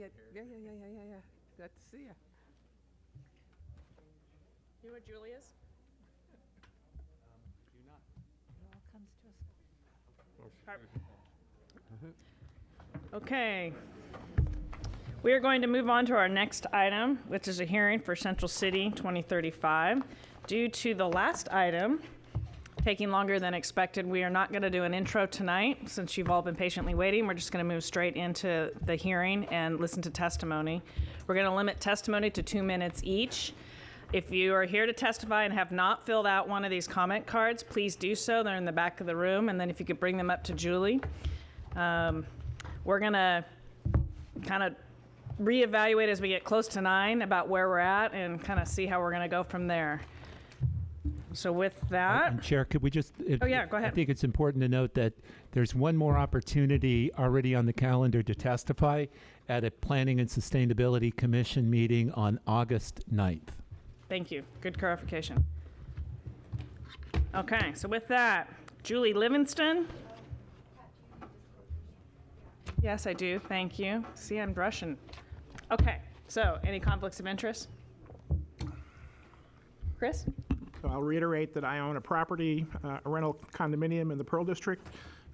Yeah. Glad to see you. You know what Julie is? Okay. We are going to move on to our next item, which is a hearing for Central City 2035. Due to the last item taking longer than expected, we are not going to do an intro tonight since you've all been patiently waiting. We're just going to move straight into the hearing and listen to testimony. We're going to limit testimony to 2 minutes each. If you are here to testify and have not filled out one of these comment cards, please do so. They're in the back of the room. And then if you could bring them up to Julie. We're going to kind of reevaluate as we get close to 9 about where we're at and kind of see how we're going to go from there. So with that... And Chair, could we just... Oh, yeah, go ahead. I think it's important to note that there's one more opportunity already on the calendar to testify at a Planning and Sustainability Commission meeting on August 9th. Thank you. Good clarification. Okay, so with that, Julie Livingston. Yes, I do. Thank you. See, I'm Russian. Okay, so any conflicts of interest? Chris? So I'll reiterate that I own a property, a rental condominium in the Pearl District,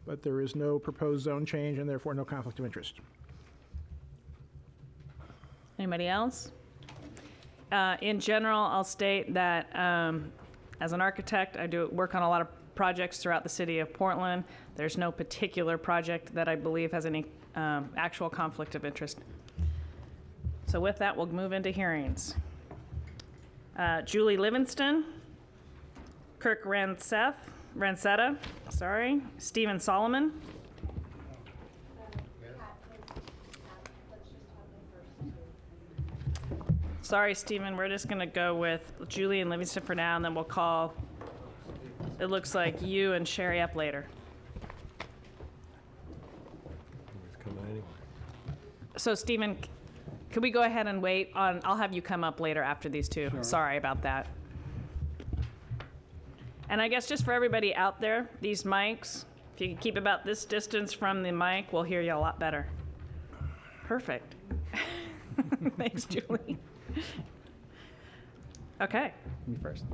but there is no proposed zone change and therefore no conflict of interest. Anybody else? In general, I'll state that as an architect, I do work on a lot of projects throughout the city of Portland. There's no particular project that I believe has any actual conflict of interest. So with that, we'll move into hearings. Julie Livingston, Kirk Ransetta, Stephen Solomon. Sorry, Stephen, we're just going to go with Julie and Livingston for now, and then we'll call, it looks like you and Sherry up later. So, Stephen, could we go ahead and wait on, I'll have you come up later after these two. Sure. Sorry about that. And I guess just for everybody out there, these mics, if you can keep about this distance from the mic, we'll hear you a lot better. Perfect. Thanks, Julie. Okay. Me first.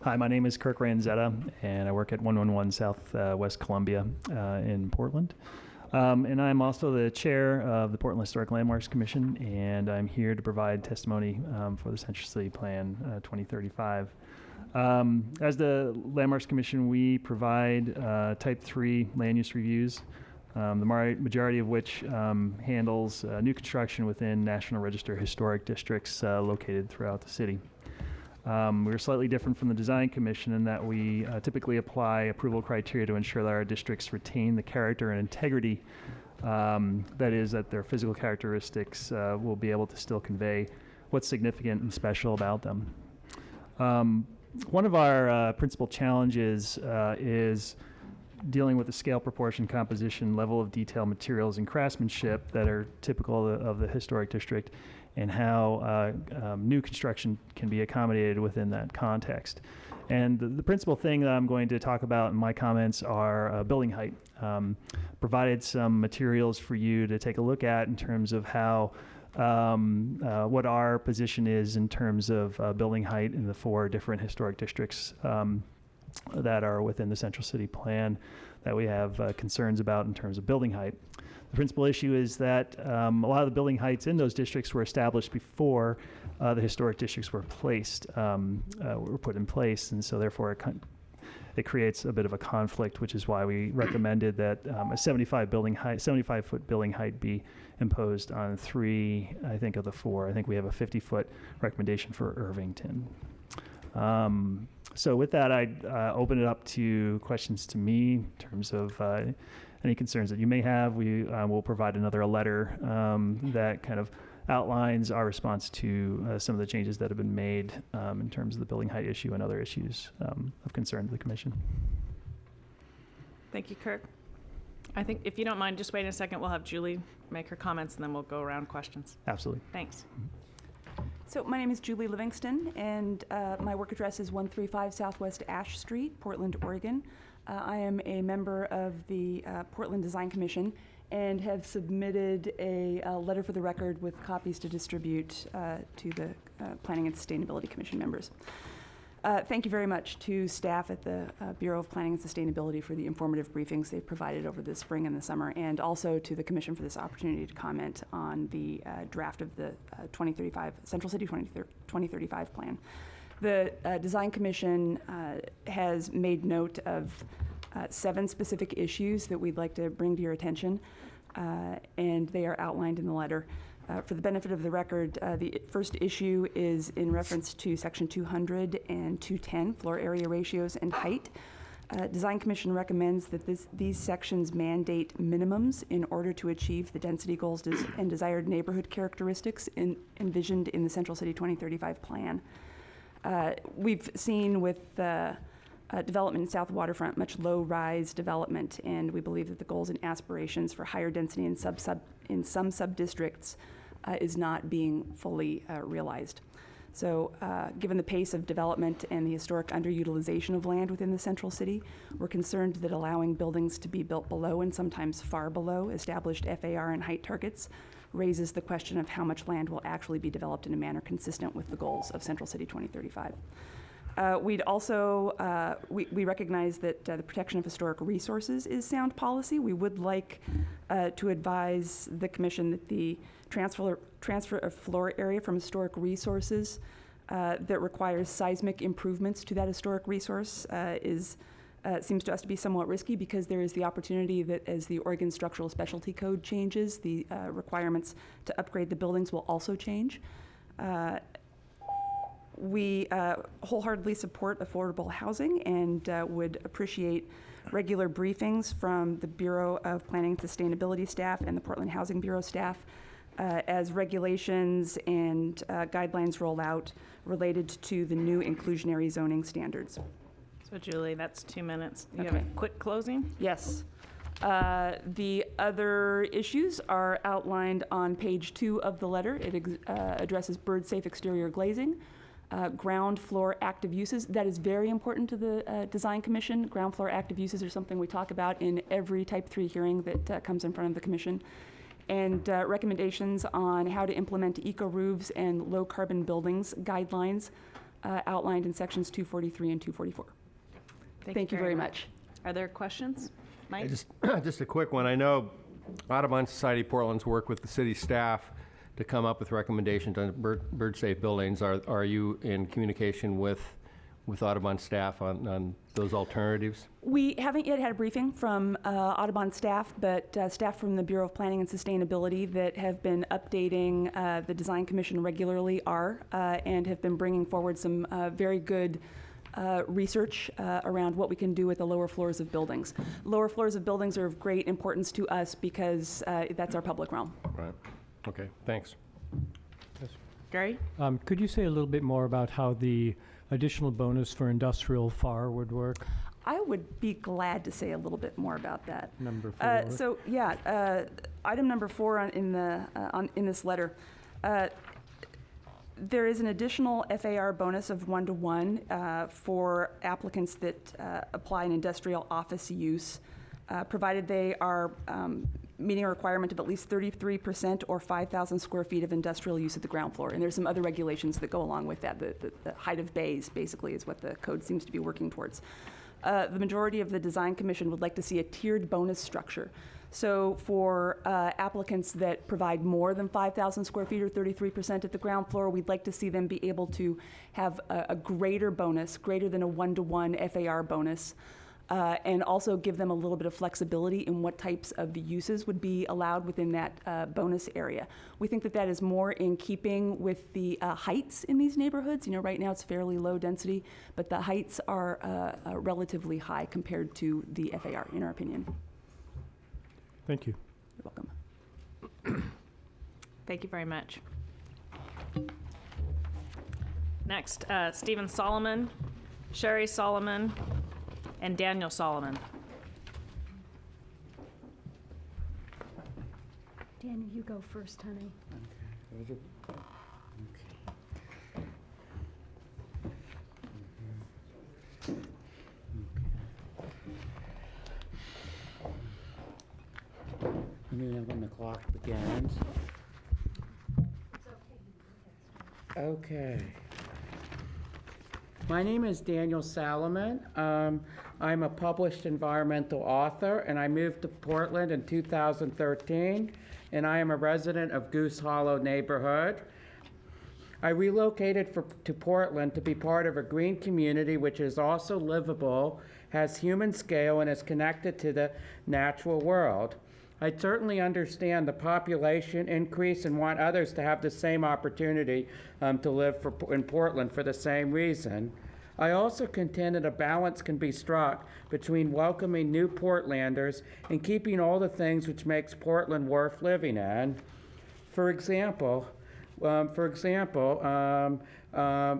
Hi, my name is Kirk Ransetta, and I work at 111 South West Columbia in Portland. And I'm also the chair of the Portland Historic Landmarks Commission, and I'm here to provide testimony for the Central City Plan 2035. As the Landmarks Commission, we provide Type 3 land use reviews, the majority of which handles new construction within National Register historic districts located throughout the city. We're slightly different from the Design Commission in that we typically apply approval criteria to ensure that our districts retain the character and integrity, that is, that their physical characteristics will be able to still convey what's significant and special about them. One of our principal challenges is dealing with the scale, proportion, composition, level of detail, materials, and craftsmanship that are typical of the historic district, and how new construction can be accommodated within that context. And the principal thing that I'm going to talk about in my comments are building height. Provided some materials for you to take a look at in terms of how what our position is in terms of building height in the 4 different historic districts that are within the Central City Plan that we have concerns about in terms of building height. The principal issue is that a lot of the building heights in those districts were established before the historic districts were put in place, and so therefore it creates a bit of a conflict, which is why we recommended that a 75-foot building height be imposed on 3, I think, of the 4. I think we have a 50-foot recommendation for Irvington. So with that, I'd open it up to questions to me in terms of any concerns that you may have. We will provide another letter that kind of outlines our response to some of the changes that have been made in terms of the building height issue and other issues of concern to the Commission. Thank you, Kirk. I think if you don't mind, just wait a second. We'll have Julie make her comments, and then we'll go around questions. Absolutely. Thanks. So my name is Julie Livingston, and my work address is 135 Southwest Ash Street, Portland, Oregon. I am a member of the Portland Design Commission, and have submitted a letter for the record with copies to distribute to the Planning and Sustainability Commission members. Thank you very much to staff at the Bureau of Planning and Sustainability for the informative briefings they've provided over the spring and the summer, and also to the Commission for this opportunity to comment on the draft of the 2035 Central City 2035 plan. The Design Commission has made note of 7 specific issues that we'd like to bring to your attention, and they are outlined in the letter. For the benefit of the record, the first issue is in reference to Section 200 and 210, floor area ratios and height. Design Commission recommends that these sections mandate minimums in order to achieve the density goals and desired neighborhood characteristics envisioned in the Central City 2035 plan. We've seen with development in South Waterfront much low-rise development, and we believe that the goals and aspirations for higher density in some sub-districts is not being fully realized. So given the pace of development and the historic underutilization of land within the Central City, we're concerned that allowing buildings to be built below and sometimes far below established FAR and height targets raises the question of how much land will actually be developed in a manner consistent with the goals of Central City 2035. We'd also, we recognize that the protection of historic resources is sound policy. We would like to advise the Commission that the transfer of floor area from historic resources that requires seismic improvements to that historic resource seems to us to be somewhat risky, because there is the opportunity that as the Oregon Structural Specialty Code changes, the requirements to upgrade the buildings will also change. We wholeheartedly support affordable housing and would appreciate regular briefings from the Bureau of Planning and Sustainability staff and the Portland Housing Bureau staff as regulations and guidelines roll out related to the new inclusionary zoning standards. So Julie, that's 2 minutes. You have Okay. a quick closing? Yes. The other issues are outlined on page 2 of the letter. It addresses bird-safe exterior glazing, ground floor active uses. That is very important to the Design Commission. Ground floor active uses are something we talk about in every Type 3 hearing that comes in front of the Commission. And recommendations on how to implement eco-roofs and low-carbon buildings guidelines outlined in sections 243 and 244. Thank you very much. Are there questions? Mike? Just a quick one. I know Audubon Society Portland's worked with the city staff to come up with recommendations on bird-safe buildings. Are you in communication with Audubon staff on those alternatives? We haven't yet had a briefing from Audubon staff, but staff from the Bureau of Planning and Sustainability that have been updating the Design Commission regularly are and have been bringing forward some very good research around what we can do with the lower floors of buildings. Lower floors of buildings are of great importance to us because that's our public realm. Right. Okay, thanks. Gary? Could you say a little bit more about how the additional bonus for industrial FAR would work? I would be glad to say a little bit more about that. Number 4. So yeah, item number 4 in this letter. There is an additional FAR bonus of 1-to-1 for applicants that apply an industrial office use, provided they are meeting a requirement of at least 33% or 5,000 square feet of industrial use at the ground floor. And there's some other regulations that go along with that. The height of bays basically is what the code seems to be working towards. The majority of the Design Commission would like to see a tiered bonus structure. So for applicants that provide more than 5,000 square feet or 33% at the ground floor, we'd like to see them be able to have a greater bonus, greater than a 1-to-1 FAR bonus, and also give them a little bit of flexibility in what types of uses would be allowed within that bonus area. We think that that is more in keeping with the heights in these neighborhoods. You know, right now it's fairly low density, but the heights are relatively high compared to the FAR, in our opinion. Thank you. You're welcome. Thank you very much. Next, Stephen Solomon, Sherry Solomon, and Daniel Solomon. Daniel, you go first, honey. Let me know when the clock begins. Okay. My name is Daniel Salomon. I'm a published environmental author, and I moved to Portland in 2013, and I am a resident of Goose Hollow neighborhood. I relocated to Portland to be part of a green community which is also livable, has human scale, and is connected to the natural world. I certainly understand the population increase and want others to have the same opportunity to live in Portland for the same reason. I also contend that a balance can be struck between welcoming new Portlanders and keeping all the things which makes Portland worth living in. For example,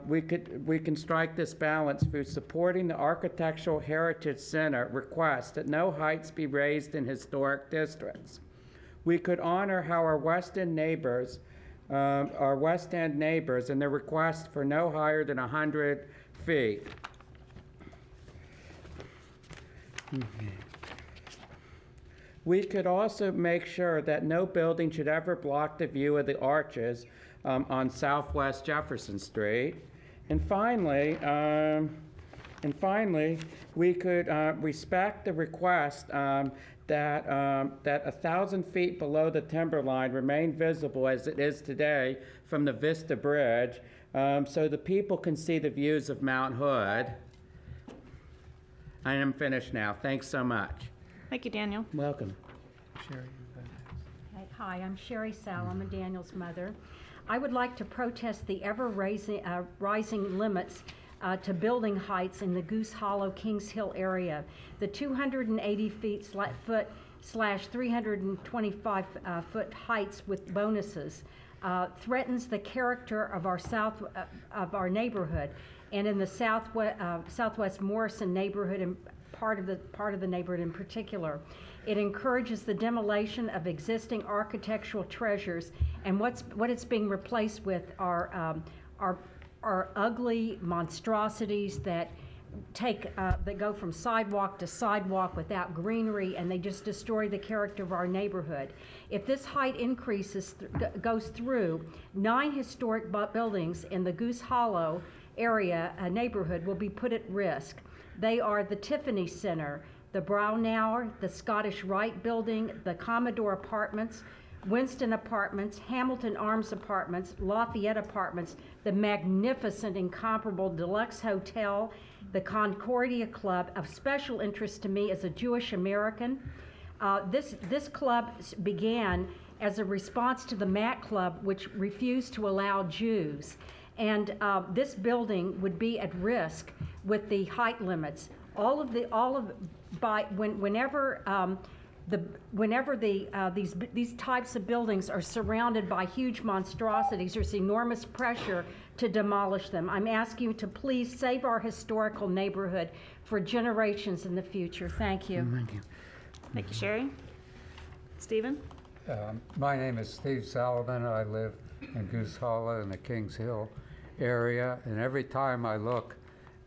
we can strike this balance through supporting the Architectural Heritage Center request that no heights be raised in historic districts. We could honor how our West End neighbors and their request for no higher than 100 feet. We could also make sure that no building should ever block the view of the arches on Southwest Jefferson Street. And finally, we could respect the request that 1,000 feet below the timberline remain visible as it is today from the Vista Bridge, so the people can see the views of Mount Hood. I am finished now. Thanks so much. Thank you, Daniel. Welcome. Hi, I'm Sherry Salomon, Daniel's mother. I would like to protest the rising limits to building heights in the Goose Hollow, Kings Hill area. The 280 foot / 325 foot heights with bonuses threatens the character of our neighborhood, and in the Southwest Morrison neighborhood and part of the neighborhood in particular. It encourages the demolition of existing architectural treasures, and what it's being replaced with are ugly monstrosities that go from sidewalk to sidewalk without greenery, and they just destroy the character of our neighborhood. If this height increases goes through, 9 historic buildings in the Goose Hollow area neighborhood will be put at risk. They are the Tiffany Center, the Braunauer, the Scottish Rite Building, the Commodore Apartments, Winston Apartments, Hamilton Arms Apartments, Lafayette Apartments, the magnificent, incomparable Deluxe Hotel, the Concordia Club. Of special interest to me as a Jewish American. This club began as a response to the Mac Club, which refused to allow Jews. And this building would be at risk with the height limits. Whenever these types of buildings are surrounded by huge monstrosities, there's enormous pressure to demolish them. I'm asking you to please save our historical neighborhood for generations in the future. Thank you. Thank you. Thank you, Sherry. Stephen? My name is Steve Salomon. I live in Goose Hollow in the Kings Hill area, and every time I look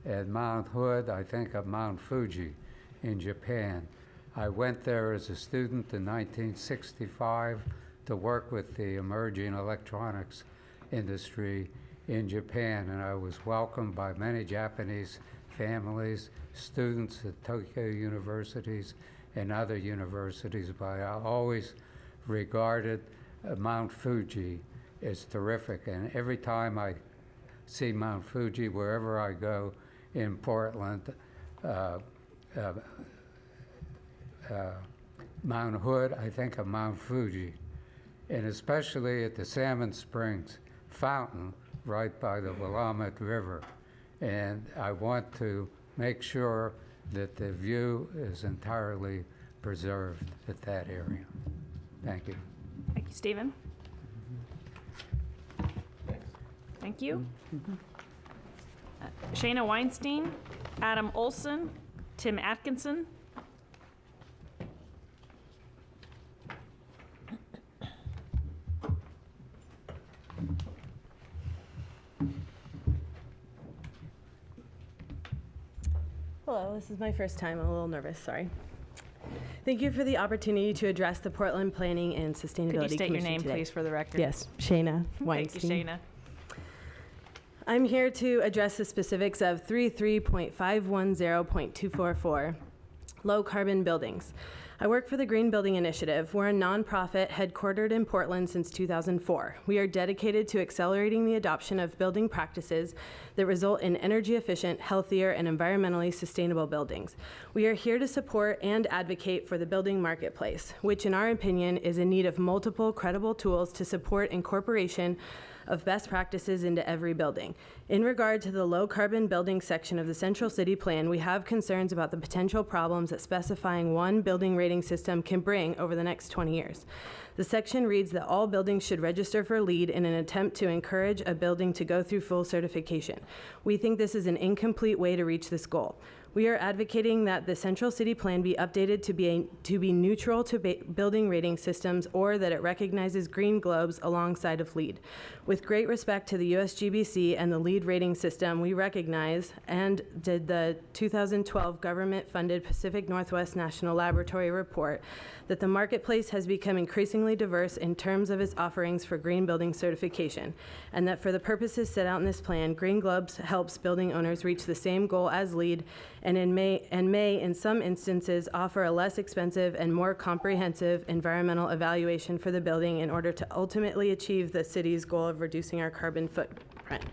at Mount Hood, I think of Mount Fuji in Japan. I went there as a student in 1965 to work with the emerging electronics industry in Japan, and I was welcomed by many Japanese families, students at Tokyo universities and other universities, but I always regarded Mount Fuji as terrific, and every time I see Mount Fuji wherever I go in Portland, Mount Hood, I think of Mount Fuji, and especially at the Salmon Springs fountain right by the Willamette River. And I want to make sure that the view is entirely preserved at that area. Thank you. Thank you, Stephen. Thank you. Shayna Weinstein, Adam Olson, Tim Atkinson. Hello, this is my first time. I'm a little nervous, sorry. Thank you for the opportunity to address the Portland Planning and Could Sustainability you state your Commission name, today. please, for the record? Yes, Shayna Thank you, Weinstein. Shayna. I'm here to address the specifics of 33.510.244, low carbon buildings. I work for the Green Building Initiative. We're a nonprofit headquartered in Portland since 2004. We are dedicated to accelerating the adoption of building practices that result in energy efficient, healthier, and environmentally sustainable buildings. We are here to support and advocate for the building marketplace, which in our opinion is in need of multiple credible tools to support incorporation of best practices into every building. In regard to the low carbon building section of the Central City Plan, we have concerns about the potential problems that specifying one building rating system can bring over the next 20 years. The section reads that all buildings should register for LEED in an attempt to encourage a building to go through full certification. We think this is an incomplete way to reach this goal. We are advocating that the Central City Plan be updated to be neutral to building rating systems, or that it recognizes green globes alongside of LEED. With great respect to the USGBC and the LEED rating system, we recognize, and did the 2012 government-funded Pacific Northwest National Laboratory report, that the marketplace has become increasingly diverse in terms of its offerings for green building certification, and that for the purposes set out in this plan, Green Globes helps building owners reach the same goal as LEED, and may, in some instances, offer a less expensive and more comprehensive environmental evaluation for the building in order to ultimately achieve the city's goal of reducing our carbon footprint.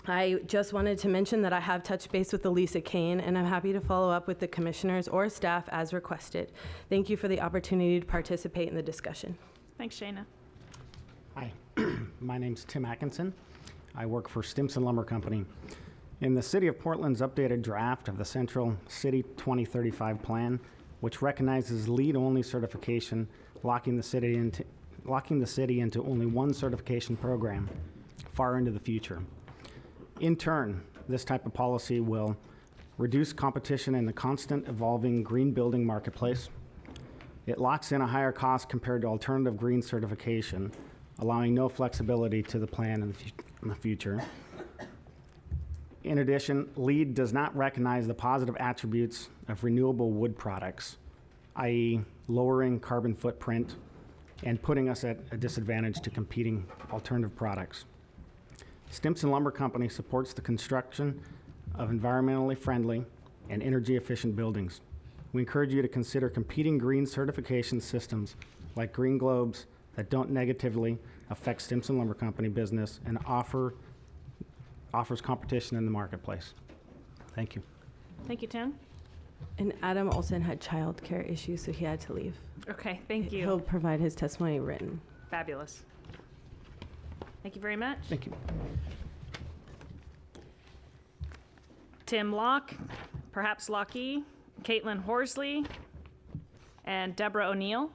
I just wanted to mention that I have touched base with Elisa Kane, and I'm happy to follow up with the commissioners or staff as requested. Thank you for the opportunity to participate in the discussion. Thanks, Shayna. Hi, my name's Tim Atkinson. I work for Stimson Lumber Company. In the City of Portland's updated draft of the Central City 2035 plan, which recognizes LEED-only certification, locking the city into only one certification program far into the future. In turn, this type of policy will reduce competition in the constant evolving green building marketplace. It locks in a higher cost compared to alternative green certification, allowing no flexibility to the plan in the future. In addition, LEED does not recognize the positive attributes of renewable wood products, i.e. lowering carbon footprint and putting us at a disadvantage to competing alternative products. Stimson Lumber Company supports the construction of environmentally friendly and energy efficient buildings. We encourage you to consider competing green certification systems like Green Globes that don't negatively affect Stimson Lumber Company business and offers competition in the marketplace. Thank you. Thank you, Tim. And Adam Olson had childcare issues, so he had to leave. Okay, thank you. He'll provide his testimony written. Fabulous. Thank you very much. Thank you. Tim Locke, perhaps Lockie, Caitlin Horsley, and Deborah O'Neill.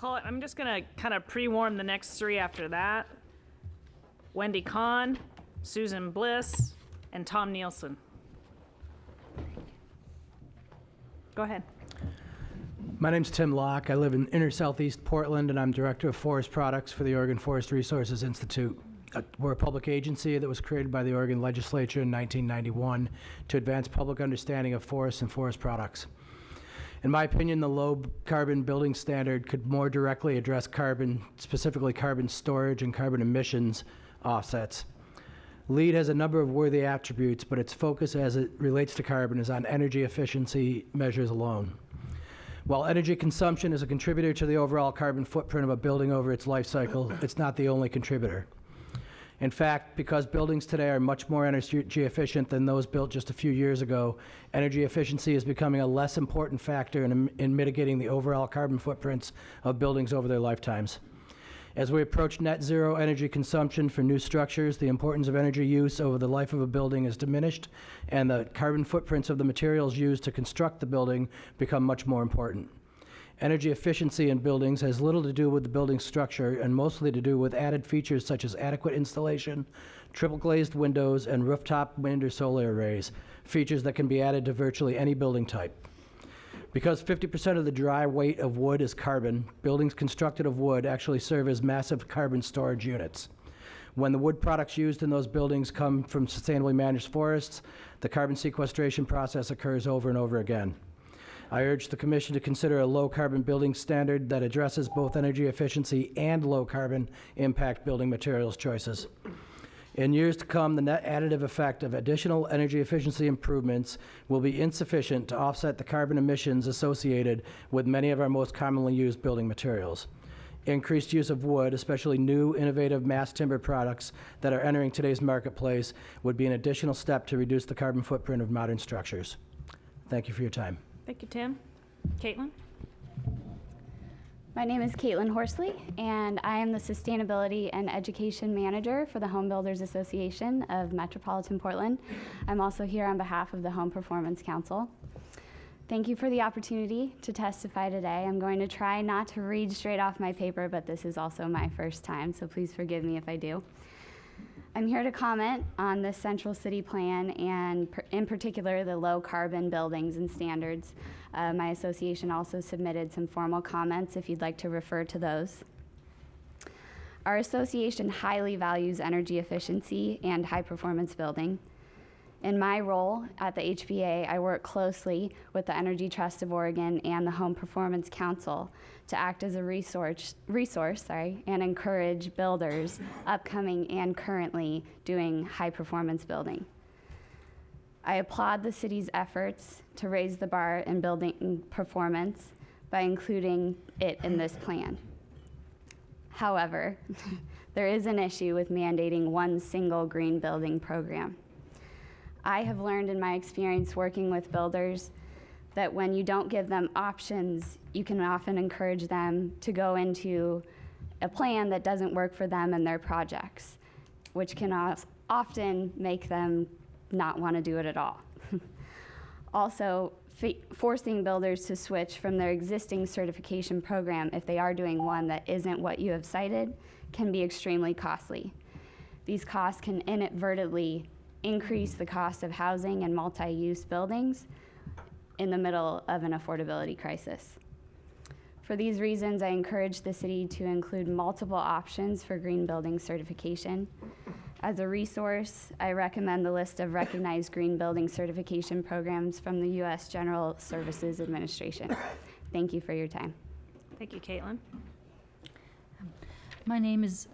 I'm just gonna kind of pre-warm the next three after that. Wendy Kahn, Susan Bliss, and Tom Nielsen. Go ahead. My name's Tim Locke. I live in inner southeast Portland, and I'm Director of Forest Products for the Oregon Forest Resources Institute. We're a public agency that was created by the Oregon Legislature in 1991 to advance public understanding of forests and forest products. In my opinion, the low carbon building standard could more directly address carbon, specifically carbon storage and carbon emissions offsets. LEED has a number of worthy attributes, but its focus as it relates to carbon is on energy efficiency measures alone. While energy consumption is a contributor to the overall carbon footprint of a building over its life cycle, it's not the only contributor. In fact, because buildings today are much more energy efficient than those built just a few years ago, energy efficiency is becoming a less important factor in mitigating the overall carbon footprints of buildings over their lifetimes. As we approach net zero energy consumption for new structures, the importance of energy use over the life of a building is diminished, and the carbon footprints of the materials used to construct the building become much more important. Energy efficiency in buildings has little to do with the building structure and mostly to do with added features such as adequate installation, triple glazed windows, and rooftop wind or solar arrays, features that can be added to virtually any building type. Because 50% of the dry weight of wood is carbon, buildings constructed of wood actually serve as massive carbon storage units. When the wood products used in those buildings come from sustainably managed forests, the carbon sequestration process occurs over and over again. I urge the Commission to consider a low-carbon building standard that addresses both energy efficiency and low-carbon impact building materials choices. In years to come, the net additive effect of additional energy efficiency improvements will be insufficient to offset the carbon emissions associated with many of our most commonly used building materials. Increased use of wood, especially new, innovative mass timber products that are entering today's marketplace, would be an additional step to reduce the carbon footprint of modern structures. Thank you for your time. Thank you, Tim. Caitlin? My name is Caitlin Horsley, and I am the Sustainability and Education Manager for the Home Builders Association of Metropolitan Portland. I'm also here on behalf of the Home Performance Council. Thank you for the opportunity to testify today. I'm going to try not to read straight off my paper, but this is also my first time, so please forgive me if I do. I'm here to comment on the Central City Plan and in particular the low carbon buildings and standards. My association also submitted some formal comments if you'd like to refer to those. Our association highly values energy efficiency and high performance building. In my role at the HBA, I work closely with the Energy Trust of Oregon and the Home Performance Council to act as a resource and encourage builders upcoming and currently doing high performance building. I applaud the city's efforts to raise the bar in building performance by including it in this plan. However, there is an issue with mandating one single green building program. I have learned in my experience working with builders that when you don't give them options, you can often encourage them to go into a plan that doesn't work for them and their projects, which can often make them not want to do it at all. Also, forcing builders to switch from their existing certification program if they are doing one that isn't what you have cited can be extremely costly. These costs can inadvertently increase the cost of housing and multi-use buildings in the middle of an affordability crisis. For these reasons, I encourage the city to include multiple options for green building certification. As a resource, I recommend the list of recognized green building certification programs from the U.S. General Services Administration. Thank you for your time. Thank you, Caitlin. My name is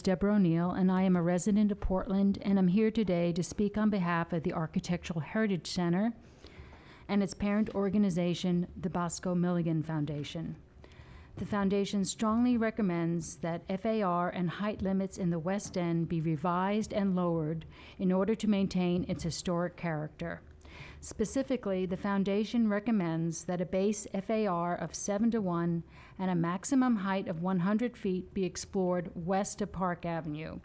Deborah O'Neill, and I am a resident of Portland, and I'm here today to speak on behalf of the Architectural Heritage Center and its parent organization, the Bosco Milligan Foundation. The foundation strongly recommends that FAR and height limits in the West End be revised and lowered in order to maintain its historic character. Specifically, the foundation recommends that a base FAR of 7:1 and a maximum height of 100 feet be explored west of Park Avenue.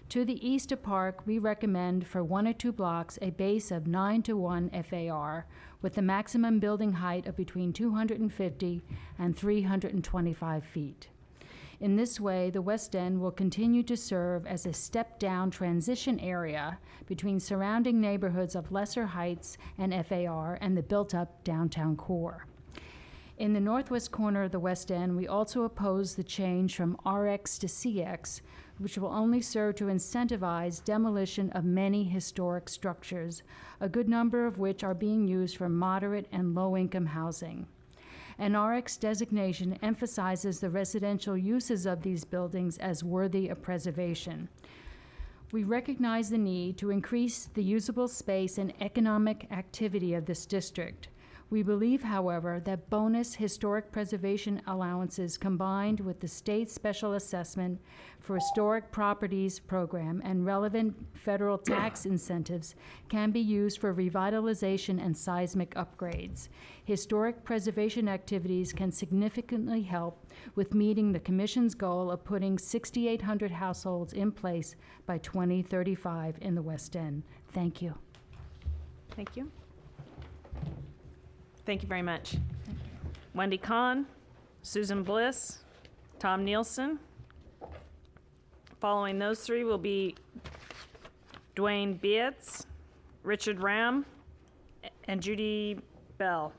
To the east of Park, we recommend for 1 or 2 blocks a base of 9:1 FAR with a maximum building height of between 250 and 325 feet. In this way, the West End will continue to serve as a step-down transition area between surrounding neighborhoods of lesser heights and FAR and the built-up downtown core. In the northwest corner of the West End, we also oppose the change from RX to CX, which will only serve to incentivize demolition of many historic structures, a good number of which are being used for moderate and low-income housing. An RX designation emphasizes the residential uses of these buildings as worthy of preservation. We recognize the need to increase the usable space and economic activity of this district. We believe, however, that bonus historic preservation allowances combined with the state special assessment for historic properties program and relevant federal tax incentives can be used for revitalization and seismic upgrades. Historic preservation activities can significantly help with meeting the Commission's goal of putting 6,800 households in place by 2035 in the West End. Thank you. Thank you. Thank you very much. Wendy Kahn, Susan Bliss, Tom Nielsen. Following those three will be Dwayne Bietz, Richard Ram, and Judy Bell.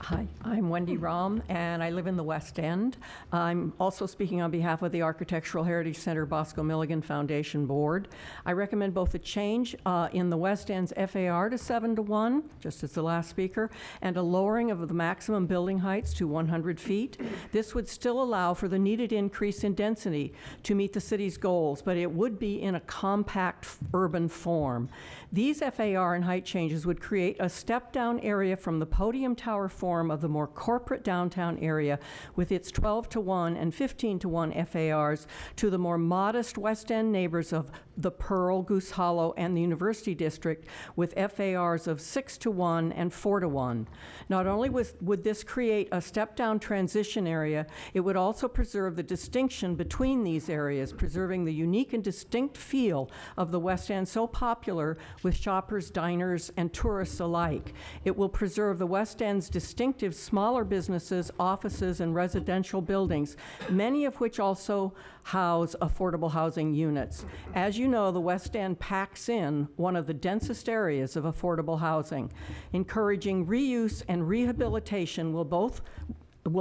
Hi, I'm Wendy Rom, and I live in the West End. I'm also speaking on behalf of the Architectural Heritage Center Bosco Milligan Foundation Board. I recommend both a change in the West End's FAR to 7:1, just as the last speaker, and a lowering of the maximum building heights to 100 feet. This would still allow for the needed increase in density to meet the city's goals, but it would be in a compact urban form. These FAR and height changes would create a step-down area from the podium tower form of the more corporate downtown area with its 12:1 and 15:1 FARs to the more modest West End neighbors of the Pearl, Goose Hollow, and the University District with FARs of 6:1 and 4:1. Not only would this create a step-down transition area, it would also preserve the distinction between these areas, preserving the unique and distinct feel of the West End so popular with shoppers, diners, and tourists alike. It will preserve the West End's distinctive smaller businesses, offices, and residential buildings, many of which also house affordable housing units. As you know, the West End packs in one of the densest areas of affordable housing. Encouraging reuse and rehabilitation will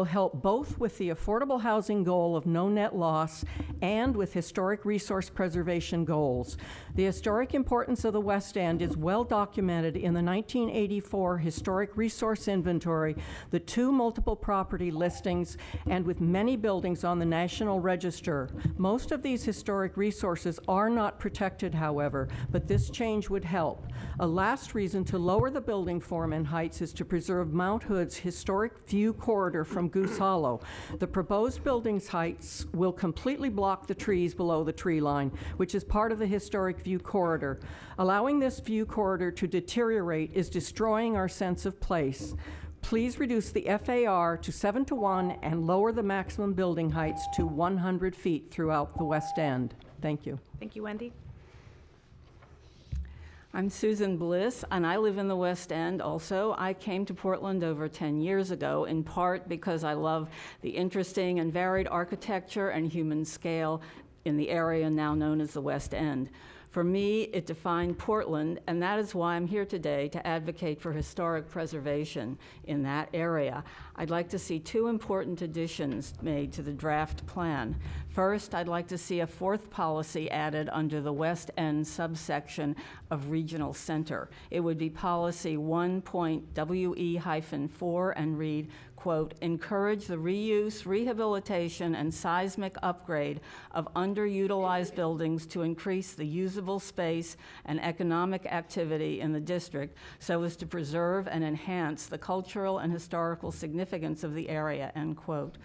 help both with the affordable housing goal of no net loss and with historic resource preservation goals. The historic importance of the West End is well documented in the 1984 Historic Resource Inventory, the 2 multiple property listings, and with many buildings on the National Register. Most of these historic resources are not protected, however, but this change would help. A last reason to lower the building form and heights is to preserve Mount Hood's historic view corridor from Goose Hollow. The proposed building's heights will completely block the trees below the tree line, which is part of the historic view corridor. Allowing this view corridor to deteriorate is destroying our sense of place. Please reduce the FAR to 7:1 and lower the maximum building heights to 100 feet throughout the West End. Thank you. Thank you, Wendy. I'm Susan Bliss, and I live in the West End also. I came to Portland over 10 years ago, in part because I love the interesting and varied architecture and human scale in the area now known as the West End. For me, it defined Portland, and that is why I'm here today to advocate for historic preservation in that area. I'd like to see 2 important additions made to the draft plan. First, I'd like to see a 4th policy added under the West End subsection of Regional Center. It would be policy 1.WE-4 and read, quote, encourage the reuse, rehabilitation, and seismic upgrade of underutilized buildings to increase the usable space and economic activity in the district so as to preserve and enhance the cultural and historical significance of the area, end quote.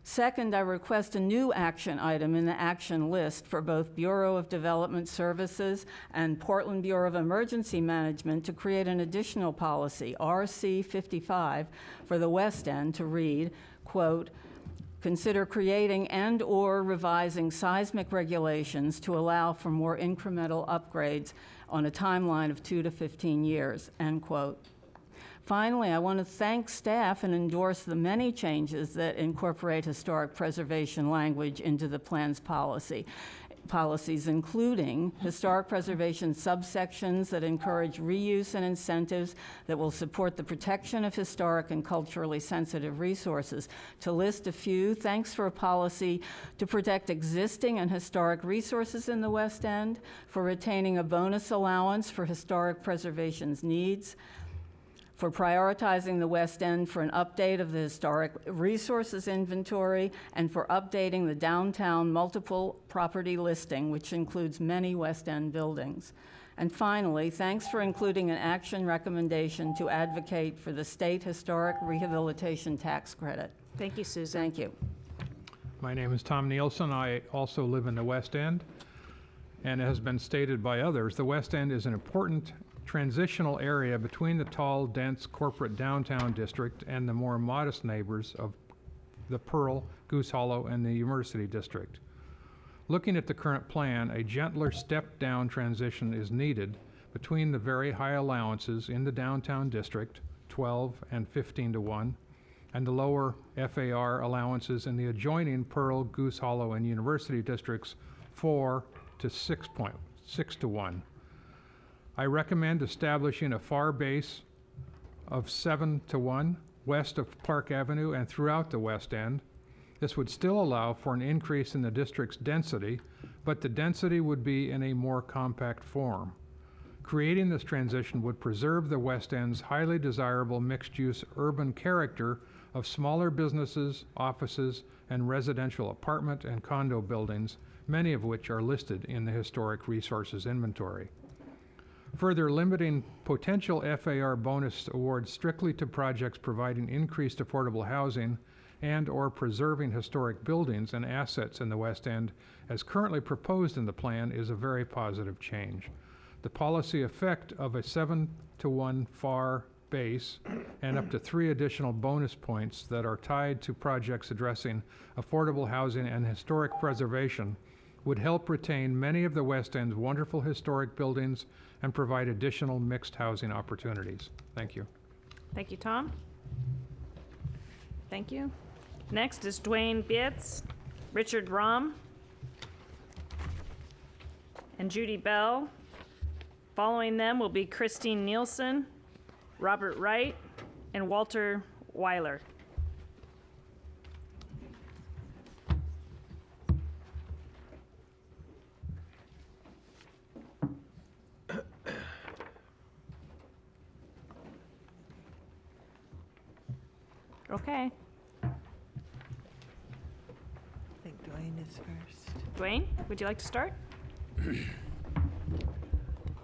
Second, I request a new action item in the action list for both Bureau of Development Services and Portland Bureau of Emergency Management to create an additional policy, RC 55, for the West End to read, quote, consider creating and/or revising seismic regulations to allow for more incremental upgrades on a timeline of 2 to 15 years, end quote. Finally, I want to thank staff and endorse the many changes that incorporate historic preservation language into the plan's policies, including historic preservation subsections that encourage reuse and incentives that will support the protection of historic and culturally sensitive resources. To list a few, thanks for a policy to protect existing and historic resources in the West End, for retaining a bonus allowance for historic preservation's needs, for prioritizing the West End for an update of the historic resources inventory, and for updating the downtown multiple property listing, which includes many West End buildings. And finally, thanks for including an action recommendation to advocate for the state historic rehabilitation tax credit. Thank you, Susan. Thank you. My name is Tom Nielsen. I also live in the West End, and it has been stated by others, the West End is an important transitional area between the tall, dense corporate downtown district and the more modest neighbors of the Pearl, Goose Hollow, and the University District. Looking at the current plan, a gentler step-down transition is needed between the very high allowances in the downtown district, 12 and 15:1, and the lower FAR allowances in the adjoining Pearl, Goose Hollow, and University Districts, 4 to 6:1. I recommend establishing a FAR base of 7:1 west of Clark Avenue and throughout the West End. This would still allow for an increase in the district's density, but the density would be in a more compact form. Creating this transition would preserve the West End's highly desirable mixed-use urban character of smaller businesses, offices, and residential apartment and condo buildings, many of which are listed in the Historic Resources Inventory. Further limiting potential FAR bonus awards strictly to projects providing increased affordable housing and/or preserving historic buildings and assets in the West End, as currently proposed in the plan, is a very positive change. The policy effect of a 7-to-1 FAR base and up to 3 additional bonus points that are tied to projects addressing affordable housing and historic preservation would help retain many of the West End's wonderful historic buildings and provide additional mixed housing opportunities. Thank you. Thank you, Tom. Thank you. Next is Dwayne Bietz, Richard Rom, and Judy Bell. Following them will be Christine Nielsen, Robert Wright, and Walter Weiler. Okay. I think Dwayne is first. Dwayne, would you like to start?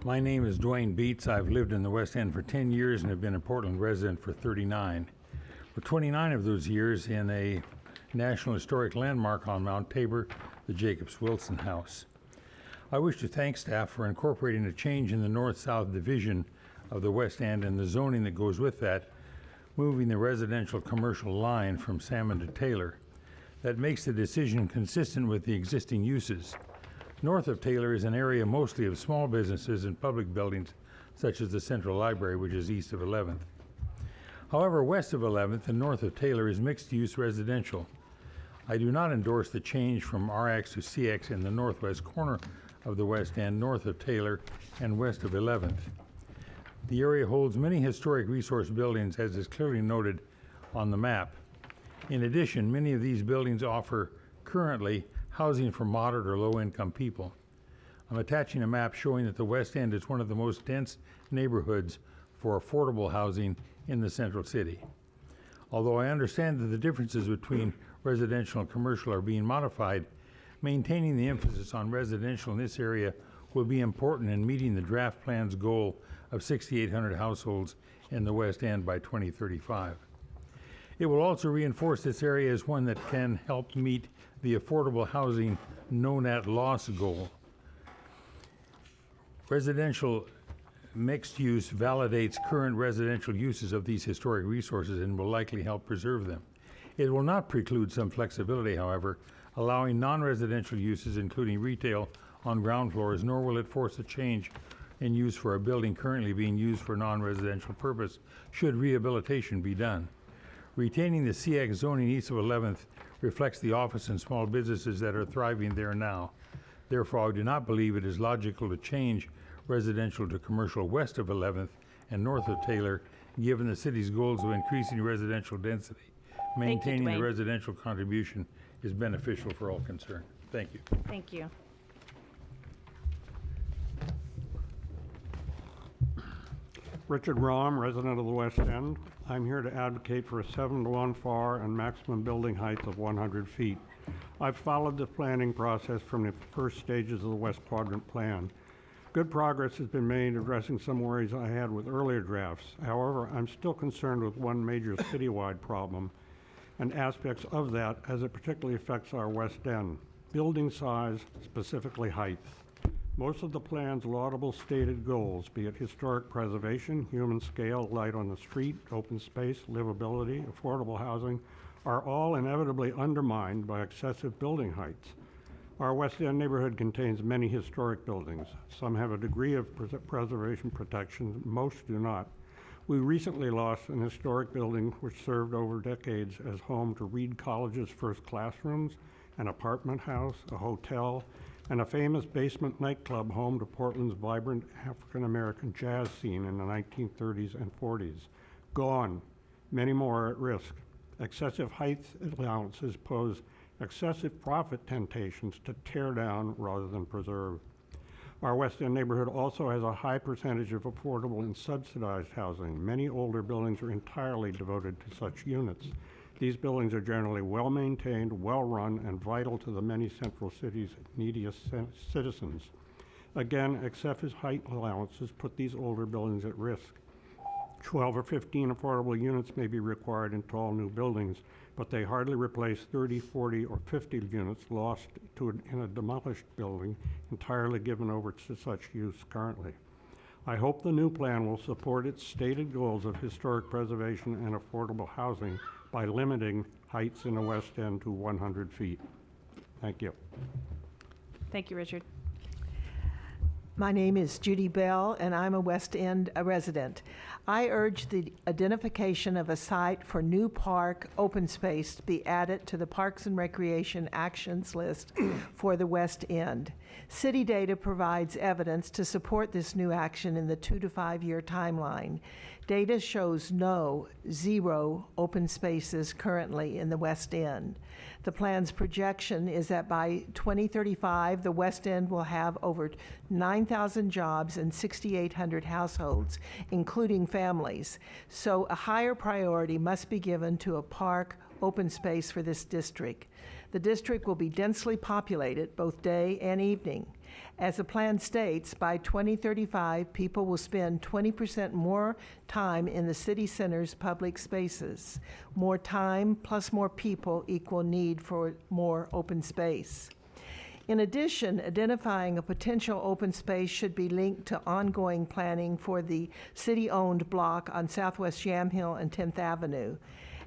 My name is Dwayne Beets. I've lived in the West End for 10 years and have been a Portland resident for 39. For 29 of those years in a National Historic Landmark on Mount Tabor, the Jacobs Wilson House. I wish to thank staff for incorporating a change in the north-south division of the West End and the zoning that goes with that, moving the residential commercial line from Salmon to Taylor. That makes the decision consistent with the existing uses. North of Taylor is an area mostly of small businesses and public buildings, such as the Central Library, which is east of 11th. However, west of 11th and north of Taylor is mixed-use residential. I do not endorse the change from RX to CX in the northwest corner of the West End, north of Taylor and west of 11th. The area holds many historic resource buildings, as is clearly noted on the map. In addition, many of these buildings offer currently housing for moderate or low-income people. I'm attaching a map showing that the West End is one of the most dense neighborhoods for affordable housing in the central city. Although I understand that the differences between residential and commercial are being modified, maintaining the emphasis on residential in this area will be important in meeting the draft plan's goal of 6,800 households in the West End by 2035. It will also reinforce this area as one that can help meet the affordable housing no net loss goal. Residential mixed use validates current residential uses of these historic resources and will likely help preserve them. It will not preclude some flexibility, however, allowing non-residential uses, including retail, on ground floors, nor will it force a change in use for a building currently being used for non-residential purpose should rehabilitation be done. Retaining the CX zoning east of 11th reflects the office and small businesses that are thriving there now. Therefore, I do not believe it is logical to change residential to commercial west of 11th and north of Taylor, given the city's goals of increasing residential density. Maintaining the residential contribution is beneficial for all concerned. Thank you. Thank you. Richard Rom, resident of the West End. I'm here to advocate for a 7-to-1 FAR and maximum building height of 100 feet. I've followed the planning process from the first stages of the West Quadrant plan. Good progress has been made addressing some worries I had with earlier drafts. However, I'm still concerned with one major citywide problem and aspects of that as it particularly affects our West End. Building size, specifically height. Most of the plan's laudable stated goals, be it historic preservation, human scale, light on the street, open space, livability, affordable housing, are all inevitably undermined by excessive building heights. Our West End neighborhood contains many historic buildings. Some have a degree of preservation protection, most do not. We recently lost an historic building which served over decades as home to Reed College's first classrooms, an apartment house, a hotel, and a famous basement nightclub home to Portland's vibrant African-American jazz scene in the 1930s and 40s. Gone. Many more are at risk. Excessive height allowances pose excessive profit temptations to tear down rather than preserve. Our West End neighborhood also has a high percentage of affordable and subsidized housing. Many older buildings are entirely devoted to such units. These buildings are generally well-maintained, well-run, and vital to the many central cities' neediest citizens. Again, excessive height allowances put these older buildings at risk. 12 or 15 affordable units may be required in tall new buildings, but they hardly replace 30, 40, or 50 units lost in a demolished building entirely given over to such use currently. I hope the new plan will support its stated goals of historic preservation and affordable housing by limiting heights in the West End to 100 feet. Thank you. Thank you, Richard. My name is Judy Bell, and I'm a West End resident. I urge the identification of a site for new park open space to be added to the Parks and Recreation Actions List for the West End. City data provides evidence to support this new action in the 2 to 5 year timeline. Data shows zero open spaces currently in the West End. The plan's projection is that by 2035, the West End will have over 9,000 jobs and 6,800 households, including families. So a higher priority must be given to a park open space for this district. The district will be densely populated both day and evening. As the plan states, by 2035, people will spend 20% more time in the city center's public spaces. More time plus more people equal need for more open space. In addition, identifying a potential open space should be linked to ongoing planning for the city-owned block on Southwest Yamhill and 10th Avenue.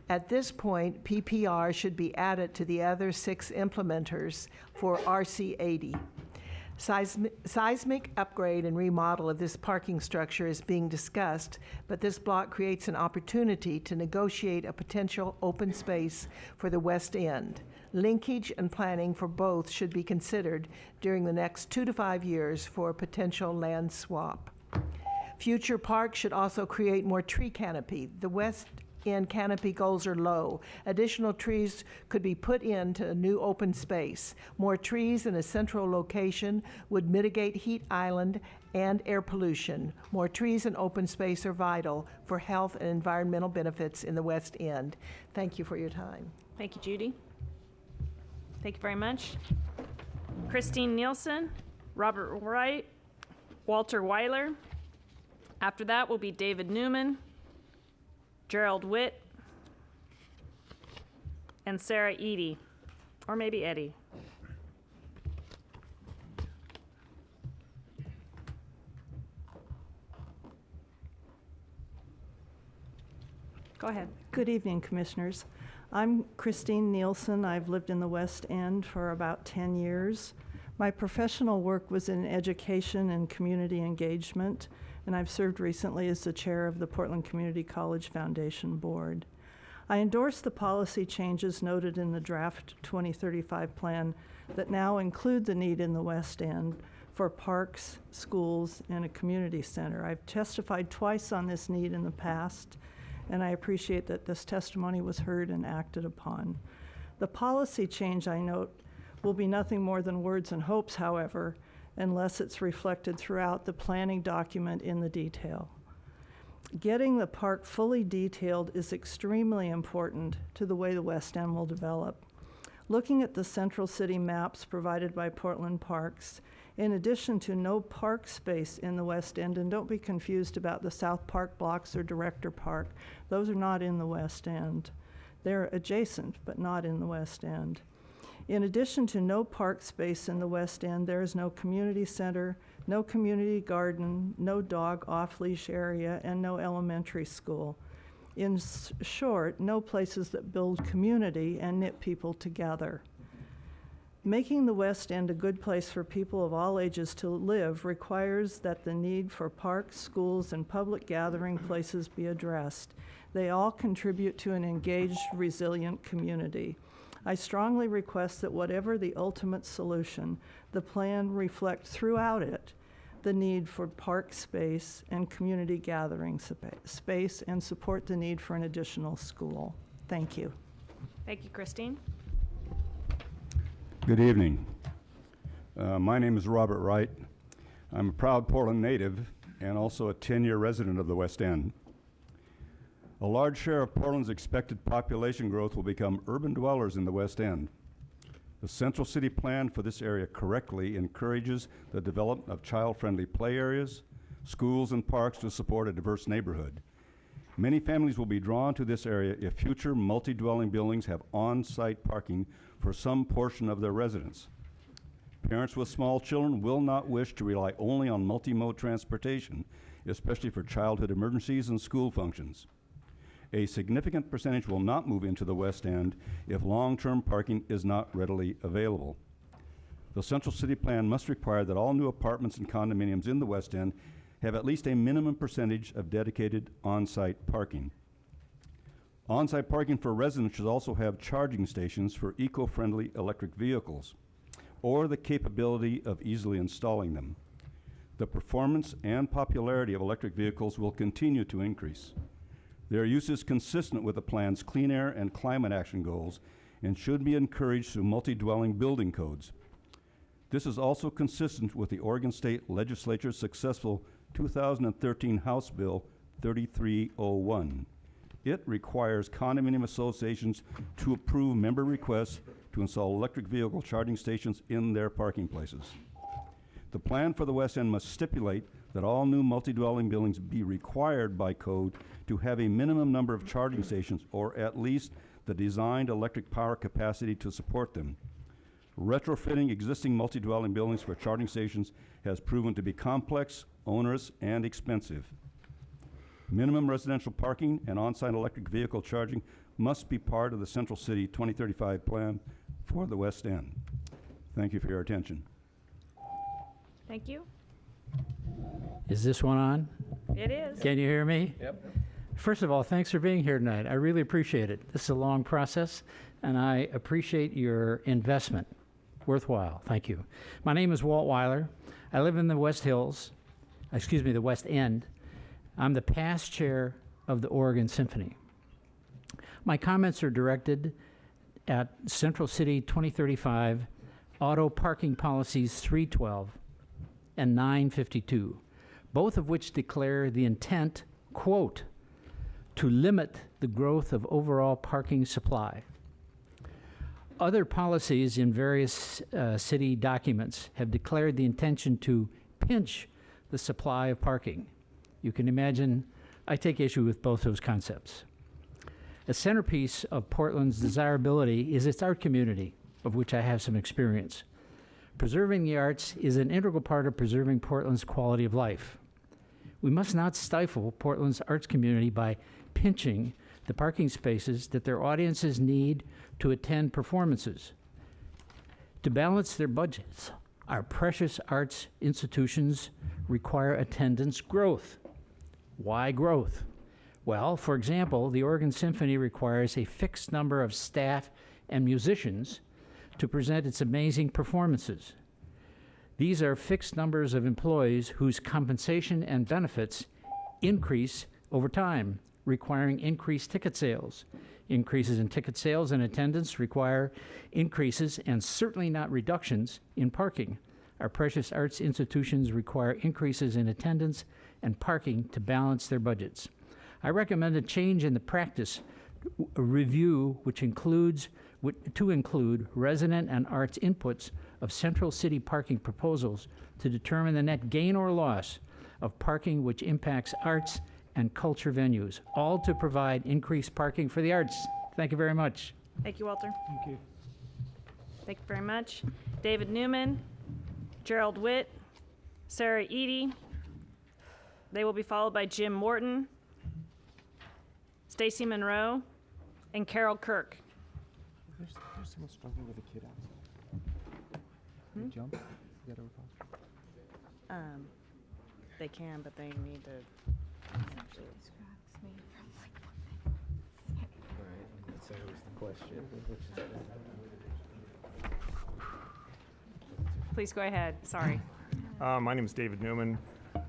At this point, PPR should be added to the other 6 implementers for RC 80. Seismic upgrade and remodel of this parking structure is being discussed, but this block creates an opportunity to negotiate a potential open space for the West End. Linkage and planning for both should be considered during the next 2 to 5 years for a potential land swap. Future parks should also create more tree canopy. The West End canopy goals are low. Additional trees could be put into a new open space. More trees in a central location would mitigate heat island and air pollution. More trees and open space are vital for health and environmental benefits in the West End. Thank you for your time. Thank you, Judy. Thank you very much. Christine Nielsen, Robert Wright, Walter Weiler. After that will be David Newman, Gerald Witt, and Sarah Eady, or maybe Eddie. Go ahead. Good evening, Commissioners. I'm Christine Nielsen. I've lived in the West End for about 10 years. My professional work was in education and community engagement, and I've served recently as the chair of the Portland Community College Foundation Board. I endorse the policy changes noted in the draft 2035 plan that now include the need in the West End for parks, schools, and a community center. I've testified twice on this need in the past, and I appreciate that this testimony was heard and acted upon. The policy change, I note, will be nothing more than words and hopes, however, unless it's reflected throughout the planning document in the detail. Getting the park fully detailed is extremely important to the way the West End will develop. Looking at the central city maps provided by Portland Parks, in addition to no park space in the West End, and don't be confused about the South Park blocks or Director Park, those are not in the West End. They're adjacent, but not in the West End. In addition to no park space in the West End, there is no community center, no community garden, no dog off-leash area, and no elementary school. In short, no places that build community and knit people together. Making the West End a good place for people of all ages to live requires that the need for parks, schools, and public gathering places be addressed. They all contribute to an engaged, resilient community. I strongly request that whatever the ultimate solution, the plan reflect throughout it the need for park space and community gathering space, and support the need for an additional school. Thank you. Thank you, Christine. Good evening. My name is Robert Wright. I'm a proud Portland native and also a 10-year resident of the West End. A large share of Portland's expected population growth will become urban dwellers in the West End. The Central City Plan for this area correctly encourages the development of child-friendly play areas, schools, and parks to support a diverse neighborhood. Many families will be drawn to this area if future multi-dwelling buildings have on-site parking for some portion of their residence. Parents with small children will not wish to rely only on multi-mode transportation, especially for childhood emergencies and school functions. A significant percentage will not move into the West End if long-term parking is not readily available. The Central City Plan must require that all new apartments and condominiums in the West End have at least a minimum percentage of dedicated on-site parking. On-site parking for residents should also have charging stations for eco-friendly electric vehicles, or the capability of easily installing them. The performance and popularity of electric vehicles will continue to increase. Their use is consistent with the plan's clean air and climate action goals and should be encouraged through multi-dwelling building codes. This is also consistent with the Oregon State Legislature's successful 2013 House Bill 3301. It requires condominium associations to approve member requests to install electric vehicle charging stations in their parking places. The plan for the West End must stipulate that all new multi-dwelling buildings be required by code to have a minimum number of charging stations, or at least the designed electric power capacity to support them. Retrofitting existing multi-dwelling buildings for charging stations has proven to be complex, onerous, and expensive. Minimum residential parking and on-site electric vehicle charging must be part of the Central City 2035 plan for the West End. Thank you for your attention. Thank you. Is this one on? It is. Can you hear me? Yep. First of all, thanks for being here tonight. I really appreciate it. This is a long process, and I appreciate your investment. Worthwhile. Thank you. My name is Walt Weiler. I live in the West End. I'm the past chair of the Oregon Symphony. My comments are directed at Central City 2035 Auto Parking Policies 312 and 952, both of which declare the intent, quote, to limit the growth of overall parking supply. Other policies in various city documents have declared the intention to pinch the supply of parking. You can imagine I take issue with both those concepts. A centerpiece of Portland's desirability is its art community, of which I have some experience. Preserving the arts is an integral part of preserving Portland's quality of life. We must not stifle Portland's arts community by pinching the parking spaces that their audiences need to attend performances. To balance their budgets, our precious arts institutions require attendance growth. Why growth? Well, for example, the Oregon Symphony requires a fixed number of staff and musicians to present its amazing performances. These are fixed numbers of employees whose compensation and benefits increase over time, requiring increased ticket sales. Increases in ticket sales and attendance require increases and certainly not reductions in parking. Our precious arts institutions require increases in attendance and parking to balance their budgets. I recommend a change in the practice review to include resident and arts inputs of Central City parking proposals to determine the net gain or loss of parking which impacts arts and culture venues, all to provide increased parking for the arts. Thank you very much. Thank you, Walter. Thank you. Thank you very much. David Newman, Gerald Witt, Sarah Eady. They will be followed by Jim Morton, Stacy Monroe, and Carol Kirk. There's someone struggling with a kid outside. Can you jump? You gotta reply. They can, but they need to. So that was the question. Please go ahead. Sorry. My name is David Newman.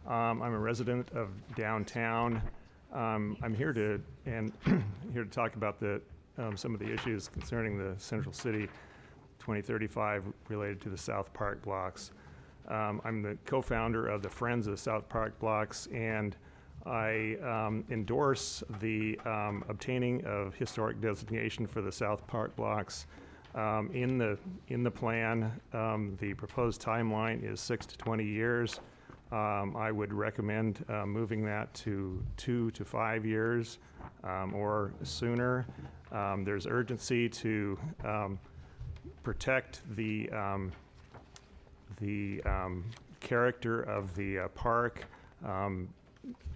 I'm a resident of downtown. I'm here to talk about some of the issues concerning the Central City 2035 related to the South Park blocks. I'm the co-founder of the Friends of the South Park blocks, and I endorse the obtaining of historic designation for the South Park blocks. In the plan, the proposed timeline is 6 to 20 years. I would recommend moving that to 2 to 5 years or sooner. There's urgency to protect the character of the park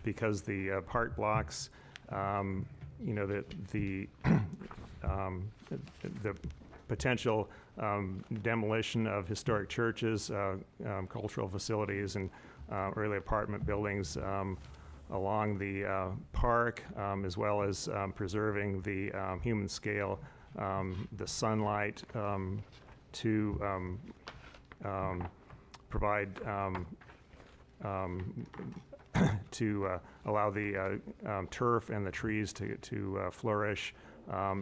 because the park blocks, the potential demolition of historic churches, cultural facilities, and early apartment buildings along the park, as well as preserving the human scale, the sunlight to provide to allow the turf and the trees to flourish,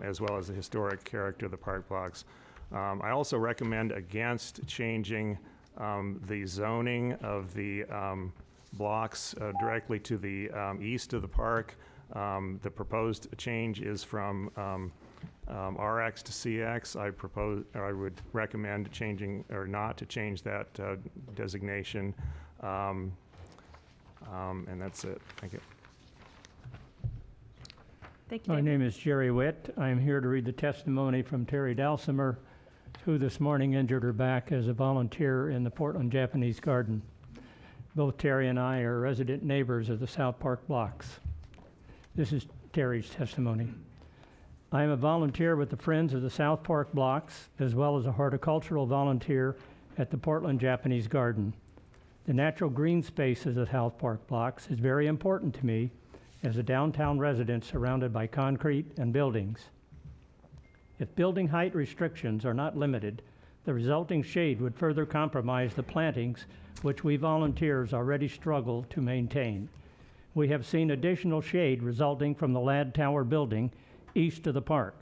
as well as the historic character of the park blocks. I also recommend against changing the zoning of the blocks directly to the east of the park. The proposed change is from RX to CX. I would recommend changing or not to change that designation. And that's it. Thank you. Thank you, My David. name is Jerry Witt. I'm here to read the testimony from Terry Dalsimer, who this morning injured her back as a volunteer in the Portland Japanese Garden. Both Terry and I are resident neighbors of the South Park blocks. This is Terry's testimony. I am a volunteer with the Friends of the South Park blocks, as well as a horticultural volunteer at the Portland Japanese Garden. The natural green space of the South Park blocks is very important to me as a downtown resident surrounded by concrete and buildings. If building height restrictions are not limited, the resulting shade would further compromise the plantings which we volunteers already struggle to maintain. We have seen additional shade resulting from the Ladd Tower building east of the park.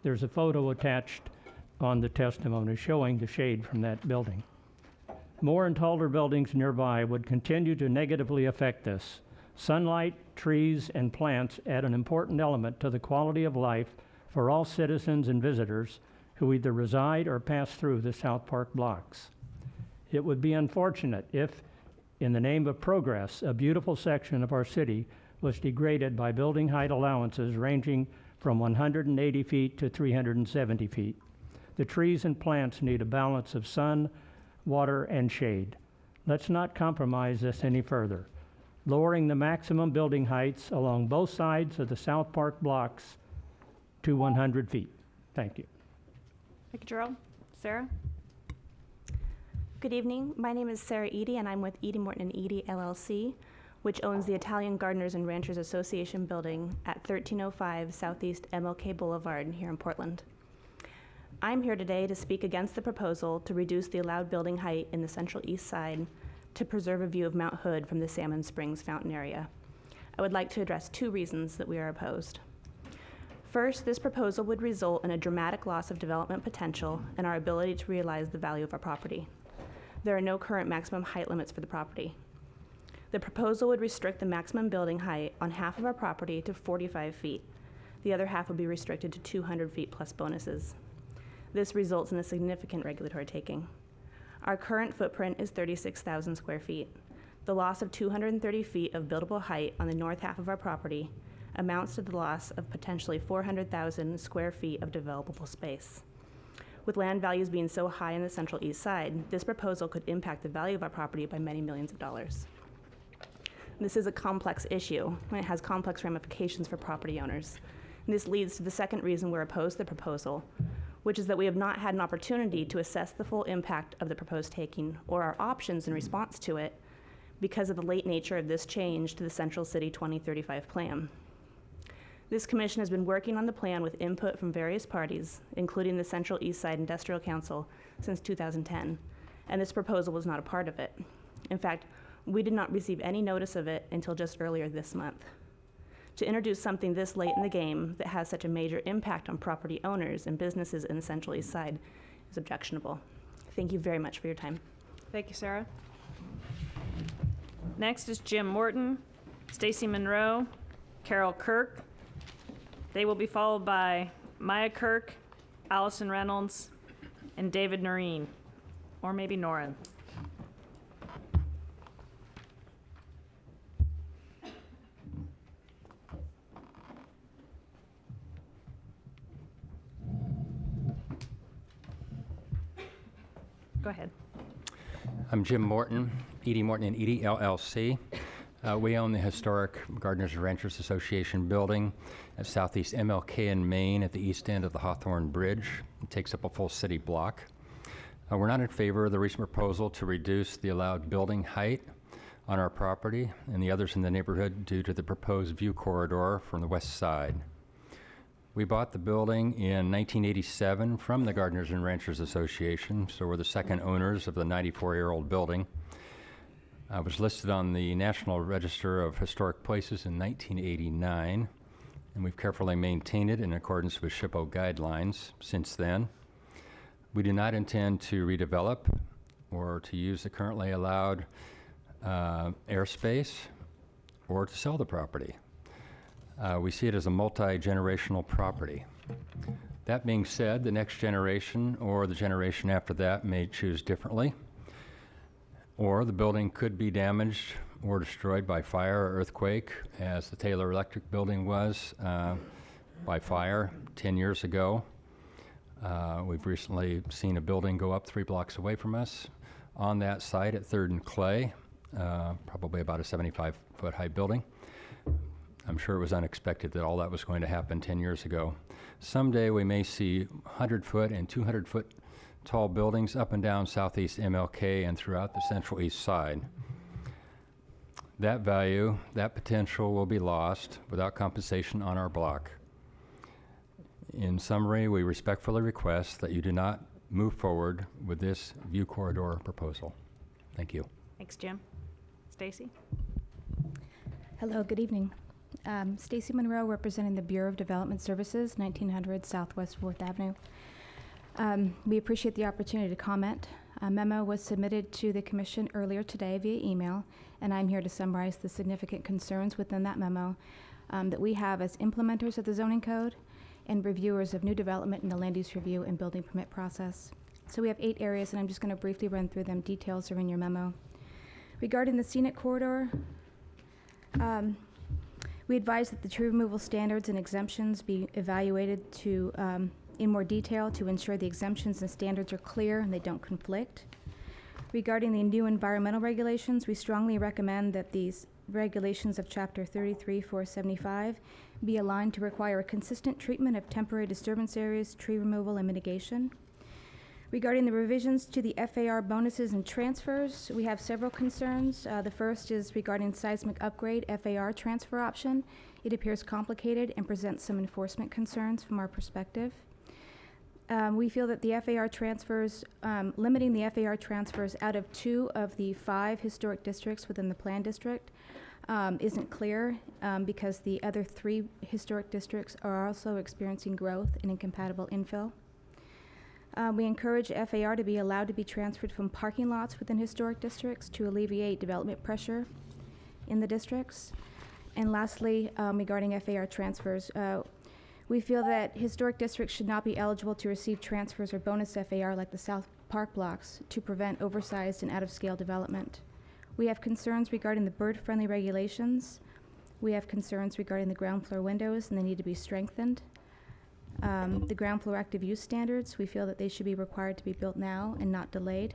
There's a photo attached on the testimony showing the shade from that building. More and taller buildings nearby would continue to negatively affect this. Sunlight, trees, and plants add an important element to the quality of life for all citizens and visitors who either reside or pass through the South Park blocks. It would be unfortunate if, in the name of progress, a beautiful section of our city was degraded by building height allowances ranging from 180 feet to 370 feet. The trees and plants need a balance of sun, water, and shade. Let's not compromise this any further. Lowering the maximum building heights along both sides of the South Park blocks to 100 feet. Thank you. Thank you, Gerald. Sarah? Good evening. My name is Sarah Eady, and I'm with Eady Morton & Eady LLC, which owns the Italian Gardeners and Ranchers Association building at 1305 Southeast MLK Boulevard here in Portland. I'm here today to speak against the proposal to reduce the allowed building height in the central east side to preserve a view of Mount Hood from the Salmon Springs fountain area. I would like to address two reasons that we are opposed. First, this proposal would result in a dramatic loss of development potential and our ability to realize the value of our property. There are no current maximum height limits for the property. The proposal would restrict the maximum building height on half of our property to 45 feet. The other half would be restricted to 200 feet plus bonuses. This results in a significant regulatory taking. Our current footprint is 36,000 square feet. The loss of 230 feet of buildable height on the north half of our property amounts to the loss of potentially 400,000 square feet of developable space. With land values being so high in the central east side, this proposal could impact the value of our property by many millions of dollars. This is a complex issue, and it has complex ramifications for property owners. And this leads to the second reason we're opposed to the proposal, which is that we have not had an opportunity to assess the full impact of the proposed taking or our options in response to it because of the late nature of this change to the Central City 2035 plan. This commission has been working on the plan with input from various parties, including the Central East Side Industrial Council, since 2010, and this proposal was not a part of it. In fact, we did not receive any notice of it until just earlier this month. To introduce something this late in the game that has such a major impact on property owners and businesses in the Central East Side is objectionable. Thank you very much for your time. Thank you, Sarah. Next is Jim Morton, Stacy Monroe, Carol Kirk. They will be followed by Maya Kirk, Allison Reynolds, and David Noreen, or maybe Norin. Go ahead. I'm Jim Morton, Edie Morton and Edie LLC. We own the historic Gardeners and Ranchers Association building at Southeast MLK in Maine at the east end of the Hawthorne Bridge. It takes up a full city block. We're not in favor of the recent proposal to reduce the allowed building height on our property and the others in the neighborhood due to the proposed view corridor from the west side. We bought the building in 1987 from the Gardeners and Ranchers Association, so we're the second owners of the 94-year-old building. It was listed on the National Register of Historic Places in 1989, and we've carefully maintained it in accordance with SHPO guidelines since then. We do not intend to redevelop or to use the currently allowed airspace or to sell the property. We see it as a multi-generational property. That being said, the next generation or the generation after that may choose differently, or the building could be damaged or destroyed by fire or earthquake, as the Taylor Electric building was by fire 10 years ago. We've recently seen a building go up 3 blocks away from us on that site at 3rd and Clay, probably about a 75-foot high building. I'm sure it was unexpected that all that was going to happen 10 years ago. Someday we may see 100-foot and 200-foot tall buildings up and down Southeast MLK and throughout the Central East Side. That value, that potential will be lost without compensation on our block. In summary, we respectfully request that you do not move forward with this view corridor proposal. Thank you. Thanks, Jim. Stacy? Hello, good evening. Stacy Monroe, representing the Bureau of Development Services, 1900 Southwest 4th Avenue. We appreciate the opportunity to comment. A memo was submitted to the Commission earlier today via email, and I'm here to summarize the significant concerns within that memo that we have as implementers of the zoning code and reviewers of new development in the land use review and building permit process. So we have 8 areas, and I'm just going to briefly run through them. Details are in your memo. Regarding the scenic corridor, we advise that the tree removal standards and exemptions be evaluated in more detail to ensure the exemptions and standards are clear and they don't conflict. Regarding the new environmental regulations, we strongly recommend that these regulations of Chapter 33-475 be aligned to require a consistent treatment of temporary disturbance areas, tree removal, and mitigation. Regarding the revisions to the FAR bonuses and transfers, we have several concerns. The first is regarding seismic upgrade FAR transfer option. It appears complicated and presents some enforcement concerns from our perspective. We feel that the FAR transfers, limiting the FAR transfers out of 2 of the 5 historic districts within the plan district isn't clear because the other 3 historic districts are also experiencing growth and incompatible infill. We encourage FAR to be allowed to be transferred from parking lots within historic districts to alleviate development pressure in the districts. And lastly, regarding FAR transfers, we feel that historic districts should not be eligible to receive transfers or bonus FAR like the South Park blocks to prevent oversized and out-of-scale development. We have concerns regarding the bird-friendly regulations. We have concerns regarding the ground floor windows, and they need to be strengthened. The ground floor active use standards, we feel that they should be required to be built now and not delayed.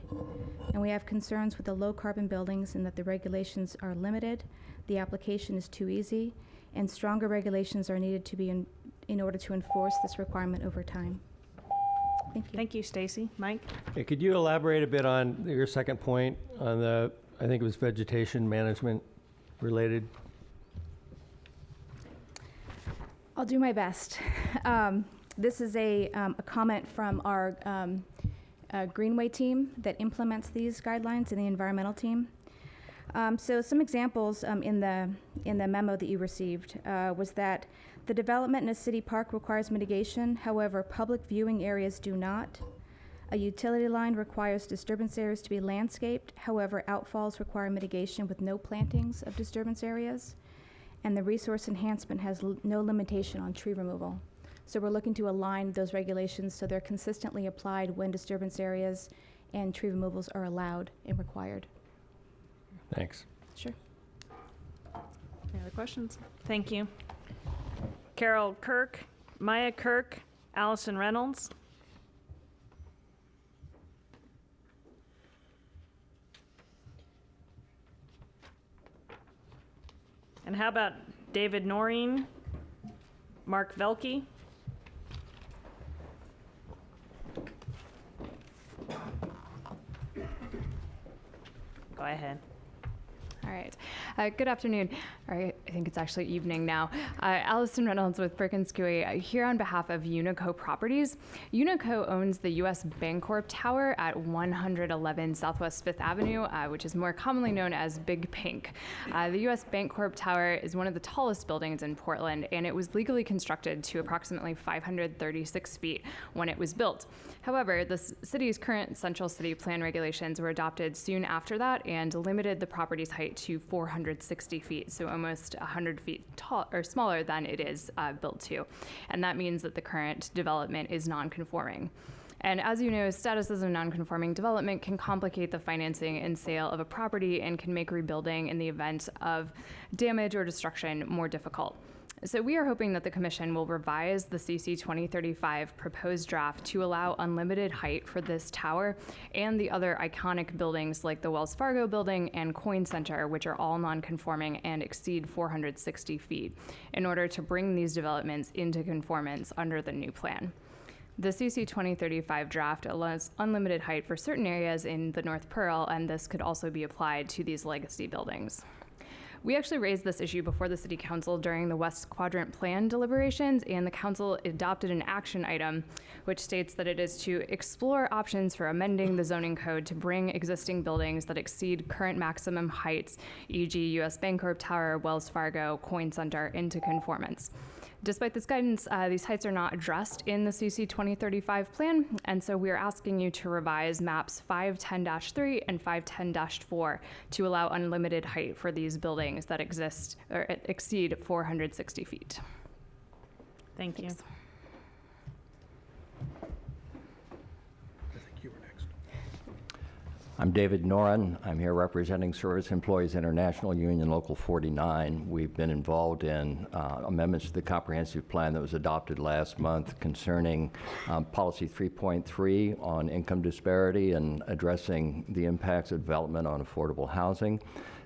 And we have concerns with the low carbon buildings and that the regulations are limited, the application is too easy, and stronger regulations are needed to be in order to enforce this requirement over time. Thank you. Thank you, Stacy. Mike? Okay, could you elaborate a bit on your second point on the, I think it was vegetation management related? I'll do my best. This is a comment from our Greenway team that implements these guidelines and the environmental team. So some examples in the memo that you received was that the development in a city park requires mitigation. However, public viewing areas do not. A utility line requires disturbance areas to be landscaped. However, outfalls require mitigation with no plantings of disturbance areas. And the resource enhancement has no limitation on tree removal. So we're looking to align those regulations so they're consistently applied when disturbance areas and tree removals are allowed and required. Thanks. Sure. Any other questions? Thank you. Carol Kirk, Maya Kirk, Allison Reynolds. And how about David Noreen, Mark Velke? Go ahead. All right. Good afternoon. All right, I think it's actually evening now. Allison Reynolds with Perkins Coie here on behalf of Unico Properties. Unico owns the U.S. Bancorp Tower at 111 Southwest 5th Avenue, which is more commonly known as Big Pink. The U.S. Bancorp Tower is one of the tallest buildings in Portland, and it was legally constructed to approximately 536 feet when it was built. However, the city's current Central City Plan regulations were adopted soon after that and limited the property's height to 460 feet, so almost 100 feet tall or smaller than it is built to. And that means that the current development is non-conforming. And as you know, status as a non-conforming development can complicate the financing and sale of a property and can make rebuilding in the event of damage or destruction more difficult. So we are hoping that the Commission will revise the CC 2035 proposed draft to allow unlimited height for this tower and the other iconic buildings like the Wells Fargo building and Coin Center, which are all non-conforming and exceed 460 feet, in order to bring these developments into conformance under the new plan. The CC 2035 draft allows unlimited height for certain areas in the North Pearl, and this could also be applied to these legacy buildings. We actually raised this issue before the City Council during the West Quadrant Plan deliberations, and the Council adopted an action item which states that it is to explore options for amending the zoning code to bring existing buildings that exceed current maximum heights, e.g. U.S. Bancorp Tower, Wells Fargo, Coin Center, into conformance. Despite this guidance, these heights are not addressed in the CC 2035 plan, and so we are asking you to revise maps 510-3 and 510-4 to allow unlimited height for these buildings that exceed 460 feet. Thank you. I'm David Noren. I'm here representing Service Employees International Union Local 49. We've been involved in amendments to the comprehensive plan that was adopted last month concerning Policy 3.3 on income disparity and addressing the impacts of development on affordable housing,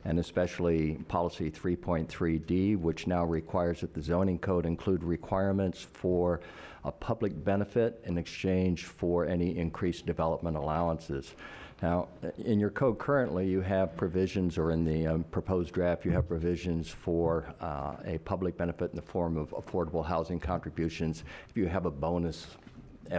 and especially Policy 3.3D, which now requires that the zoning code include requirements for a public benefit in exchange for any increased development allowances. Now, in your code currently, you have provisions, or in the proposed draft, you have provisions for a public benefit in the form of affordable housing contributions if you have a bonus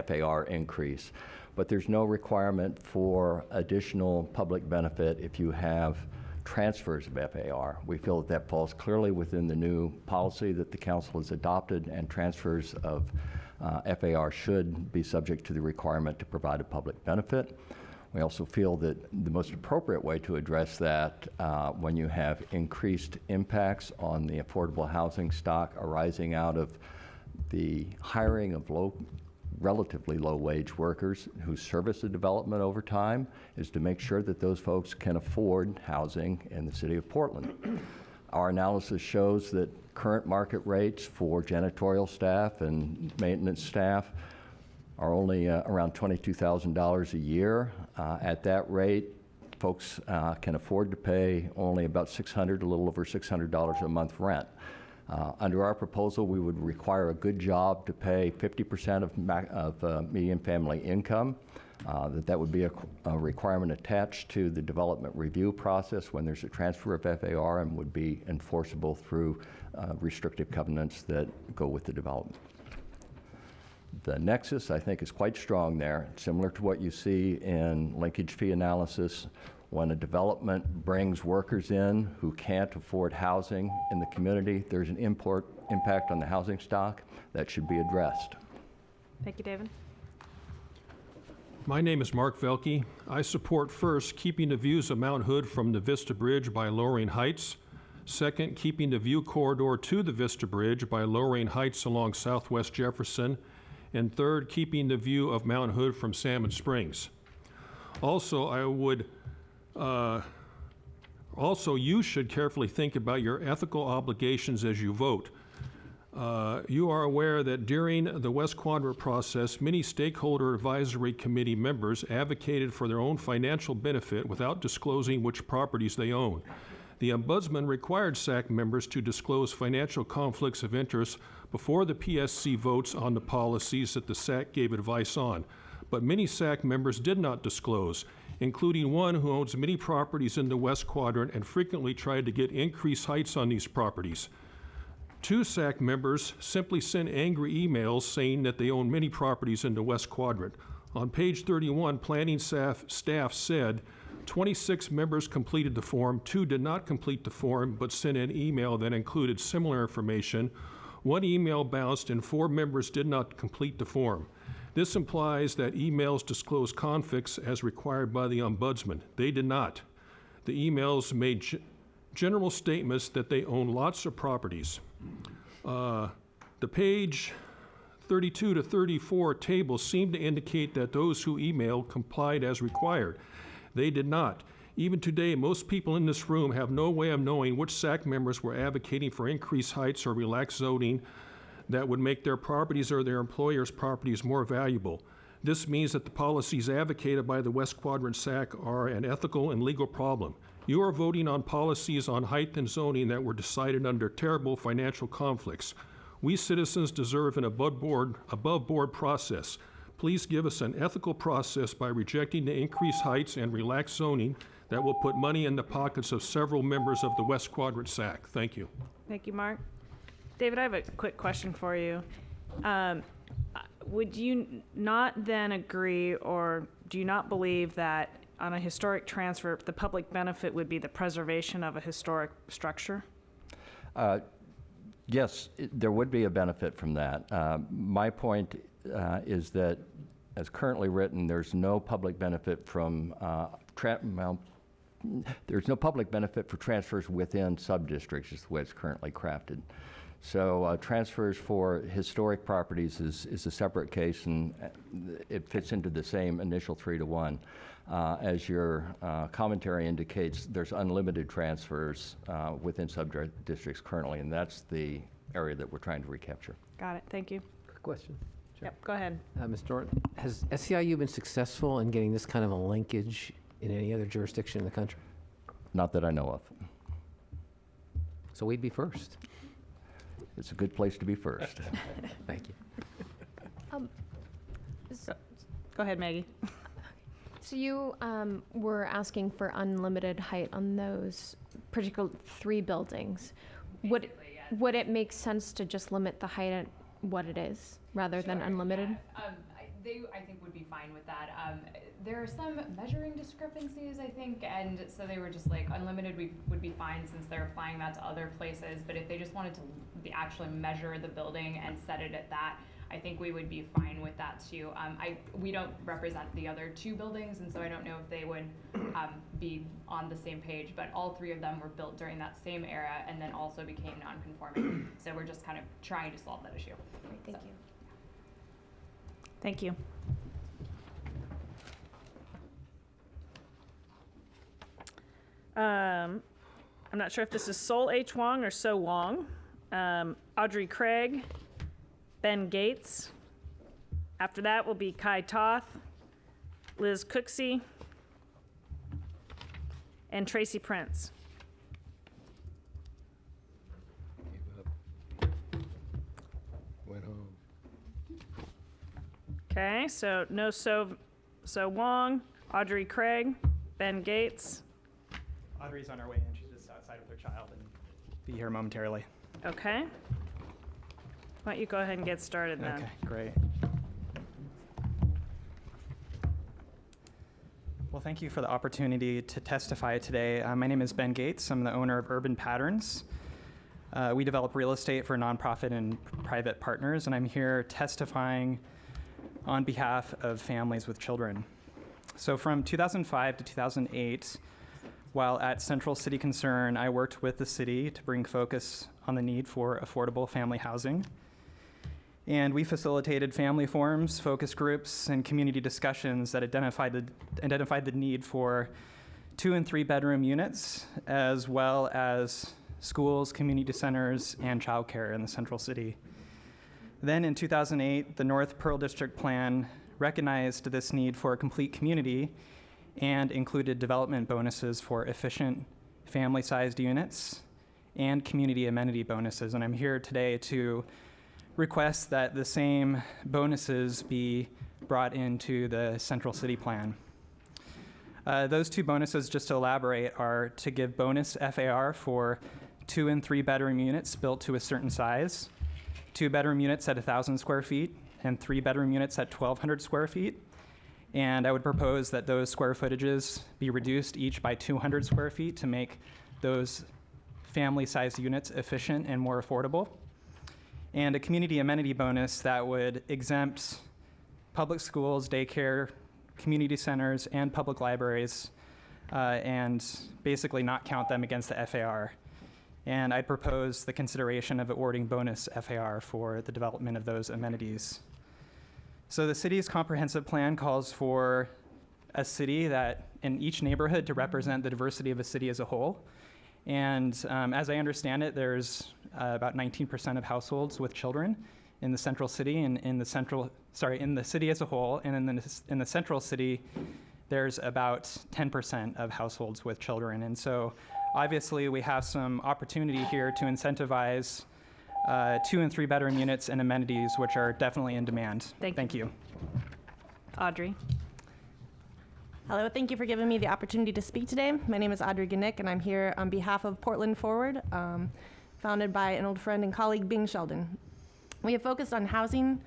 FAR increase. But there's no requirement for additional public benefit if you have transfers of FAR. We feel that that falls clearly within the new policy that the council has adopted, and transfers of FAR should be subject to the requirement to provide a public benefit. We also feel that the most appropriate way to address that when you have increased impacts on the affordable housing stock arising out of the hiring of relatively low-wage workers who service the development over time is to make sure that those folks can afford housing in the city of Portland. Our analysis shows that current market rates for janitorial staff and maintenance staff are only around $22,000 a year. At that rate, folks can afford to pay only about a little over $600 a month rent. Under our proposal, we would require a good job to pay 50% of median family income. That would be a requirement attached to the development review process when there's a transfer of FAR, and would be enforceable through restrictive covenants that go with the development. The nexus, I think, is quite strong there, similar to what you see in linkage fee analysis. When a development brings workers in who can't afford housing in the community, there's an impact on the housing stock that should be addressed. Thank you, David. My name is Mark Velke. I support, first, keeping the views of Mount Hood from the Vista Bridge by lowering heights. Second, keeping the view corridor to the Vista Bridge by lowering heights along Southwest Jefferson. And third, keeping the view of Mount Hood from Salmon Springs. Also, you should carefully think about your ethical obligations as you vote. You are aware that during the West Quadrant process, many stakeholder advisory committee members advocated for their own financial benefit without disclosing which properties they own. The Ombudsman required SAC members to disclose financial conflicts of interest before the PSC votes on the policies that the SAC gave advice on. But many SAC members did not disclose, including one who owns many properties in the West Quadrant and frequently tried to get increased heights on these properties. 2 SAC members simply sent angry emails saying that they own many properties in the West Quadrant. On page 31, planning staff said 26 members completed the form, 2 did not complete the form but sent an email that included similar information. 1 email bounced and 4 members did not complete the form. This implies that emails disclose conflicts as required by the Ombudsman. They did not. The emails made general statements that they own lots of properties. The page 32 to 34 tables seem to indicate that those who emailed complied as required. They did not. Even today, most people in this room have no way of knowing which SAC members were advocating for increased heights or relaxed zoning that would make their properties or their employers' properties more valuable. This means that the policies advocated by the West Quadrant SAC are an ethical and legal problem. You are voting on policies on height and zoning that were decided under terrible financial conflicts. We citizens deserve an above-board process. Please give us an ethical process by rejecting the increased heights and relaxed zoning that will put money in the pockets of several members of the West Quadrant SAC. Thank you. Thank you, Mark. David, I have a quick question for you. Would you not then agree, or do you not believe that on a historic transfer, the public benefit would be the preservation of a historic structure? Yes, there would be a benefit from that. My point is that, as currently written, there's no public benefit from there's no public benefit for transfers within sub-districts, is the way it's currently crafted. So transfers for historic properties is a separate case, and it fits into the same initial 3-to-1. As your commentary indicates, there's unlimited transfers within sub-districts currently, and that's the area that we're trying to recapture. Got it. Thank you. Quick question. Yep, go ahead. Ms. Norton, has SEIU been successful in getting this kind of a linkage in any other jurisdiction in the country? Not that I know of. So we'd be first. It's a good place to be first. Thank you. Go ahead, Maggie. So you were asking for unlimited height on those particular 3 buildings. Would it make sense to just limit the height at what it is rather than unlimited? They, I think, would be fine with that. There are some measuring discrepancies, I think, and so they were just like, unlimited would be fine since they're applying that to other places, but if they just wanted to actually measure the building and set it at that, I think we would be fine with that too. We don't represent the other 2 buildings, and so I don't know if they would be on the same page, but all 3 of them were built during that same era and then also became non-conforming. So we're just kind of trying to solve that issue. Great, thank you. Thank you. I'm not sure if this is Sol H. Wong or So Wong. Audrey Craig, Ben Gates. After that will be Kai Toth, Liz Cooksey, and Tracy Prince. Went home. Okay, so no So Wong, Audrey Craig, Ben Gates. Audrey's on her way in. She's just outside with her child and be here momentarily. Okay. Why don't you go ahead and get started then? Okay, great. thank you for the opportunity to testify today. My name is Ben Gates. I'm the owner of Urban Patterns. We develop real estate for nonprofit and private partners, and I'm here testifying on behalf of families with children. So from 2005 to 2008, while at Central City Concern, I worked with the city to bring focus on the need for affordable family housing. And we facilitated family forums, focus groups, and community discussions that identified the need for 2 and 3 bedroom units, as well as schools, community centers, and childcare in the Central City. Then in 2008, the North Pearl District Plan recognized this need for a complete community and included development bonuses for efficient family-sized units and community amenity bonuses. And I'm here today to request that the same bonuses be brought into the Central City Plan. Those 2 bonuses, just to elaborate, are to give bonus FAR for 2 and 3 bedroom units built to a certain size, 2 bedroom units at 1,000 square feet, and 3 bedroom units at 1,200 square feet. And I would propose that those square footages be reduced each by 200 square feet to make those family-sized units efficient and more affordable. And a community amenity bonus that would exempt public schools, daycare, community centers, and public libraries, and basically not count them against the FAR. And I'd propose the consideration of awarding bonus FAR for the development of those amenities. So the city's comprehensive plan calls for a city that in each neighborhood to represent the diversity of a city as a whole. And as I understand it, there's about 19% of households with children in the Central City and in the city as a whole. And in the Central City, there's about 10% of households with children. And so obviously we have some opportunity here to incentivize 2 and 3 bedroom units and amenities, which are definitely in demand. Thank you. Audrey. Hello, thank you for giving me the opportunity to speak today. My name is Audrey Ganick, and I'm here on behalf of Portland Forward, founded by an old friend and colleague, Bing Sheldon. We have focused on housing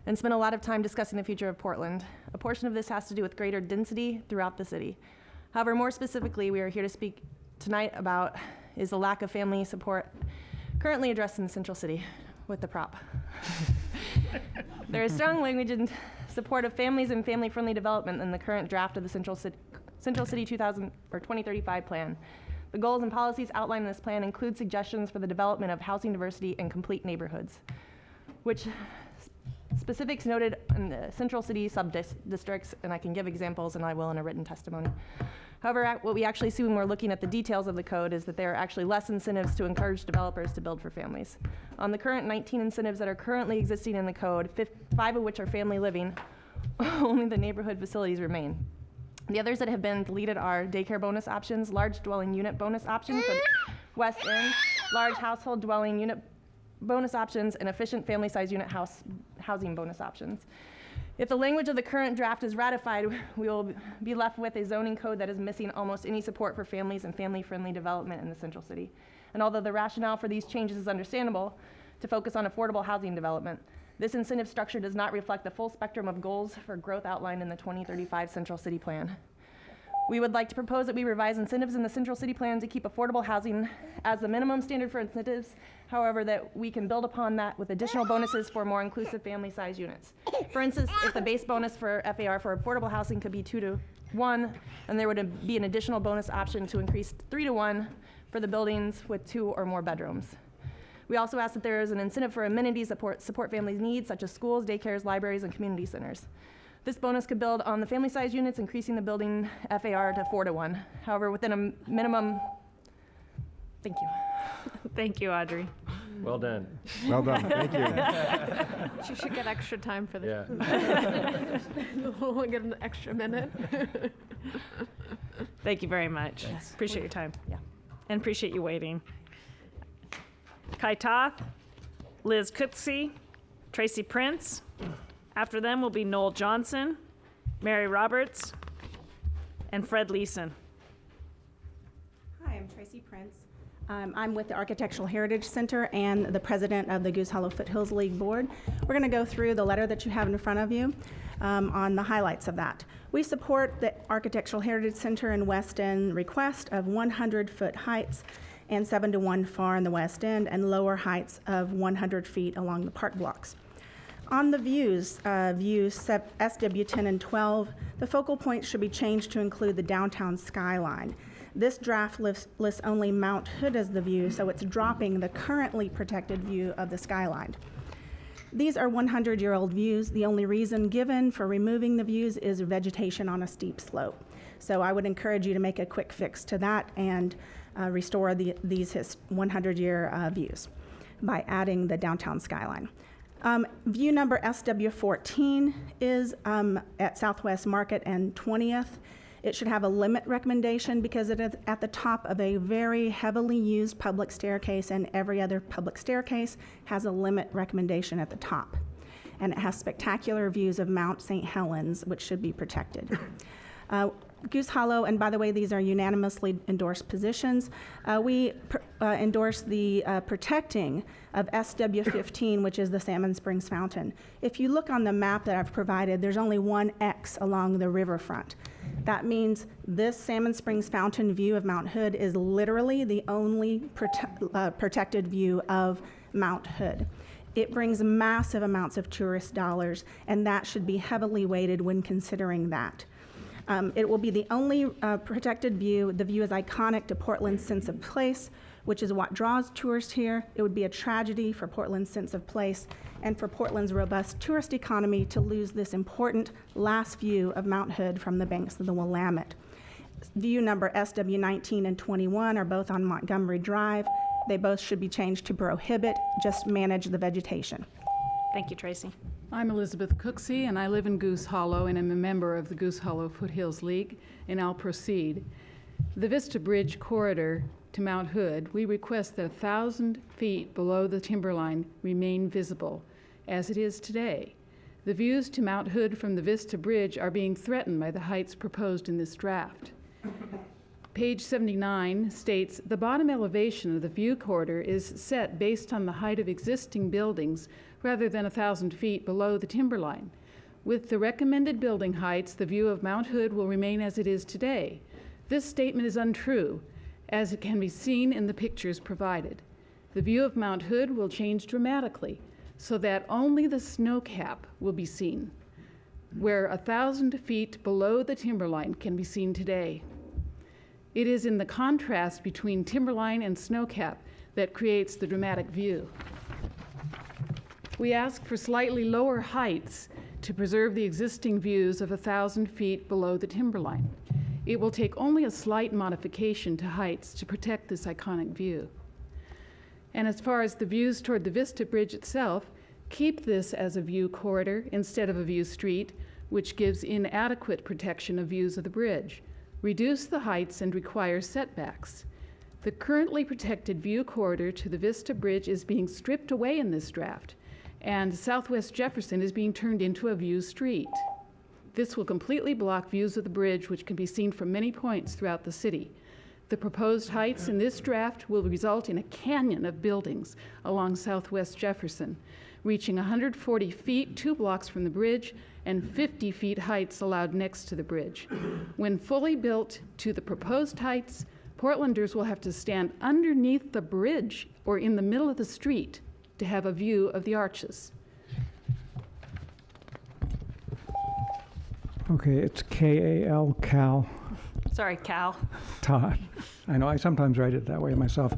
and spent a lot of time discussing the future of Portland. A portion of this has to do with greater density throughout the city. However, more specifically, we are here to speak tonight about is the lack of family support currently addressed in the Central City with the prop. There is strong language in support of families and family-friendly development in the current draft of the Central City 2035 plan. The goals and policies outlined in this plan include suggestions for the development of housing diversity and complete neighborhoods, which specifics noted in the Central City sub-districts, and I can give examples, and I will in a written testimony. However, what we actually see when we're looking at the details of the code is that there are actually less incentives to encourage developers to build for families. On the current 19 incentives that are currently existing in the code, 5 of which are family living, only the neighborhood facilities remain. The others that have been deleted are daycare bonus options, large dwelling unit bonus option for West End, large household dwelling unit bonus options, and efficient family-sized unit housing bonus options. If the language of the current draft is ratified, we will be left with a zoning code that is missing almost any support for families and family-friendly development in the Central City. And although the rationale for these changes is understandable, to focus on affordable housing development, this incentive structure does not reflect the full spectrum of goals for growth outlined in the 2035 Central City Plan. We would like to propose that we revise incentives in the Central City Plan to keep affordable housing as the minimum standard for incentives, however, that we can build upon that with additional bonuses for more inclusive family-sized units. For instance, if the base bonus for FAR for affordable housing could be 2 to 1, and there would be an additional bonus option to increase 3 to 1 for the buildings with 2 or more bedrooms. We also ask that there is an incentive for amenities that support families' needs, such as schools, daycares, libraries, and community centers. This bonus could build on the family-sized units, increasing the building FAR to 4 to 1. However, within a minimum. Thank you. Thank you, Audrey. Well done. Well done. Thank you. She should get extra time for this. Yeah. We'll get an extra minute. Thank you very much. Yes. Appreciate your time. Yeah. And appreciate you waiting. Kai Toth, Liz Kutze, Tracy Prince. After them will be Noel Johnson, Mary Roberts, and Fred Leeson. Hi, I'm Tracy Prince. I'm with the Architectural Heritage Center and the president of the Goose Hollow Foothills League Board. We're going to go through the letter that you have in front of you on the highlights of that. We support the Architectural Heritage Center in West End request of 100-foot heights and 7-to-1 FAR in the West End and lower heights of 100 feet along the park blocks. On the views, SW10 and 12, the focal point should be changed to include the downtown skyline. This draft lists only Mount Hood as the view, so it's dropping the currently protected view of the skyline. These are 100-year-old views. The only reason given for removing the views is vegetation on a steep slope. So I would encourage you to make a quick fix to that and restore these 100-year views by adding the downtown skyline. View number SW14 is at Southwest Market and 20th. It should have a limit recommendation because it is at the top of a very heavily used public staircase, and every other public staircase has a limit recommendation at the top. And it has spectacular views of Mount St. Helens, which should be protected. Goose Hollow, and by the way, these are unanimously endorsed positions. We endorse the protecting of SW15, which is the Salmon Springs Fountain. If you look on the map that I've provided, there's only one X along the riverfront. That means this Salmon Springs Fountain view of Mount Hood is literally the only protected view of Mount Hood. It brings massive amounts of tourist dollars, and that should be heavily weighted when considering that. It will be the only protected view. The view is iconic to Portland's sense of place, which is what draws tourists here. It would be a tragedy for Portland's sense of place and for Portland's robust tourist economy to lose this important last view of Mount Hood from the banks of the Willamette. View number SW19 and 21 are both on Montgomery Drive. They both should be changed to prohibit, just manage the vegetation. Thank you, Tracy. I'm Elizabeth Cooksey, and I live in Goose Hollow, and I'm a member of the Goose Hollow Foothills League, and I'll proceed. The Vista Bridge corridor to Mount Hood, we request that 1,000 feet below the timberline remain visible, as it is today. The views to Mount Hood from the Vista Bridge are being threatened by the heights proposed in this draft. Page 79 states, the bottom elevation of the view corridor is set based on the height of existing buildings rather than 1,000 feet below the timberline. With the recommended building heights, the view of Mount Hood will remain as it is today. This statement is untrue, as it can be seen in the pictures provided. The view of Mount Hood will change dramatically so that only the snow cap will be seen, where 1,000 feet below the timberline can be seen today. It is in the contrast between timberline and snowcap that creates the dramatic view. We ask for slightly lower heights to preserve the existing views of 1,000 feet below the timberline. It will take only a slight modification to heights to protect this iconic view. And as far as the views toward the Vista Bridge itself, keep this as a view corridor instead of a view street, which gives inadequate protection of views of the bridge. Reduce the heights and require setbacks. The currently protected view corridor to the Vista Bridge is being stripped away in this draft, and Southwest Jefferson is being turned into a view street. This will completely block views of the bridge, which can be seen from many points throughout the city. The proposed heights in this draft will result in a canyon of buildings along Southwest Jefferson, reaching 140 feet, 2 blocks from the bridge, and 50 feet heights allowed next to the bridge. When fully built to the proposed heights, Portlanders will have to stand underneath the bridge or in the middle of the street to have a view of the arches. Okay, it's K-A-L, Cal. Sorry, Cal. Todd. I know, I sometimes write it that way myself.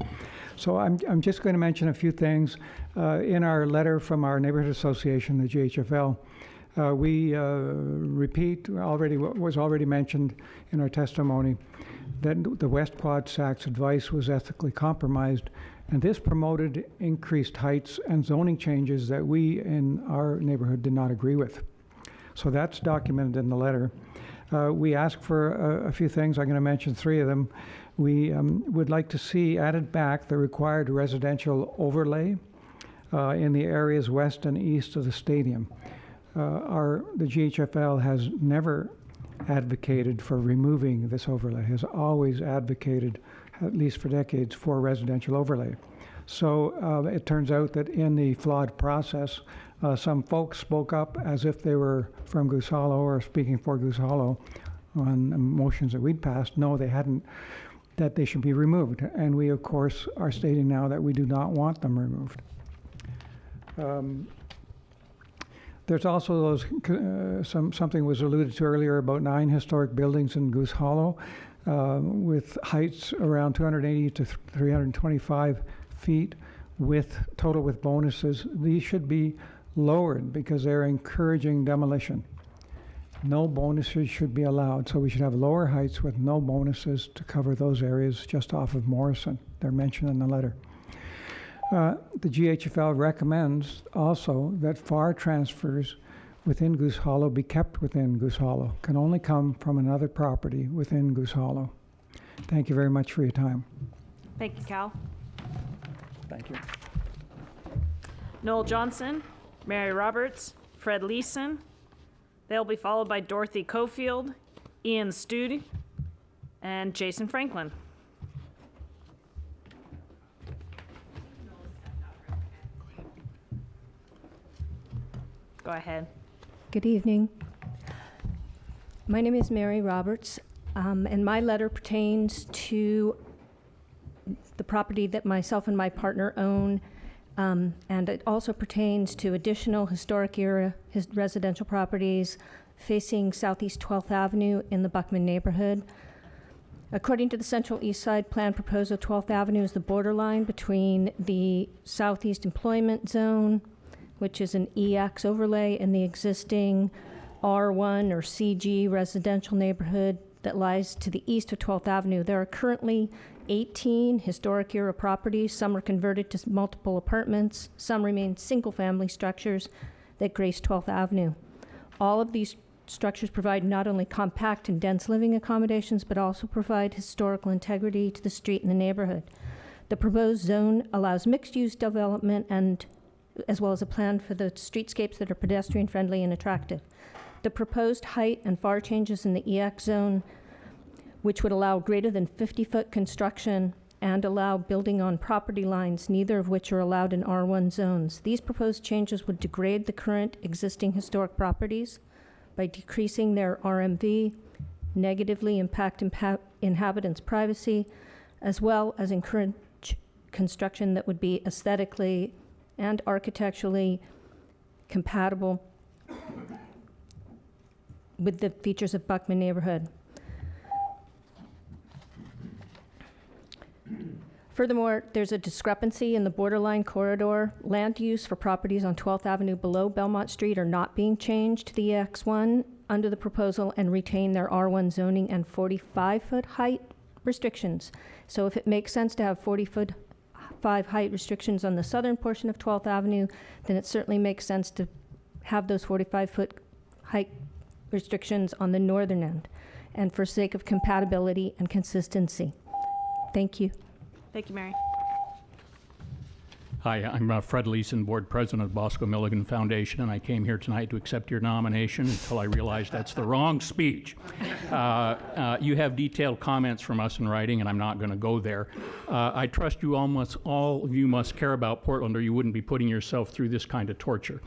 So I'm just going to mention a few things. In our letter from our neighborhood association, the GHFL, we repeat what was already mentioned in our testimony, that the West Quad SAC's advice was ethically compromised, and this promoted increased heights and zoning changes that we in our neighborhood did not agree with. So that's documented in the letter. We asked for a few things. I'm going to mention 3 of them. We would like to see added back the required residential overlay in the areas west and east of the stadium. The GHFL has never advocated for removing this overlay, has always advocated at least for decades, for residential overlay. So it turns out that in the flawed process, some folks spoke up as if they were from Goose Hollow or speaking for Goose Hollow on motions that we'd passed. No, they hadn't, that they should be removed. And we, of course, are stating now that we do not want them removed. There's also those, something was alluded to earlier about 9 historic buildings in Goose Hollow with heights around 280 to 325 feet total with bonuses. These should be lowered because they're encouraging demolition. No bonuses should be allowed, so we should have lower heights with no bonuses to cover those areas just off of Morrison. They're mentioned in the letter. The GHFL recommends also that FAR transfers within Goose Hollow be kept within Goose Hollow, can only come from another property within Goose Hollow. Thank you very much for your time. Thank you, Cal. Thank you. Noel Johnson, Mary Roberts, Fred Leeson. They'll be followed by Dorothy Cofield, Ian Studi, and Jason Franklin. Go ahead. Good evening. My name is Mary Roberts, and my letter pertains to the property that myself and my partner own, and it also pertains to additional historic era residential properties facing Southeast 12th Avenue in the Buckman neighborhood. According to the Central East Side Plan proposal, 12th Avenue is the borderline between the Southeast Employment Zone, which is an EX overlay, and the existing R1 or CG residential neighborhood that lies to the east of 12th Avenue. There are currently 18 historic era properties. Some are converted to multiple apartments. Some remain single-family structures that grace 12th Avenue. All of these structures provide not only compact and dense living accommodations, but also provide historical integrity to the street and the neighborhood. The proposed zone allows mixed-use development and as well as a plan for the streetscapes that are pedestrian-friendly and attractive. The proposed height and FAR changes in the EX zone, which would allow greater than 50-foot construction and allow building on property lines, neither of which are allowed in R1 zones. These proposed changes would degrade the current existing historic properties by decreasing their RMV, negatively impact inhabitants' privacy, as well as encourage construction that would be aesthetically and architecturally compatible with the features of Buckman neighborhood. Furthermore, there's a discrepancy in the borderline corridor. Land use for properties on 12th Avenue below Belmont Street are not being changed to the X1 under the proposal and retain their R1 zoning and 45-foot height restrictions. So if it makes sense to have 40-foot 5 height restrictions on the southern portion of 12th Avenue, then it certainly makes sense to have those 45-foot height restrictions on the northern end, and for sake of compatibility and consistency. Thank you. Thank you, Mary. Hi, I'm Fred Leeson, Board President of Bosco Milligan Foundation, and I came here tonight to accept your nomination until I realized that's the wrong speech. You have detailed comments from us in writing, and I'm not going to go there. I trust you almost all of you must care about Portland, or you wouldn't be putting yourself through this kind of torture.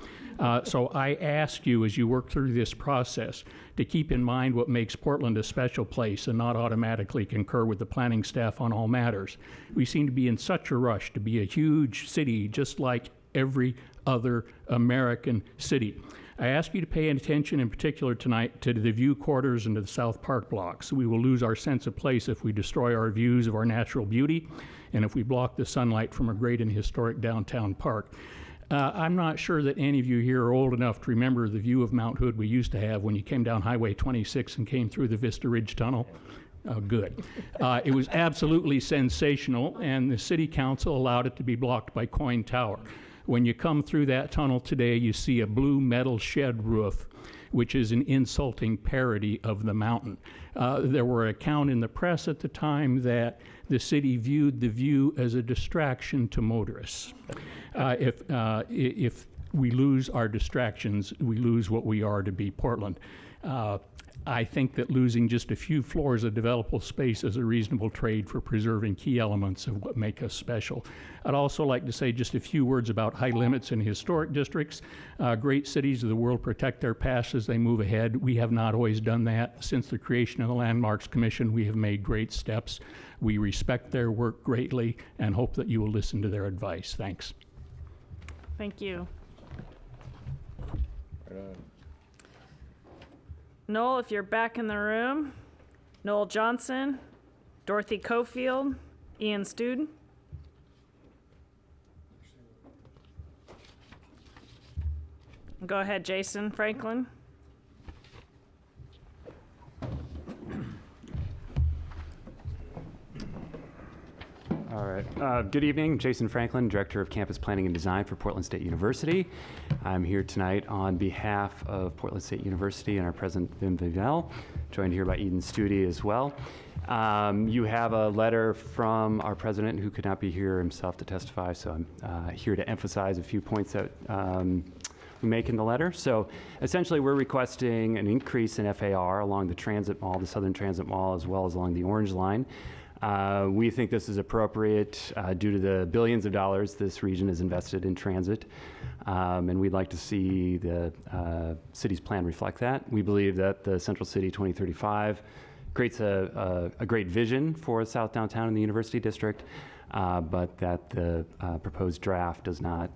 So I ask you, as you work through this process, to keep in mind what makes Portland a special place and not automatically concur with the planning staff on all matters. We seem to be in such a rush to be a huge city just like every other American city. I ask you to pay attention in particular tonight to the view quarters and to the South Park blocks. We will lose our sense of place if we destroy our views of our natural beauty and if we block the sunlight from a great and historic downtown park. I'm not sure that any of you here are old enough to remember the view of Mount Hood we used to have when you came down Highway 26 and came through the Vista Ridge Tunnel. Oh, good. It was absolutely sensational, and the City Council allowed it to be blocked by Coin Tower. When you come through that tunnel today, you see a blue metal shed roof, which is an insulting parody of the mountain. There were an account in the press at the time that the city viewed the view as a distraction to motorists. If we lose our distractions, we lose what we are to be Portland. I think that losing just a few floors of developable space is a reasonable trade for preserving key elements of what make us special. I'd also like to say just a few words about high limits in historic districts. Great cities of the world protect their past as they move ahead. We have not always done that. Since the creation of the Landmarks Commission, we have made great steps. We respect their work greatly and hope that you will listen to their advice. Thanks. Thank you. Noel, if you're back in the room. Noel Johnson, Dorothy Cofield, Ian Studin. Go ahead, Jason Franklin. All right. Good evening. Jason Franklin, Director of Campus Planning and Design for Portland State University. I'm here tonight on behalf of Portland State University and our President, Vim Vivell, joined here by Eden Studi as well. You have a letter from our President who could not be here himself to testify, so I'm here to emphasize a few points that we make in the letter. So essentially, we're requesting an increase in FAR along the Transit Mall, the Southern Transit Mall, as well as along the Orange Line. We think this is appropriate due to the billions of dollars this region has invested in transit, and we'd like to see the city's plan reflect that. We believe that the Central City 2035 creates a great vision for South Downtown in the University District, but that the proposed draft does not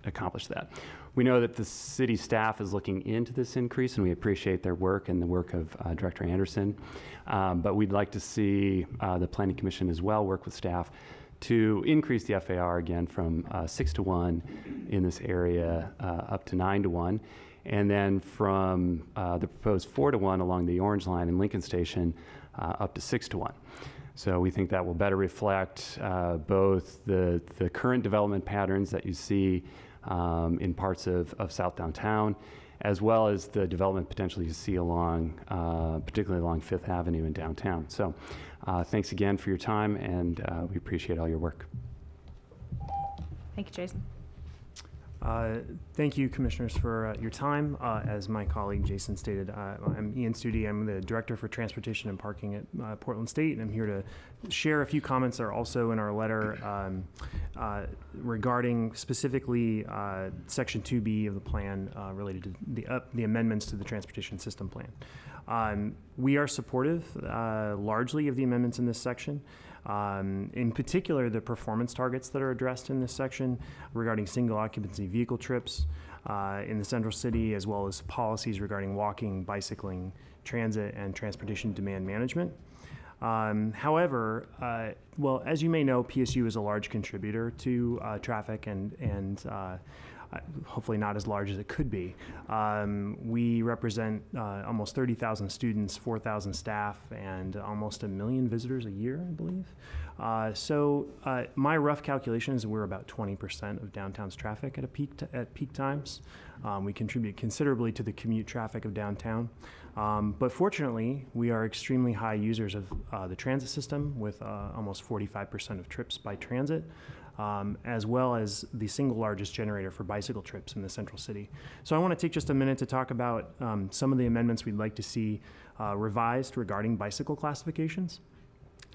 accomplish that. We know that the city staff is looking into this increase, and we appreciate their work and the work of Director Anderson. But we'd like to see the Planning Commission as well work with staff to increase the FAR again from 6-to-1 in this area up to 9-to-1. And then from the proposed 4-to-1 along the Orange Line and Lincoln Station up to 6-to-1. So we think that will better reflect both the current development patterns that you see in parts of South Downtown, as well as the development potential you see along, particularly along Fifth Avenue in downtown. So thanks again for your time, and we appreciate all your work. Thank you, Jason. Thank you, Commissioners, for your time. As my colleague Jason stated, I'm Ian Studi. I'm the Director for Transportation and Parking at Portland State, and I'm here to share a few comments that are also in our letter regarding specifically Section 2B of the plan related to the amendments to the Transportation System Plan. We are supportive largely of the amendments in this section. In particular, the performance targets that are addressed in this section regarding single occupancy vehicle trips in the Central City, as well as policies regarding walking, bicycling, transit, and transportation demand management. However, well, as you may know, PSU is a large contributor to traffic and hopefully not as large as it could be. We represent almost 30,000 students, 4,000 staff, and almost 1 million visitors a year, I believe. So my rough calculation is we're about 20% of downtown's traffic at peak times. We contribute considerably to the commute traffic of downtown. But fortunately, we are extremely high users of the transit system, with almost 45% of trips by transit. As well as the single largest generator for bicycle trips in the Central City. So I want to take just a minute to talk about some of the amendments we'd like to see revised regarding bicycle classifications,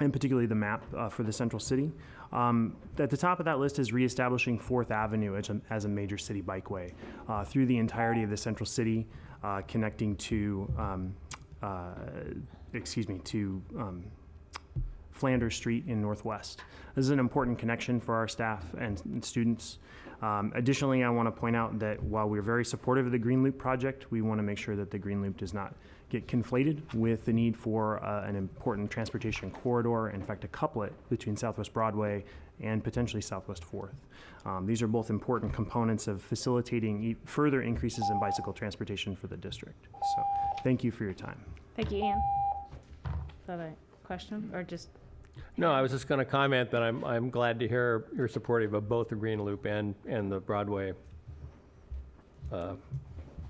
and particularly the map for the Central City. At the top of that list is reestablishing 4th Avenue as a major city bikeway through the entirety of the Central City, connecting to, Flanders Street in Northwest. This is an important connection for our staff and students. Additionally, I want to point out that while we're very supportive of the Green Loop project, we want to make sure that the Green Loop does not get conflated with the need for an important transportation corridor, in fact, a couplet between Southwest Broadway and potentially Southwest 4th. These are both important components of facilitating further increases in bicycle transportation for the district. So thank you for your time. Thank you, Ian. Is that a question or just? No, I was just going to comment that I'm glad to hear you're supportive of both the Green Loop and the Broadway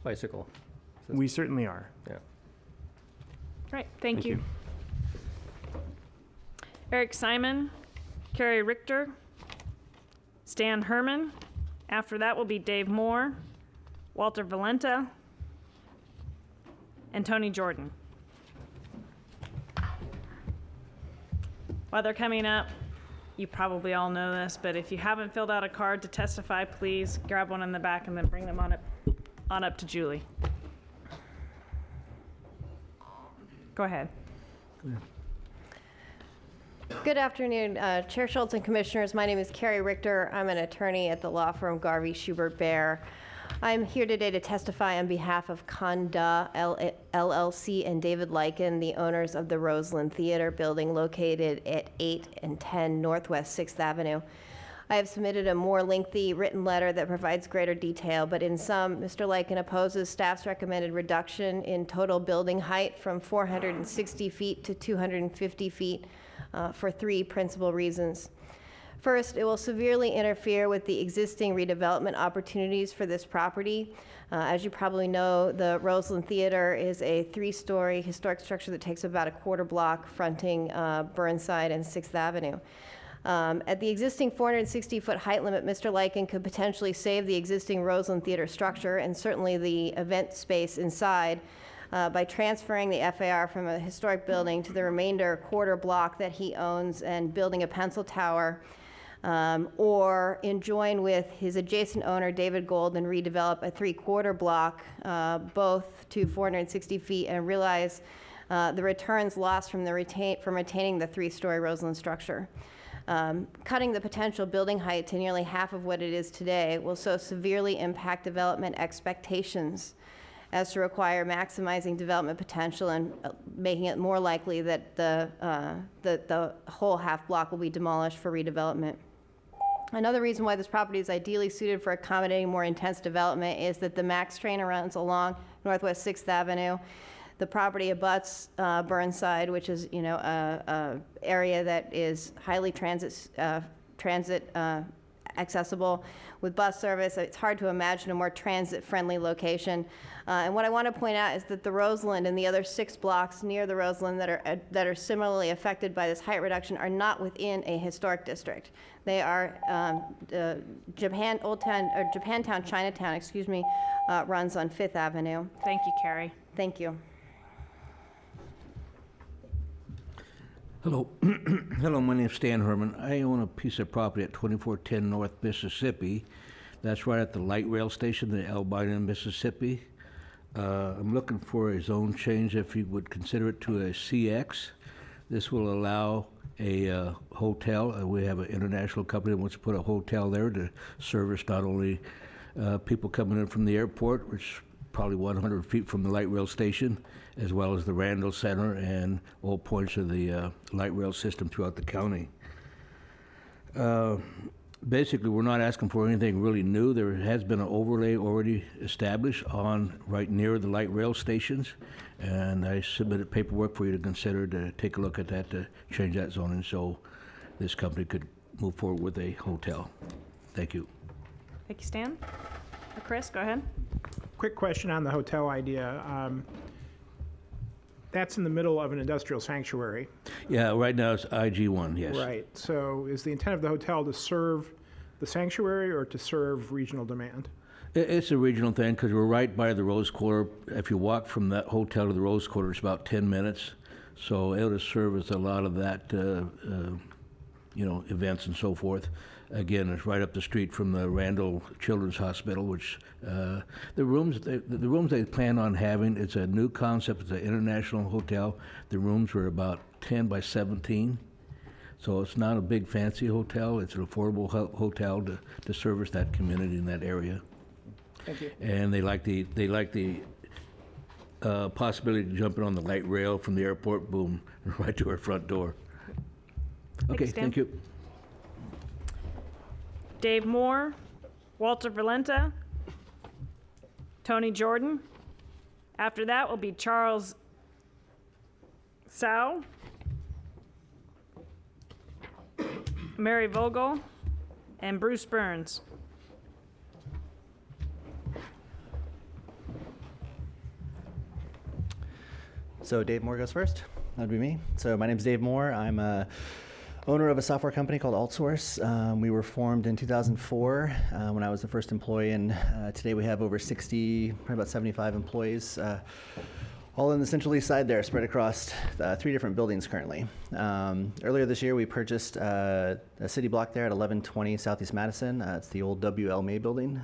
bicycle system. We certainly are. Yeah. Great, thank you. Eric Simon, Carrie Richter, Stan Herman, After that will be Dave Moore, Walter Valenta, and Tony Jordan. While they're coming up, you probably all know this, but if you haven't filled out a card to testify, please grab one in the back and then bring them on up to Julie. Go ahead. Good afternoon, Chair Schultz and Commissioners. My name is Carrie Richter. I'm an attorney at the law firm Garvey Schubert Bear. I'm here today to testify on behalf of Conda LLC and David Lyken, the owners of the Roseland Theater building located at 8 and 10 Northwest 6th Avenue. I have submitted a more lengthy written letter that provides greater detail, but in sum, Mr. Lyken opposes staff's recommended reduction in total building height from 460 feet to 250 feet for three principal reasons. First, it will severely interfere with the existing redevelopment opportunities for this property. As you probably know, the Roseland Theater is a three-story historic structure that takes about a quarter block fronting Burnside and 6th Avenue. At the existing 460-foot height limit, Mr. Lyken could potentially save the existing Roseland Theater structure and certainly the event space inside by transferring the FAR from a historic building to the remainder quarter block that he owns and building a pencil tower, or join with his adjacent owner, David Gold, and redevelop a three-quarter block, both to 460 feet, and realize the returns lost from retaining the three-story Roseland structure. Cutting the potential building height to nearly half of what it is today will so severely impact development expectations as to require maximizing development potential and making it more likely that the whole half block will be demolished for redevelopment. Another reason why this property is ideally suited for accommodating more intense development is that the MAX train runs along Northwest 6th Avenue. The property abuts Burnside, which is, a area that is highly transit accessible with bus service. It's hard to imagine a more transit-friendly location. And what I want to point out is that the Roseland and the other 6 blocks near the Roseland that are similarly affected by this height reduction are not within a historic district. They are Japantown Chinatown, runs on 5th Avenue. Thank you, Carrie. Thank you. Hello. Hello, my name is Stan Herman. I own a piece of property at 2410 North Mississippi. That's right at the light rail station, the Albina, Mississippi. I'm looking for a zone change, if you would consider it, to a CX. This will allow a hotel. We have an international company that wants to put a hotel there to service not only people coming in from the airport, which probably 100 feet from the light rail station, as well as the Randall Center and all points of the light rail system throughout the county. Basically, we're not asking for anything really new. There has been an overlay already established on right near the light rail stations, and I submitted paperwork for you to consider to take a look at that to change that zoning so this company could move forward with a hotel. Thank you. Thank you, Stan. Chris, go ahead. Quick question on the hotel idea. That's in the middle of an industrial sanctuary. Yeah, right now it's IG1, yes. Right. So is the intent of the hotel to serve the sanctuary or to serve regional demand? It's a regional thing because we're right by the Rose Quarter. If you walk from that hotel to the Rose Quarter, it's about 10 minutes. So it'll service a lot of that, events and so forth. Again, it's right up the street from the Randall Children's Hospital, which the rooms they plan on having, it's a new concept. It's an international hotel. The rooms are about 10 by 17. So it's not a big fancy hotel. It's an affordable hotel to service that community in that area. Thank you. And they like the possibility of jumping on the light rail from the airport, boom, right to our front door. Okay, thank you. Dave Moore, Walter Valenta, Tony Jordan. After that will be Charles Sau, Mary Vogel, and Bruce Burns. So Dave Moore goes first. That'd be me. So my name's Dave Moore. I'm a owner of a software company called AltSource. We were formed in 2004 when I was the first employee, and today we have over 60, probably about 75 employees, all in the Central East Side there, spread across 3 different buildings currently. Earlier this year, we purchased a city block there at 1120 Southeast Madison. It's the old W.L. May building.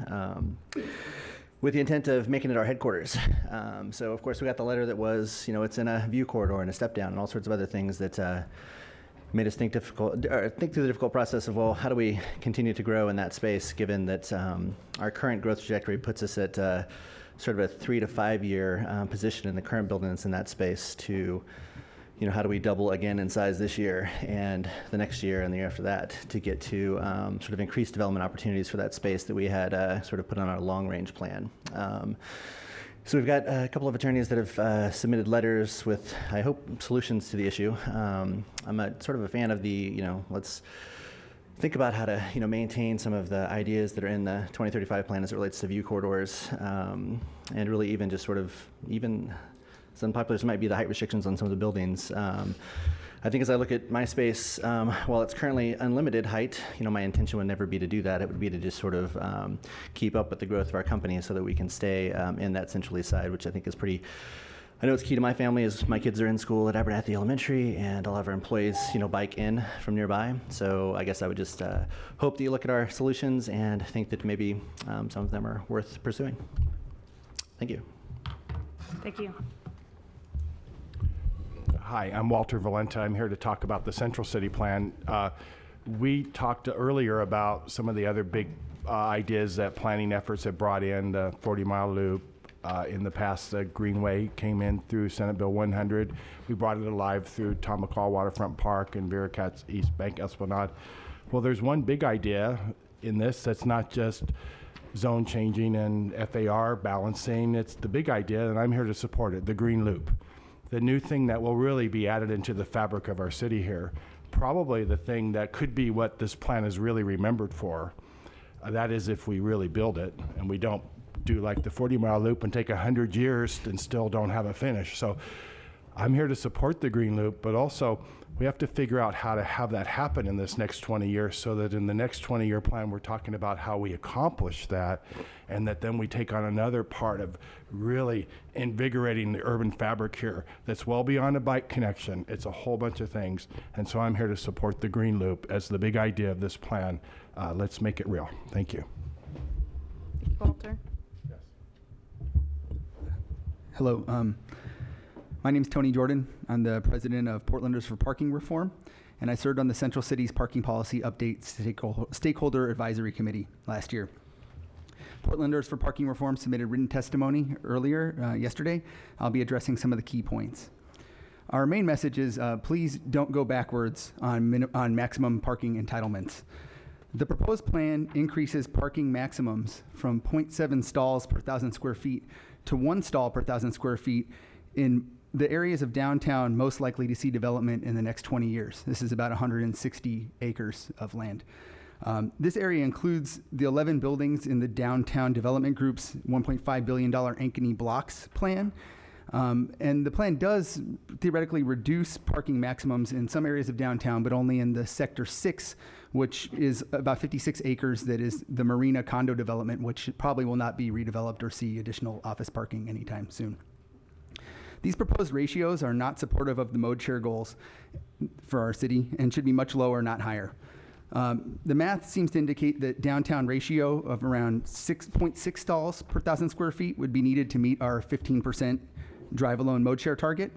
With the intent of making it our headquarters. So of course we got the letter that was, it's in a view corridor and a step down and all sorts of other things that made us think through the difficult process of, well, how do we continue to grow in that space, given that our current growth trajectory puts us at sort of a 3 to 5 year position in the current building that's in that space to, how do we double again in size this year and the next year and the year after that to get to sort of increased development opportunities for that space that we had sort of put on our long-range plan. So we've got a couple of attorneys that have submitted letters with, I hope, solutions to the issue. I'm sort of a fan of the, let's think about how to, maintain some of the ideas that are in the 2035 plan as it relates to view corridors, and really even just sort of as unpopular as might be the height restrictions on some of the buildings. I think as I look at my space, while it's currently unlimited height, my intention would never be to do that. It would be to just sort of keep up with the growth of our company so that we can stay in that Central East Side, which I think is pretty, I know it's key to my family as my kids are in school at Abernathy Elementary and all of our employees, bike in from nearby. So I guess I would just hope that you look at our solutions and think that maybe some of them are worth pursuing. Thank you. Thank you. Hi, I'm Walter Valenta. I'm here to talk about the Central City Plan. We talked earlier about some of the other big ideas that planning efforts have brought in, the 40-mile loop. In the past, the Greenway came in through Senate Bill 100. We brought it alive through Tom McCall Waterfront Park and Vera Katz East Bank Esplanade. Well, there's one big idea in this that's not just zone changing and FAR balancing. It's the big idea, and I'm here to support it, the Green Loop. The new thing that will really be added into the fabric of our city here, probably the thing that could be what this plan is really remembered for. That is if we really build it and we don't do like the 40-mile loop and take 100 years and still don't have a finish. So I'm here to support the Green Loop, but also we have to figure out how to have that happen in this next 20 years so that in the next 20-year plan, we're talking about how we accomplish that, and that then we take on another part of really invigorating the urban fabric here that's well beyond a bike connection. It's a whole bunch of things. And so I'm here to support the Green Loop as the big idea of this plan. Let's make it real. Thank you. Walter? Hello. My name is Tony Jordan. I'm the president of Portlanders for Parking Reform, and I served on the Central City's Parking Policy Update Stakeholder Advisory Committee last year. Portlanders for Parking Reform submitted written testimony earlier yesterday. I'll be addressing some of the key points. Our main message is please don't go backwards on maximum parking entitlements. The proposed plan increases parking maximums from 0.7 stalls per 1,000 square feet to 1 stall per 1,000 square feet in the areas of downtown most likely to see development in the next 20 years. This is about 160 acres of land. This area includes the 11 buildings in the Downtown Development Group's $1.5 billion Ankeny Blocks plan. And the plan does theoretically reduce parking maximums in some areas of downtown, but only in the Sector 6, which is about 56 acres that is the Marina condo development, which probably will not be redeveloped or see additional office parking anytime soon. These proposed ratios are not supportive of the mode share goals for our city and should be much lower, not higher. The math seems to indicate that downtown ratio of around 6.6 stalls per 1,000 square feet would be needed to meet our 15% drive-alone mode share target.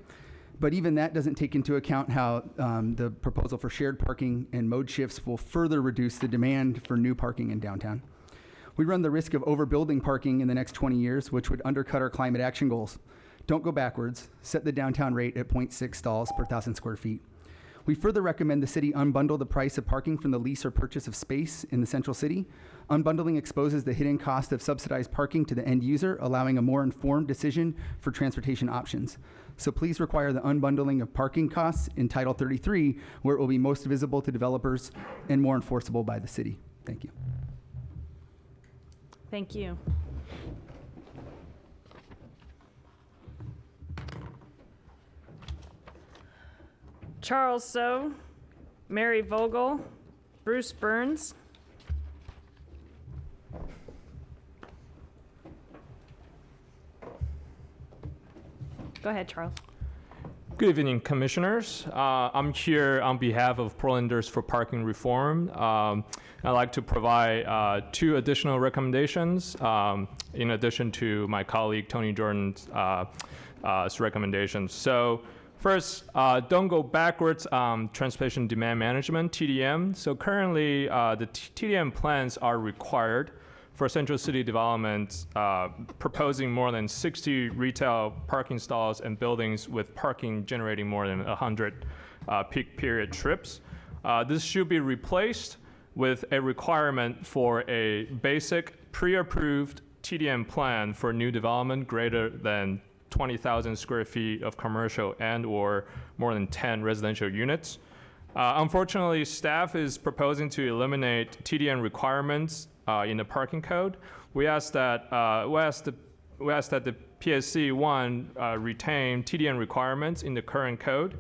But even that doesn't take into account how the proposal for shared parking and mode shifts will further reduce the demand for new parking in downtown. We run the risk of overbuilding parking in the next 20 years, which would undercut our climate action goals. Don't go backwards. Set the downtown rate at 0.6 stalls per 1,000 square feet. We further recommend the city unbundle the price of parking from the lease or purchase of space in the central city. Unbundling exposes the hidden cost of subsidized parking to the end user, allowing a more informed decision for transportation options. So please require the unbundling of parking costs in Title 33, where it will be most visible to developers and more enforceable by the city. Thank you. Thank you. Charles So, Mary Vogel, Bruce Burns. Go ahead, Charles. Good evening, commissioners. I'm here on behalf of Portlanders for Parking Reform. I'd like to provide 2 additional recommendations in addition to my colleague Tony Jordan's recommendations. So first, don't go backwards on transportation demand management, TDM. So currently, the TDM plans are required for Central City development, proposing more than 60 retail parking stalls and buildings with parking generating more than 100 peak period trips. This should be replaced with a requirement for a basic pre-approved TDM plan for new development greater than 20,000 square feet of commercial and or more than 10 residential units. Unfortunately, staff is proposing to eliminate TDM requirements in the parking code. We ask that the PSC 1 retain TDM requirements in the current code,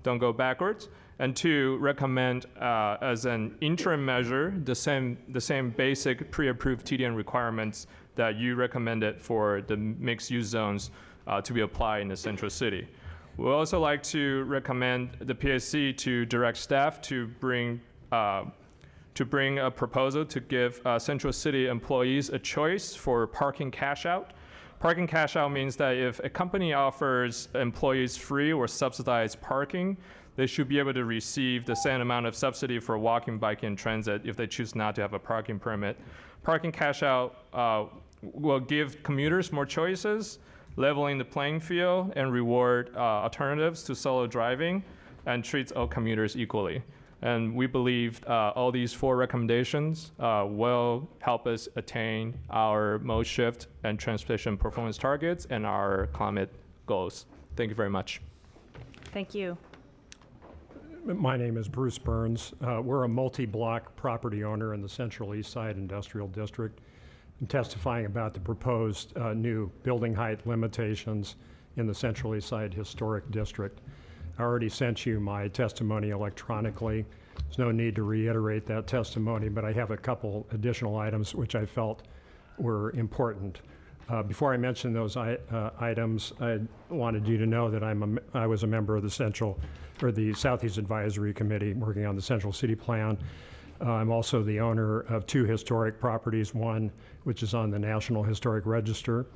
don't go backwards, and 2 recommend as an interim measure the same basic pre-approved TDM requirements that you recommended for the mixed-use zones to be applied in the Central City. We'd also like to recommend the PSC to direct staff to bring a proposal to give Central City employees a choice for parking cash out. Parking cash out means that if a company offers employees free or subsidized parking, they should be able to receive the same amount of subsidy for walking, biking, and transit if they choose not to have a parking permit. Parking cash out will give commuters more choices, leveling the playing field, and reward alternatives to solo driving, and treats all commuters equally. And we believe all these 4 recommendations will help us attain our mode shift and transportation performance targets and our climate goals. Thank you very much. Thank you. My name is Bruce Burns. We're a multi-block property owner in the Central East Side Industrial District. I'm testifying about the proposed new building height limitations in the Central East Side Historic District. I already sent you my testimony electronically. There's no need to reiterate that testimony, but I have a couple additional items which I felt were important. Before I mention those items, I wanted you to know that I was a member of the Southeast Advisory Committee working on the Central City Plan. I'm also the owner of 2 historic properties, one which is on the National Historic Register,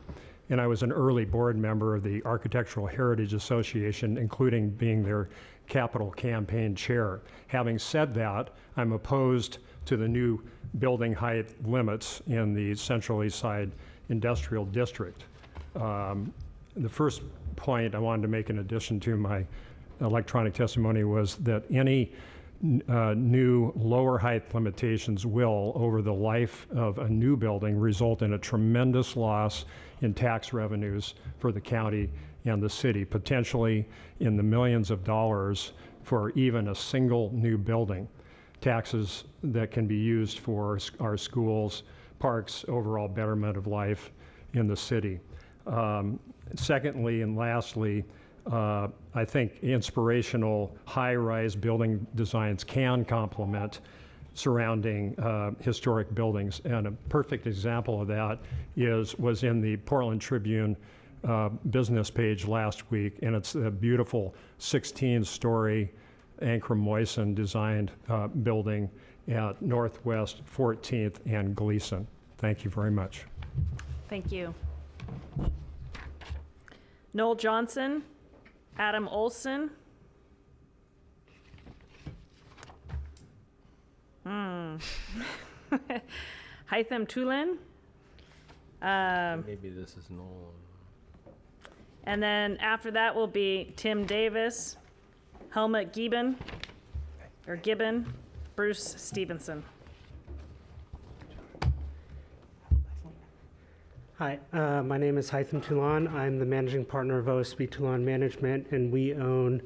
and I was an early board member of the Architectural Heritage Association, including being their capital campaign chair. Having said that, I'm opposed to the new building height limits in the Central East Side Industrial District. The first point I wanted to make in addition to my electronic testimony was that any new lower height limitations will, over the life of a new building, result in a tremendous loss in tax revenues for the county and the city, potentially in the millions of dollars for even a single new building. Taxes that can be used for our schools, parks, overall betterment of life in the city. Secondly and lastly, I think inspirational high-rise building designs can complement surrounding historic buildings. And a perfect example of that was in the Portland Tribune business page last week, and it's a beautiful 16-story Ankrum Moyson designed building at Northwest 14th and Gleason. Thank you very much. Thank you. Noel Johnson, Adam Olson. Hytham Tulin. Maybe this is Noel. And then after that will be Tim Davis, Helmut Gibbon, Bruce Stevenson. Hi, my name is Hytham Toulon. I'm the managing partner of OSB Toulon Management, and we own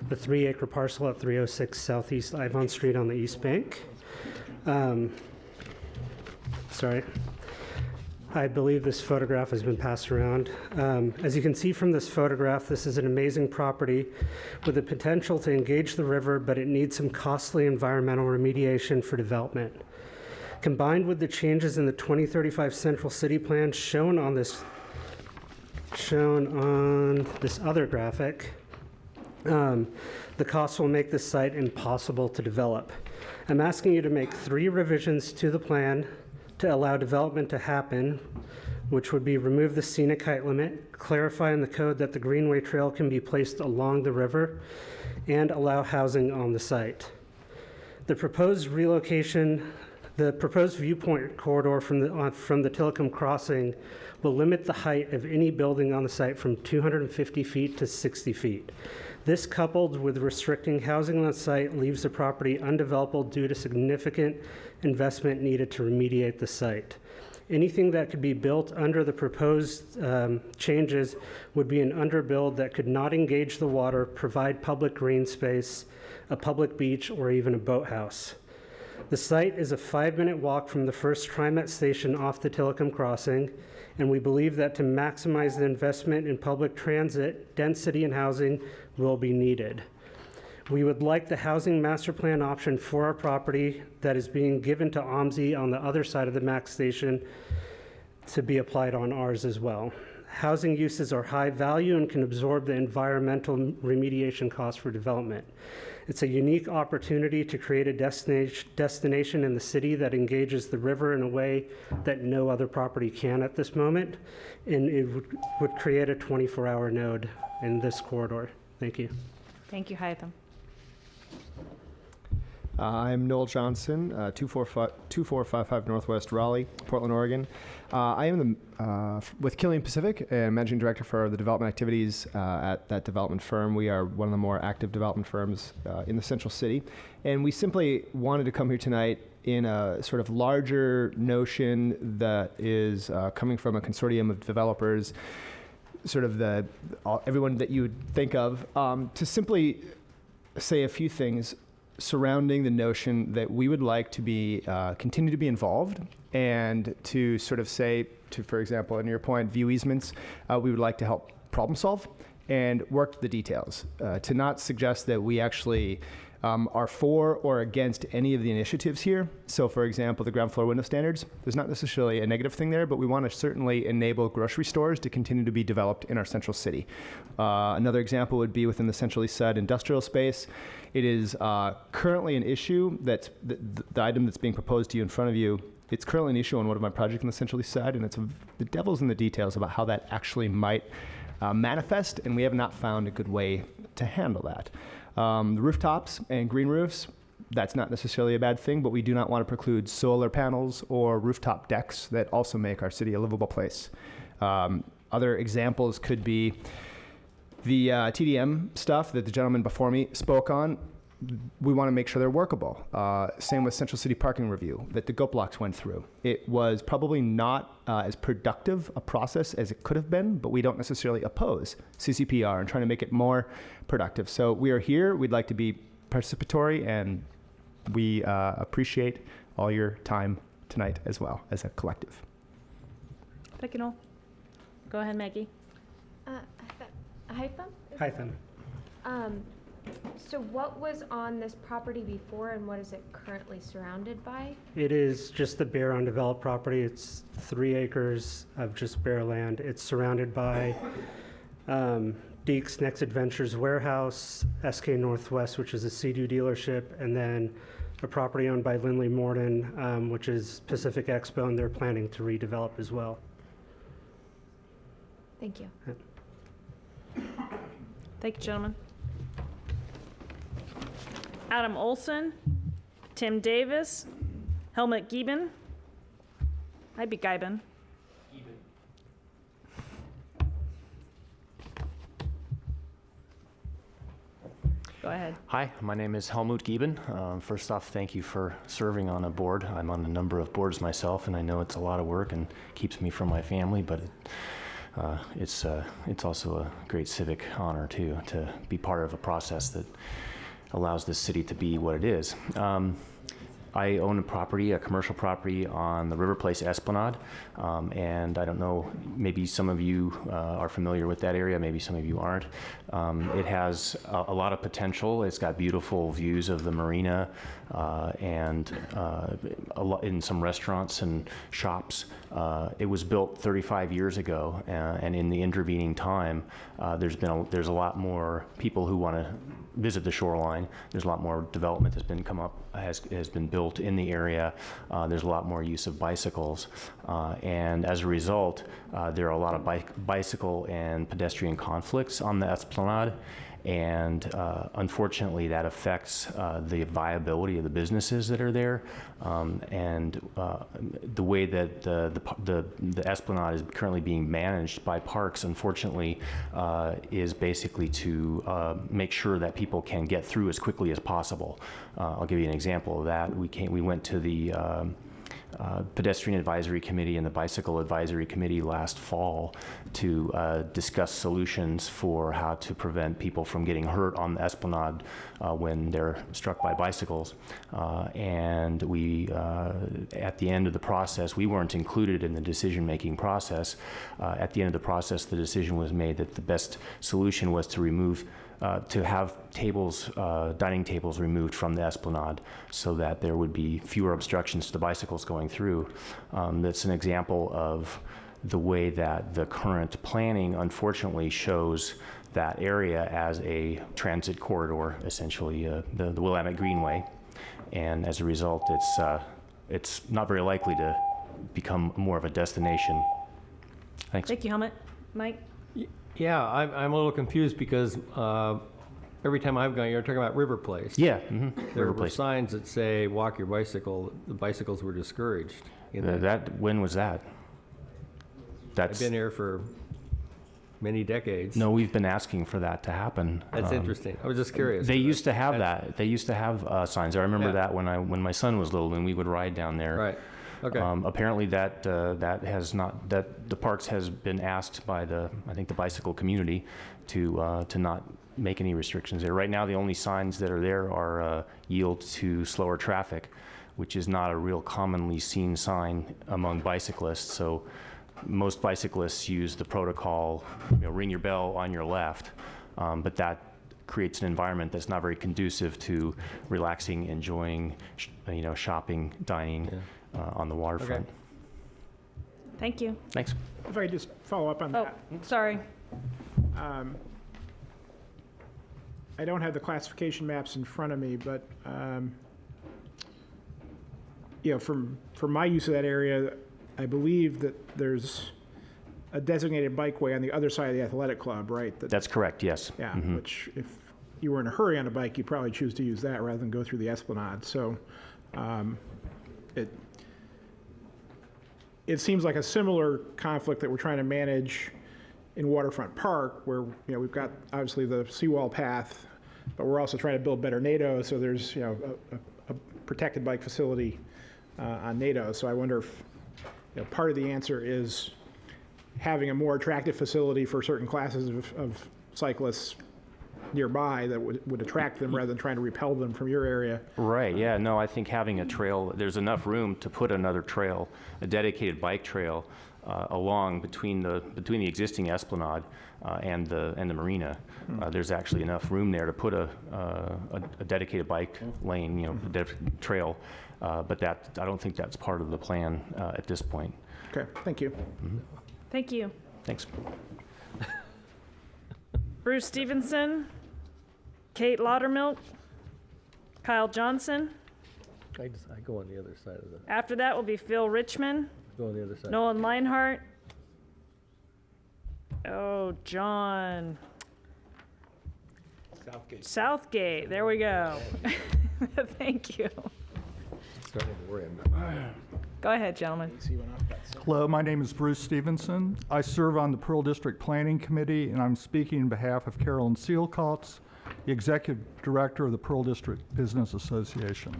the 3-acre parcel at 306 Southeast Ivon Street on the East Bank. I believe this photograph has been passed around. As you can see from this photograph, this is an amazing property with the potential to engage the river, but it needs some costly environmental remediation for development. Combined with the changes in the 2035 Central City Plan shown on this other graphic, the costs will make this site impossible to develop. I'm asking you to make 3 revisions to the plan to allow development to happen, which would be remove the scenic height limit, clarify in the code that the Greenway Trail can be placed along the river, and allow housing on the site. The proposed viewpoint corridor from the Tillicum Crossing will limit the height of any building on the site from 250 feet to 60 feet. This, coupled with restricting housing on the site, leaves the property undevelopable due to significant investment needed to remediate the site. Anything that could be built under the proposed changes would be an underbuild that could not engage the water, provide public green space, a public beach, or even a boathouse. The site is a 5-minute walk from the first TriMet station off the Tillicum Crossing, and we believe that to maximize the investment in public transit, density, and housing will be needed. We would like the housing master plan option for our property that is being given to OMSI on the other side of the MAX station to be applied on ours as well. Housing uses are high value and can absorb the environmental remediation costs for development. It's a unique opportunity to create a destination in the city that engages the river in a way that no other property can at this moment, and it would create a 24-hour node in this corridor. Thank you. Thank you, Hytham. I'm Noel Johnson, 2455 Northwest Raleigh, Portland, Oregon. I am with Killian Pacific, Managing Director for the development activities at that development firm. We are one of the more active development firms in the Central City. And we simply wanted to come here tonight in a sort of larger notion that is coming from a consortium of developers, sort of everyone that you would think of, to simply say a few things surrounding the notion that we would like to be continue to be involved, and to sort of say, for example, in your point, view easements, we would like to help problem solve and work the details, to not suggest that we actually are for or against any of the initiatives here. So, for example, the ground floor window standards, there's not necessarily a negative thing there, but we want to certainly enable grocery stores to continue to be developed in our central city. Another example would be within the Central East Side industrial space. It is currently an issue that's the item that's being proposed to you in front of you. It's currently an issue on one of my projects on the Central East Side, and it's the devil's in the details about how that actually might manifest, and we have not found a good way to handle that. The rooftops and green roofs, that's not necessarily a bad thing, but we do not want to preclude solar panels or rooftop decks that also make our city a livable place. Other examples could be the TDM stuff that the gentleman before me spoke on. We want to make sure they're workable. Same with Central City Parking Review that the GOAT blocks went through. It was probably not as productive a process as it could have been, but we don't necessarily oppose CCPR and trying to make it more productive. So we are here. We'd like to be participatory, and we appreciate all your time tonight as well as a collective. Thank you, Noel. Go ahead, Maggie. Hytham. So what was on this property before, and what is it currently surrounded by? It is just the bare undeveloped property. It's 3 acres of just bare land. It's surrounded by Deeks Next Adventures Warehouse, SK Northwest, which is a Sea-Doo dealership, and then a property owned by Lindley Morden, which is Pacific Expo, and they're planning to redevelop as well. Thank you. Thank you, gentlemen. Adam Olson, Tim Davis, Helmut Gieben. Might be Gieben. Go ahead. Hi, my name is Helmut Gieben. First off, thank you for serving on a board. I'm on a number of boards myself, and I know it's a lot of work and keeps me from my family, but it's also a great civic honor too, to be part of a process that allows this city to be what it is. I own a commercial property on the River Place Esplanade, and I don't know, maybe some of you are familiar with that area, maybe some of you aren't. It has a lot of potential. It's got beautiful views of the marina and in some restaurants and shops. It was built 35 years ago, and in the intervening time, there's a lot more people who want to visit the shoreline. There's a lot more development has been built in the area. There's a lot more use of bicycles, and as a result, there are a lot of bicycle and pedestrian conflicts on the Esplanade. And unfortunately, that affects the viability of the businesses that are there, and the way that the Esplanade is currently being managed by Parks, unfortunately, is basically to make sure that people can get through as quickly as possible. I'll give you an example of that. We went to the Pedestrian Advisory Committee and the Bicycle Advisory Committee last fall to discuss solutions for how to prevent people from getting hurt on the Esplanade when they're struck by bicycles. And we, at the end of the process, we weren't included in the decision-making process. At the end of the process, the decision was made that the best solution was to have tables, dining tables removed from the Esplanade so that there would be fewer obstructions to the bicycles going through. That's an example of the way that the current planning unfortunately shows that area as a transit corridor, essentially the Willamette Greenway. And as a result, it's not very likely to become more of a destination. Thanks. Thank you, Helmut. Mike? Yeah, I'm a little confused because every time I've gone, you're talking about River Place. Yeah, There River were Place. signs that say "Walk your bicycle." The bicycles were discouraged. When was that? I've been here for many decades. No, we've been asking for that to happen. That's interesting. I was just curious. They used to have that. They used to have signs. I remember Yeah. that when my son was little and we would ride down there. Right. Okay. Apparently that the Parks has been asked by the bicycle community to not make any restrictions there. Right now, the only signs that are there are yield to slower traffic, which is not a real commonly seen sign among bicyclists. So most bicyclists use the protocol, ring your bell on your left, but that creates an environment that's not very conducive to relaxing, enjoying, shopping, dining on the waterfront. Okay. Thank you. Thanks. If I could just follow up on that. Sorry. I don't have the classification maps in front of me, but from my use of that area, I believe that there's a designated bikeway on the other side of the athletic club, right? That's correct, yes. Yeah, Mhm. which if you were in a hurry on a bike, you'd probably choose to use that rather than go through the Esplanade. So it seems like a similar conflict that we're trying to manage in Waterfront Park, where we've got obviously the seawall path, but we're also trying to build better NATO, so there's a protected bike facility on NATO. So I wonder if part of the answer is having a more attractive facility for certain classes of cyclists nearby that would attract them rather than trying to repel them from your area. Right, yeah, no, I think having a trail, there's enough room to put another trail, a dedicated bike trail along between the existing Esplanade and the marina. There's actually enough room there to put a dedicated bike lane, trail, but I don't think that's part of the plan at this point. Okay, thank you. Mm-hmm. Thank you. Thanks. Bruce Stevenson, Kate Laudermilk, Kyle Johnson. I go on the other side of the. After that will be Phil Richmond, Go on the other side. Nolan Leinhart. Oh, John. Southgate. There we go. Thank you. Starting to worry. Go ahead, gentlemen. Hello, my name is Bruce Stevenson. I serve on the Pearl District Planning Committee, and I'm speaking on behalf of Carolyn Sealkotz, the Executive Director of the Pearl District Business Association.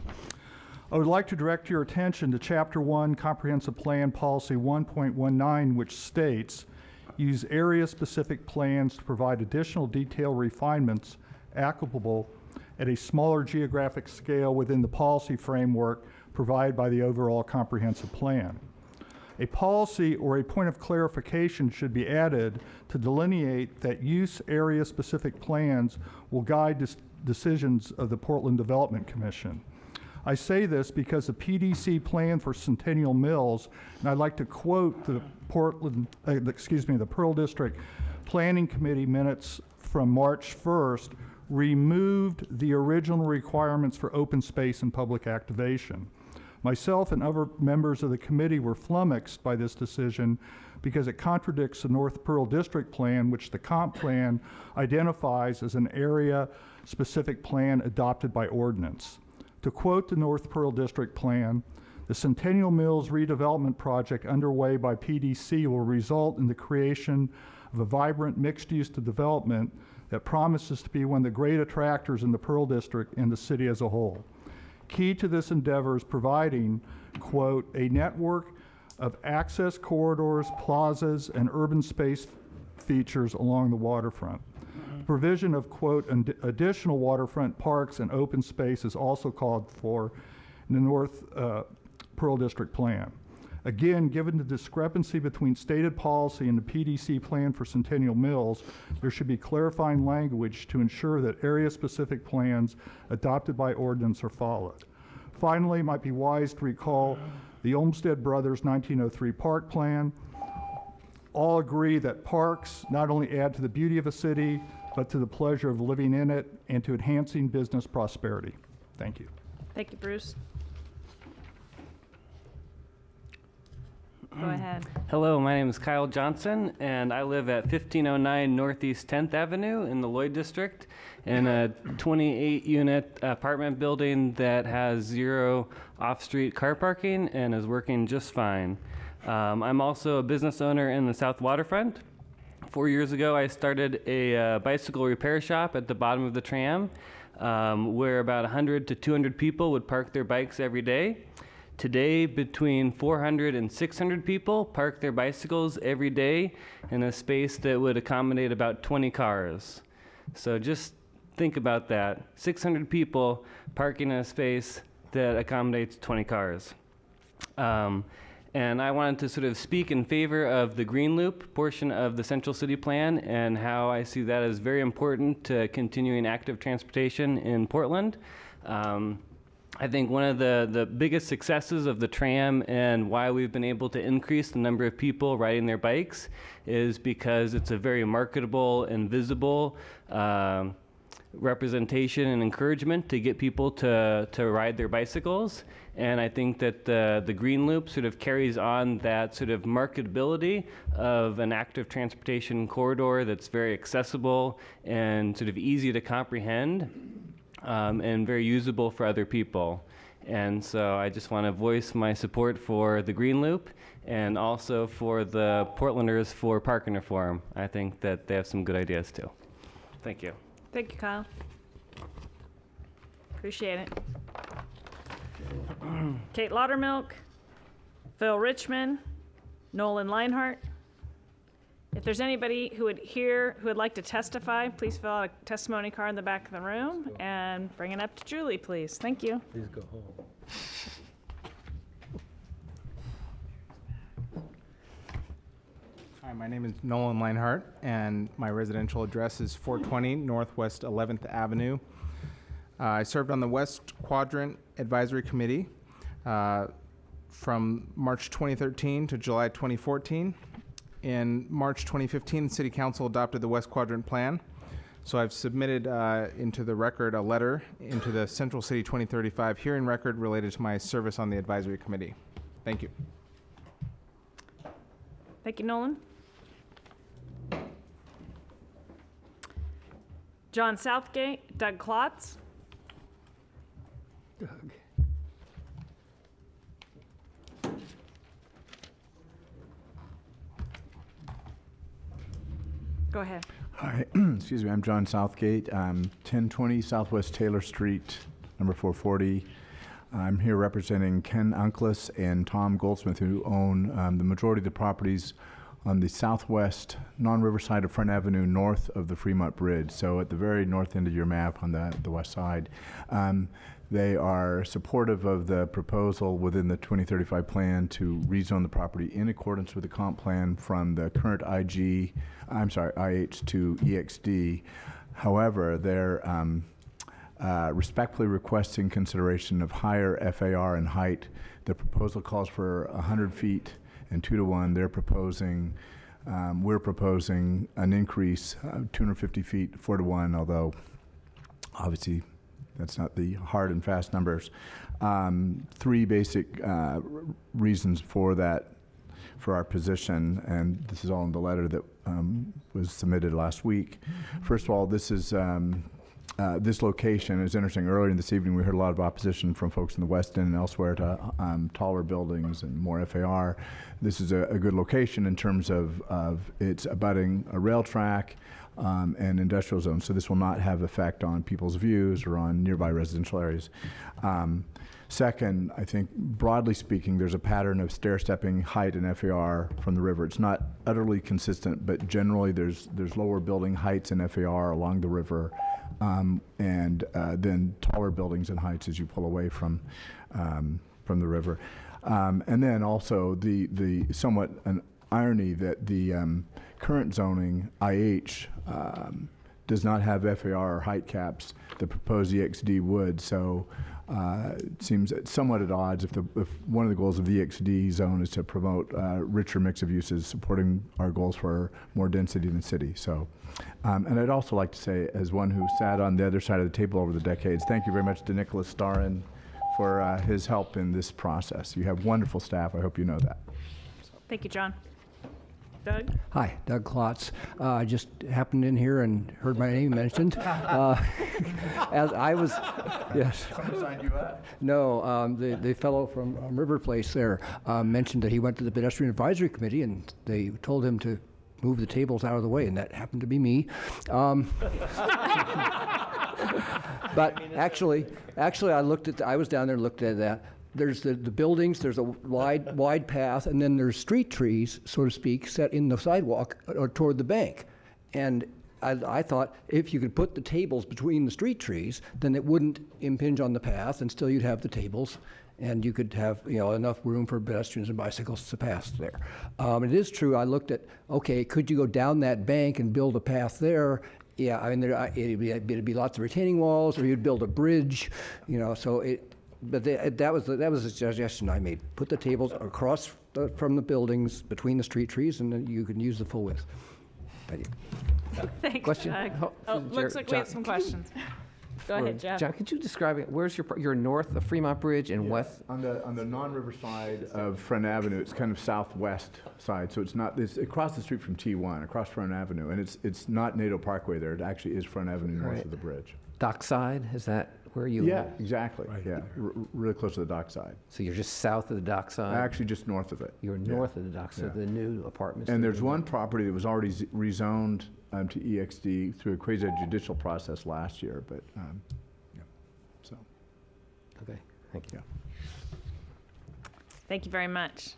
I would like to direct your attention to Chapter 1, Comprehensive Plan Policy 1.19, which states, use area-specific plans to provide additional detail refinements applicable at a smaller geographic scale within the policy framework provided by the overall comprehensive plan. A policy or a point of clarification should be added to delineate that use area-specific plans will guide decisions of the Portland Development Commission. I say this because the PDC plan for Centennial Mills, and I'd like to quote the Pearl District Planning Committee minutes from March 1st, removed the original requirements for open space and public activation. Myself and other members of the committee were flummoxed by this decision because it contradicts the North Pearl District Plan, which the comp plan identifies as an area-specific plan adopted by ordinance. To quote the North Pearl District Plan, the Centennial Mills redevelopment project underway by PDC will result in the creation of a vibrant mixed-use development that promises to be one of the great attractors in the Pearl District and the city as a whole. Key to this endeavor is providing, quote, a network of access corridors, plazas, and urban space features along the waterfront. Provision of, quote, additional waterfront parks and open space is also called for in the North Pearl District Plan. Again, given the discrepancy between stated policy and the PDC plan for Centennial Mills, there should be clarifying language to ensure that area-specific plans adopted by ordinance are followed. Finally, it might be wise to recall the Olmsted Brothers 1903 Park Plan. All agree that parks not only add to the beauty of a city, but to the pleasure of living in it and to enhancing business prosperity. Thank you. Thank you, Bruce. Go ahead. Hello, my name is Kyle Johnson, and I live at 1509 Northeast 10th Avenue in the Lloyd District in a 28-unit apartment building that has 0 off-street car parking and is working just fine. I'm also a business owner in the South Waterfront. 4 years ago, I started a bicycle repair shop at the bottom of the tram where about 100 to 200 people would park their bikes every day. Today, between 400 and 600 people park their bicycles every day in a space that would accommodate about 20 cars. So just think about that. 600 people parking in a space that accommodates 20 cars. And I wanted to sort of speak in favor of the Green Loop portion of the Central City Plan and how I see that as very important to continuing active transportation in Portland. I think one of the biggest successes of the tram and why we've been able to increase the number of people riding their bikes is because it's a very marketable and visible representation and encouragement to get people to ride their bicycles. And I think that the Green Loop sort of carries on that sort of marketability of an active transportation corridor that's very accessible and sort of easy to comprehend. And very usable for other people. And so I just want to voice my support for the Green Loop and also for the Portlanders for parking reform. I think that they have some good ideas too. Thank you. Thank you, Kyle. Appreciate it. Kate Laudermilk, Phil Richmond, Nolan Leinhart. If there's anybody who would like to testify, please fill out a testimony card in the back of the room and bring it up to Julie, please. Thank you. Please go home. Hi, my name is Nolan Leinhart, and my residential address is 420 Northwest 11th Avenue. I served on the West Quadrant Advisory Committee from March 2013 to July 2014. In March 2015, the City Council adopted the West Quadrant Plan. So I've submitted into the record a letter into the Central City 2035 hearing record related to my service on the advisory committee. Thank you. Thank you, Nolan. John Southgate, Doug Klotz. Doug. Go ahead. Hi, excuse me, I'm John Southgate. 1020 Southwest Taylor Street, number 440. I'm here representing Ken Uncless and Tom Goldsmith, who own the majority of the properties on the southwest non-river side of Front Avenue, north of the Fremont Bridge, so at the very north end of your map on the west side. They are supportive of the proposal within the 2035 plan to rezone the property in accordance with the comp plan from the current IH to EXD. However, they're respectfully requesting consideration of higher FAR and height. The proposal calls for 100 feet and 2 to 1. They're proposing, we're proposing an increase of 250 feet, 4 to 1, although obviously that's not the hard and fast numbers. 3 basic reasons for that, for our position, and this is all in the letter that was submitted last week. First of all, this is this location is interesting. Earlier this evening, we heard a lot of opposition from folks in the West End and elsewhere to taller buildings and more FAR. This is a good location in terms of it's abutting a rail track and industrial zones, so this will not have effect on people's views or on nearby residential areas. Second, I think broadly speaking, there's a pattern of stair-stepping height and FAR from the river. It's not utterly consistent, but generally there's lower building heights and FAR along the river, and then taller buildings and heights as you pull away from the river. And then also the somewhat an irony that the current zoning, IH, does not have FAR or height caps. The proposed EXD would, so it seems somewhat at odds if one of the goals of the EXD zone is to promote richer mix of uses, supporting our goals for more density in the city. So, and I'd also like to say, as one who sat on the other side of the table over the decades, thank you very much to Nicholas Starin for his help in this process. You have wonderful staff. I hope you know that. Thank you, John. Doug? Hi, Doug Klotz. I just happened in here and heard my name mentioned. As I was, yes. Someone signed you up? No, the fellow from River Place there mentioned that he went to the Pedestrian Advisory Committee and they told him to move the tables out of the way, and that happened to be me. But actually, I was down there and looked at that. There's the buildings, there's a wide path, and then there's street trees, so to speak, set in the sidewalk or toward the bank. And I thought if you could put the tables between the street trees, then it wouldn't impinge on the path, and still you'd have the tables, and you could have enough room for pedestrians and bicycles to pass there. It is true. I looked at, okay, could you go down that bank and build a path there? Yeah, I mean, it'd be lots of retaining walls, or you'd build a bridge, so it. But that was a suggestion I made. Put the tables across from the buildings between the street trees, and then you can use the full width. Thank you. Thanks, Question? Doug. Looks like we have some questions. Go ahead, Jeff. John, could you describe it? Where's your north of Fremont Bridge and west? On the non-river side of Front Avenue, it's kind of southwest side, so it's across the street from T1, across Front Avenue, and it's not Nadeau Parkway there. It actually is Front Avenue north of the bridge. Dockside, is that where you Yeah, live? exactly. Right. Yeah, really close to the dockside. So you're just south of the dockside? Actually, just north of it. You're north of the dockside, the new apartments. And there's one property that was already rezoned to EXD through a quasi-judicial process last year, but so. Okay, thank you. Thank you very much.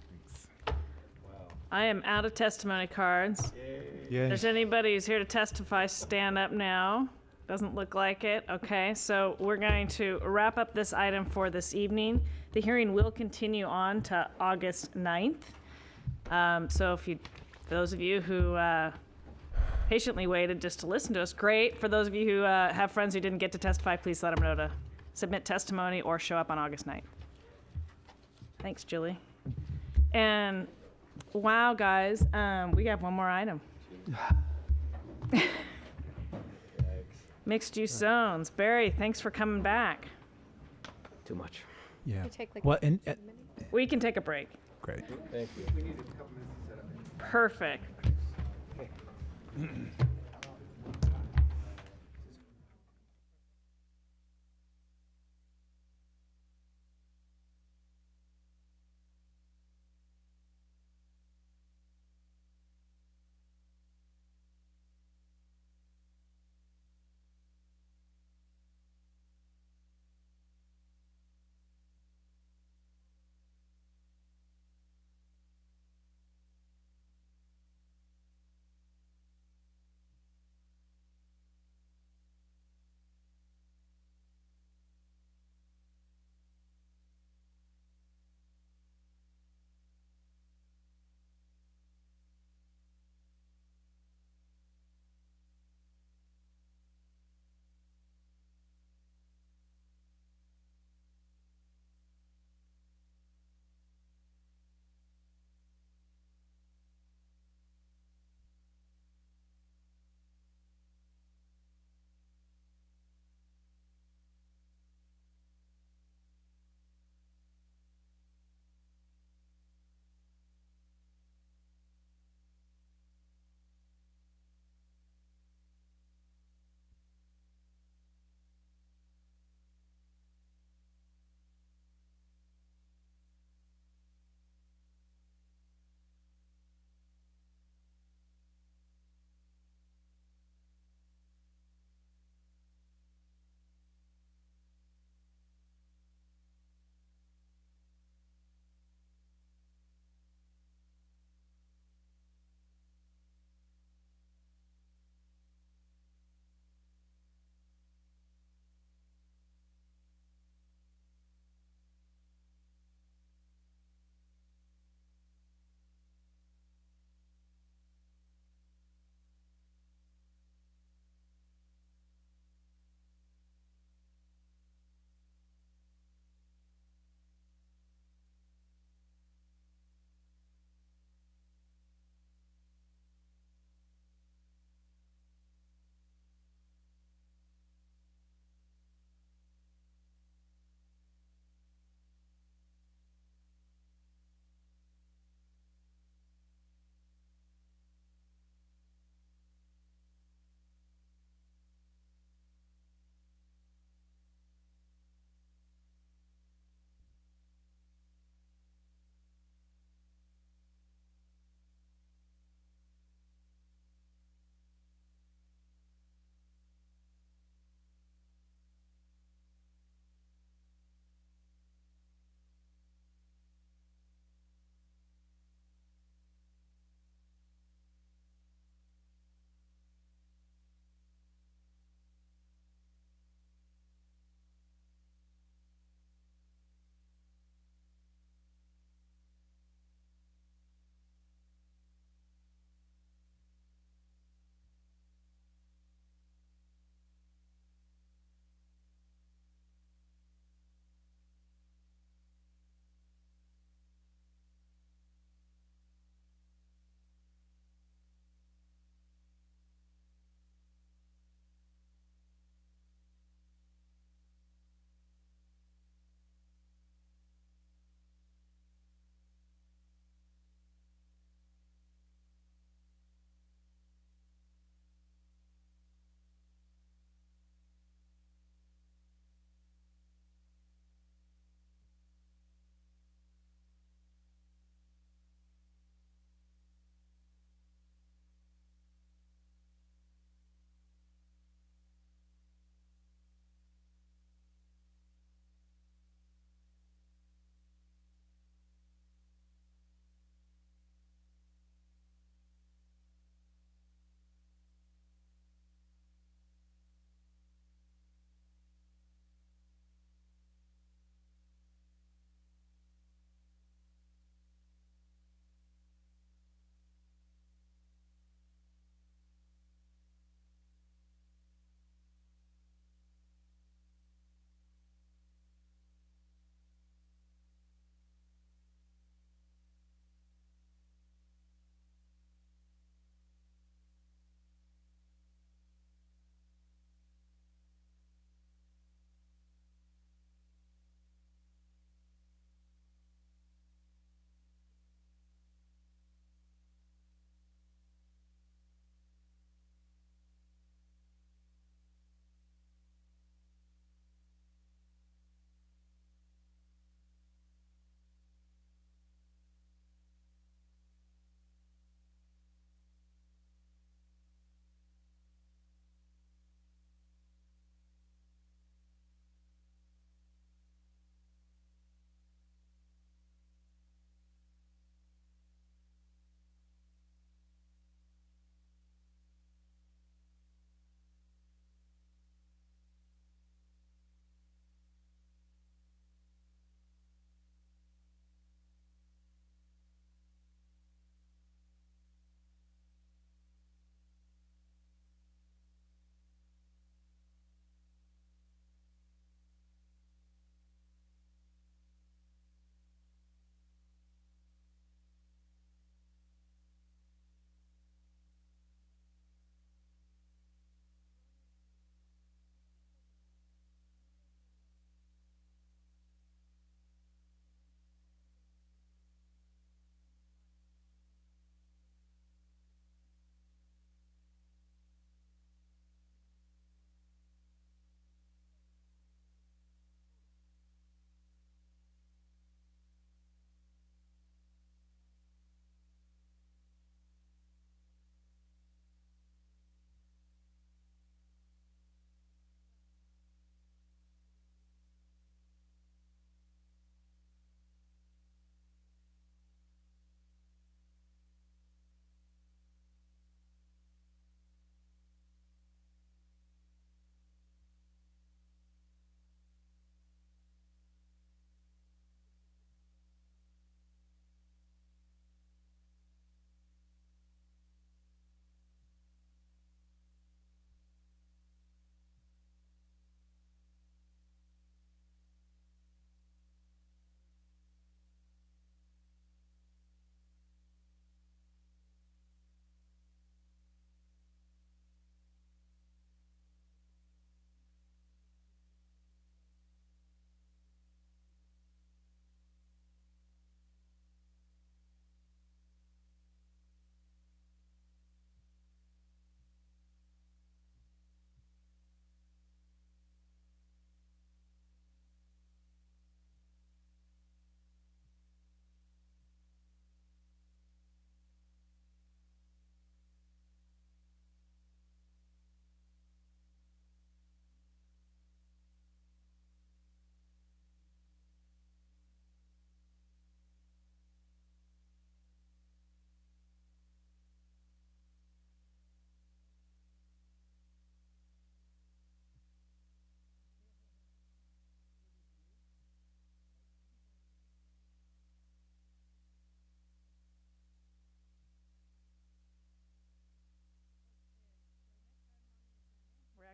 I am out of testimony cards. Yay. If there's anybody who's here to testify, stand up now. Doesn't look like it. Okay, so we're going to wrap up this item for this evening. The hearing will continue on to August 9th. So for those of you who patiently waited just to listen to us, great. For those of you who have friends who didn't get to testify, please let them know to submit testimony or show up on August 9th. Thanks, Julie. And wow, guys, we have one more item. Mixed use zones. Barry, thanks for coming back. Too much. Yeah. We can take a break. Great. Thank you. We need a couple minutes to set up. Perfect.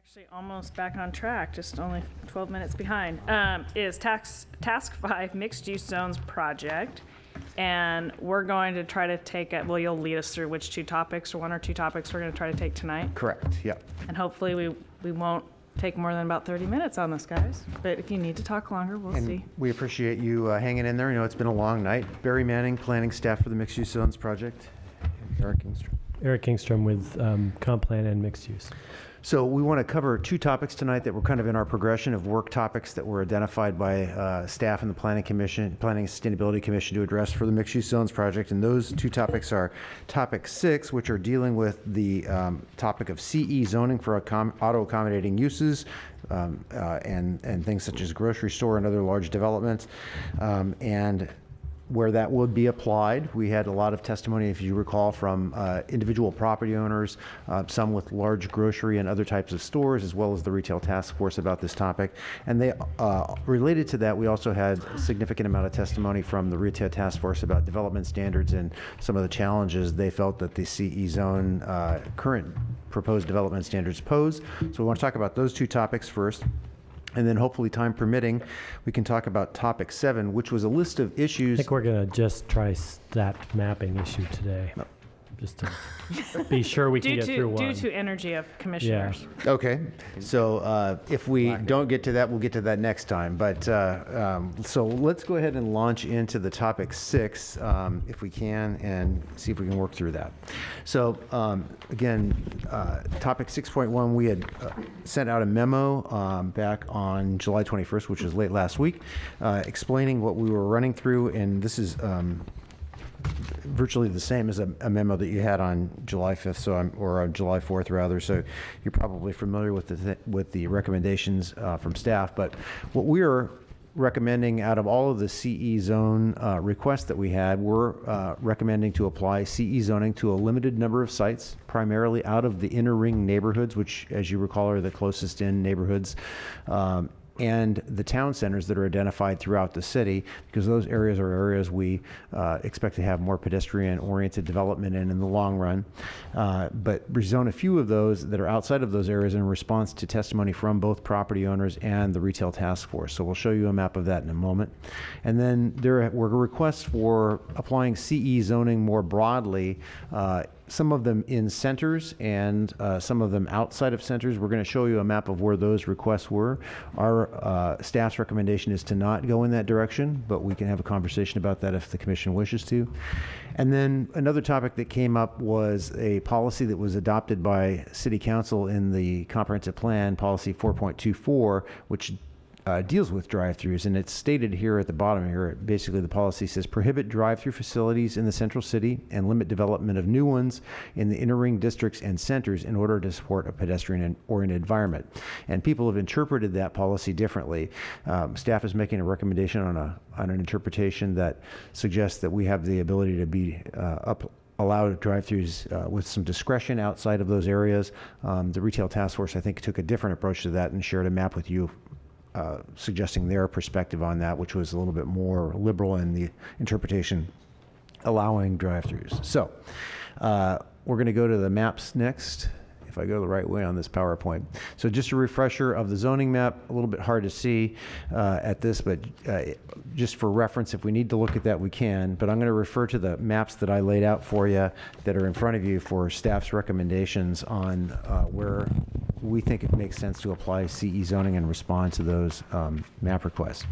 Actually, almost back on track, just only 12 minutes behind, is Task 5 Mixed Use Zones Project. And we're going to try to take it, well, you'll lead us through which two topics, or one or two topics we're going to try to take tonight. Correct, yep. And hopefully we won't take more than about 30 minutes on this, guys. But if you need to talk longer, we'll And see. we appreciate you hanging in there. You know, it's been a long night. Barry Manning, planning staff for the Mixed Use Zones Project. Eric Kingstrom. Eric Kingstrom with Comp Plan and Mixed Use. So we want to cover two topics tonight that were kind of in our progression of work topics that were identified by staff and the Planning and Sustainability Commission to address for the Mixed Use Zones Project. And those two topics are topic 6, which are dealing with the topic of CE zoning for auto accommodating uses and things such as grocery store and other large developments. And where that would be applied. We had a lot of testimony, if you recall, from individual property owners, some with large grocery and other types of stores, as well as the retail task force about this topic. And they related to that, we also had a significant amount of testimony from the retail task force about development standards and some of the challenges they felt that the CE zone current proposed development standards pose. So we want to talk about those two topics first. And then hopefully, time permitting, we can talk about topic 7, which was a list of issues. I think we're going to just try that mapping issue today, just to be sure we can get through one. Due to energy of commissioners. Yeah. Okay, so if we don't get to that, we'll get to that next time. But so let's go ahead and launch into the topic 6, if we can, and see if we can work through that. So again, topic 6.1, we had sent out a memo back on July 21st, which was late last week, explaining what we were running through, and this is virtually the same as a memo that you had on July 5th, or on July 4th rather. So you're probably familiar with the recommendations from staff. But what we're recommending out of all of the CE zone requests that we had, we're recommending to apply CE zoning to a limited number of sites, primarily out of the inner ring neighborhoods, which, as you recall, are the closest in neighborhoods. And the town centers that are identified throughout the city, because those areas are areas we expect to have more pedestrian-oriented development in the long run. But rezone a few of those that are outside of those areas in response to testimony from both property owners and the retail task force. So we'll show you a map of that in a moment. And then there were requests for applying CE zoning more broadly, some of them in centers and some of them outside of centers. We're going to show you a map of where those requests were. Our staff's recommendation is to not go in that direction, but we can have a conversation about that if the commission wishes to. And then another topic that came up was a policy that was adopted by City Council in the comprehensive plan, policy 4.24, which deals with drive-throughs, and it's stated here at the bottom here. Basically, the policy says prohibit drive-through facilities in the central city and limit development of new ones in the inner ring districts and centers in order to support a pedestrian-oriented environment. And people have interpreted that policy differently. Staff is making a recommendation on an interpretation that suggests that we have the ability to be allowed drive-throughs with some discretion outside of those areas. The retail task force, I think, took a different approach to that and shared a map with you suggesting their perspective on that, which was a little bit more liberal in the interpretation, allowing drive-throughs. So we're going to go to the maps next, if I go the right way on this PowerPoint. So just a refresher of the zoning map, a little bit hard to see at this, but just for reference, if we need to look at that, we can. But I'm going to refer to the maps that I laid out for you that are in front of you for staff's recommendations on where we think it makes sense to apply CE zoning and respond to those map requests.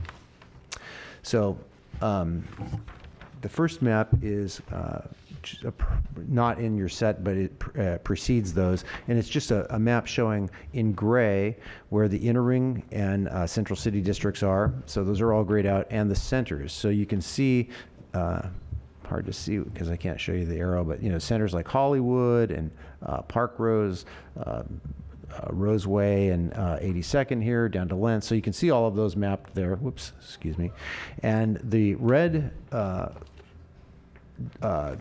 So the first map is not in your set, but it precedes those, and it's just a map showing in gray where the inner ring and central city districts are. So those are all grayed out, and the centers. So you can see, hard to see because I can't show you the arrow, but centers like Hollywood and Park Rose, Roseway and 82nd here down to Lentz. So you can see all of those mapped there. Whoops, excuse me. And the red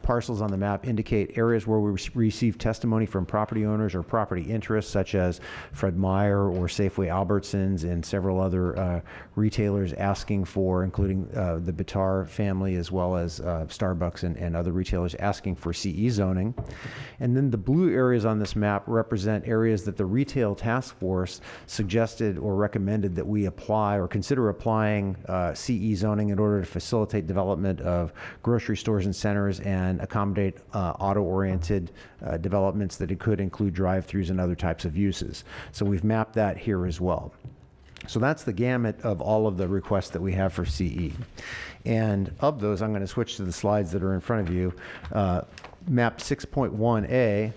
parcels on the map indicate areas where we receive testimony from property owners or property interests, such as Fred Meyer or Safeway Albertsons and several other retailers asking for, including the Bitar family, as well as Starbucks and other retailers asking for CE zoning. And then the blue areas on this map represent areas that the Retail Task Force suggested or recommended that we apply or consider applying CE zoning in order to facilitate development of grocery stores and centers and accommodate auto-oriented developments that it could include drive-throughs and other types of uses. So we've mapped that here as well. So that's the gamut of all of the requests that we have for CE. And of those, I'm going to switch to the slides that are in front of you. Map 6.1A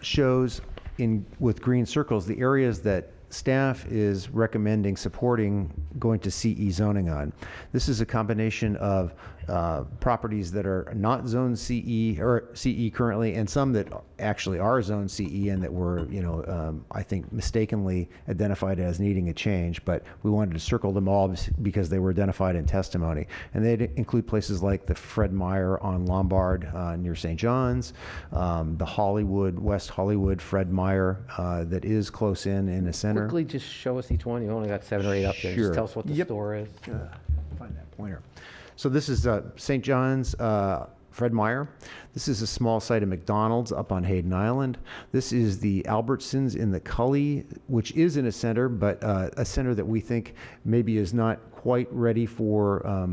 shows with green circles the areas that staff is recommending supporting going to CE zoning on. This is a combination of properties that are not zone CE or CE currently, and some that actually are zone CE and that were, I think mistakenly identified as needing a change, but we wanted to circle them all because they were identified in testimony. And they include places like the Fred Meyer on Lombard near St. John's, the Hollywood, West Hollywood Fred Meyer that is close in a center. Quickly, just show us each one. You only got 7 or 8 up there. Sure. Just tell us what the store is. Find that pointer. So this is St. John's Fred Meyer. This is a small site of McDonald's up on Hayden Island. This is the Albertsons in the Cully, which is in a center, but a center that we think maybe is not quite ready for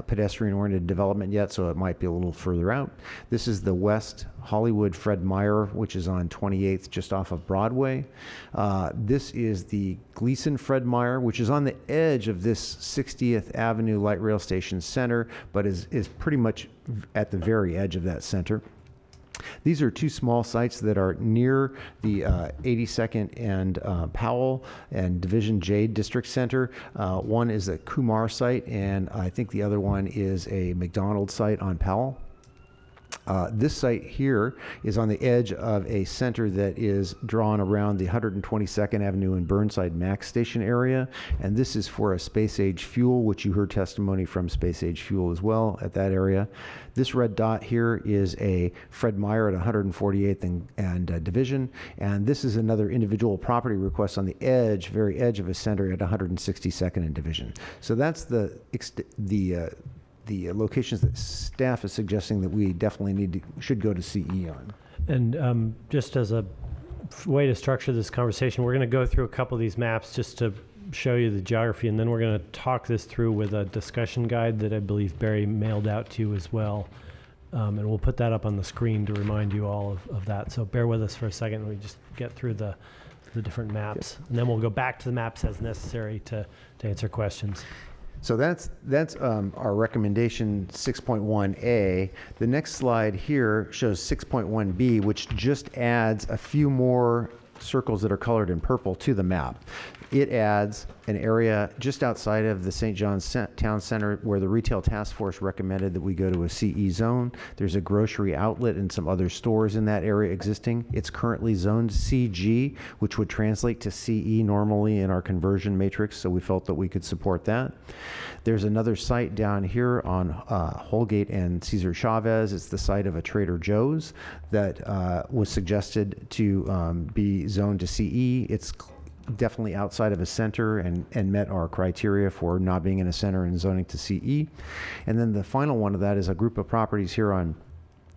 pedestrian-oriented development yet, so it might be a little further out. This is the West Hollywood Fred Meyer, which is on 28th, just off of Broadway. This is the Gleason Fred Meyer, which is on the edge of this 60th Avenue Light Rail Station center, but is pretty much at the very edge of that center. These are two small sites that are near the 82nd and Powell and Division J District Center. One is a Kumar site, and I think the other one is a McDonald's site on Powell. This site here is on the edge of a center that is drawn around the 122nd Avenue and Burnside Max Station area, and this is for a Space Age Fuel, which you heard testimony from Space Age Fuel as well at that area. This red dot here is a Fred Meyer at 148th and Division, and this is another individual property request on the edge, very edge of a center at 162nd and Division. So that's the locations that staff is suggesting that we definitely should go to CE on. And just as a way to structure this conversation, we're going to go through a couple of these maps just to show you the geography, and then we're going to talk this through with a discussion guide that I believe Barry mailed out to you as well. And we'll put that up on the screen to remind you all of that. So bear with us for a second and we just get through the different maps. And then we'll go back to the maps as necessary to answer questions. So that's our recommendation 6.1A. The next slide here shows 6.1B, which just adds a few more circles that are colored in purple to the map. It adds an area just outside of the St. John's Town Center where the Retail Task Force recommended that we go to a CE zone. There's a grocery outlet and some other stores in that area existing. It's currently zoned CG, which would translate to CE normally in our conversion matrix, so we felt that we could support that. There's another site down here on Holgate and Cesar Chavez. It's the site of a Trader Joe's that was suggested to be zoned to CE. It's definitely outside of a center and met our criteria for not being in a center and zoning to CE. And then the final one of that is a group of properties here on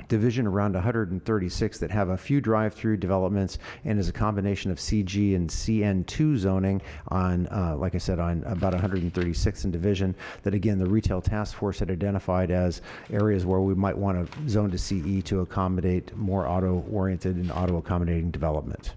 Division around 136 that have a few drive-through developments and is a combination of CG and CN2 zoning on, like I said, on about 136th and Division that, again, the Retail Task Force had identified as areas where we might want to zone to CE to accommodate more auto-oriented and auto-accommodating development.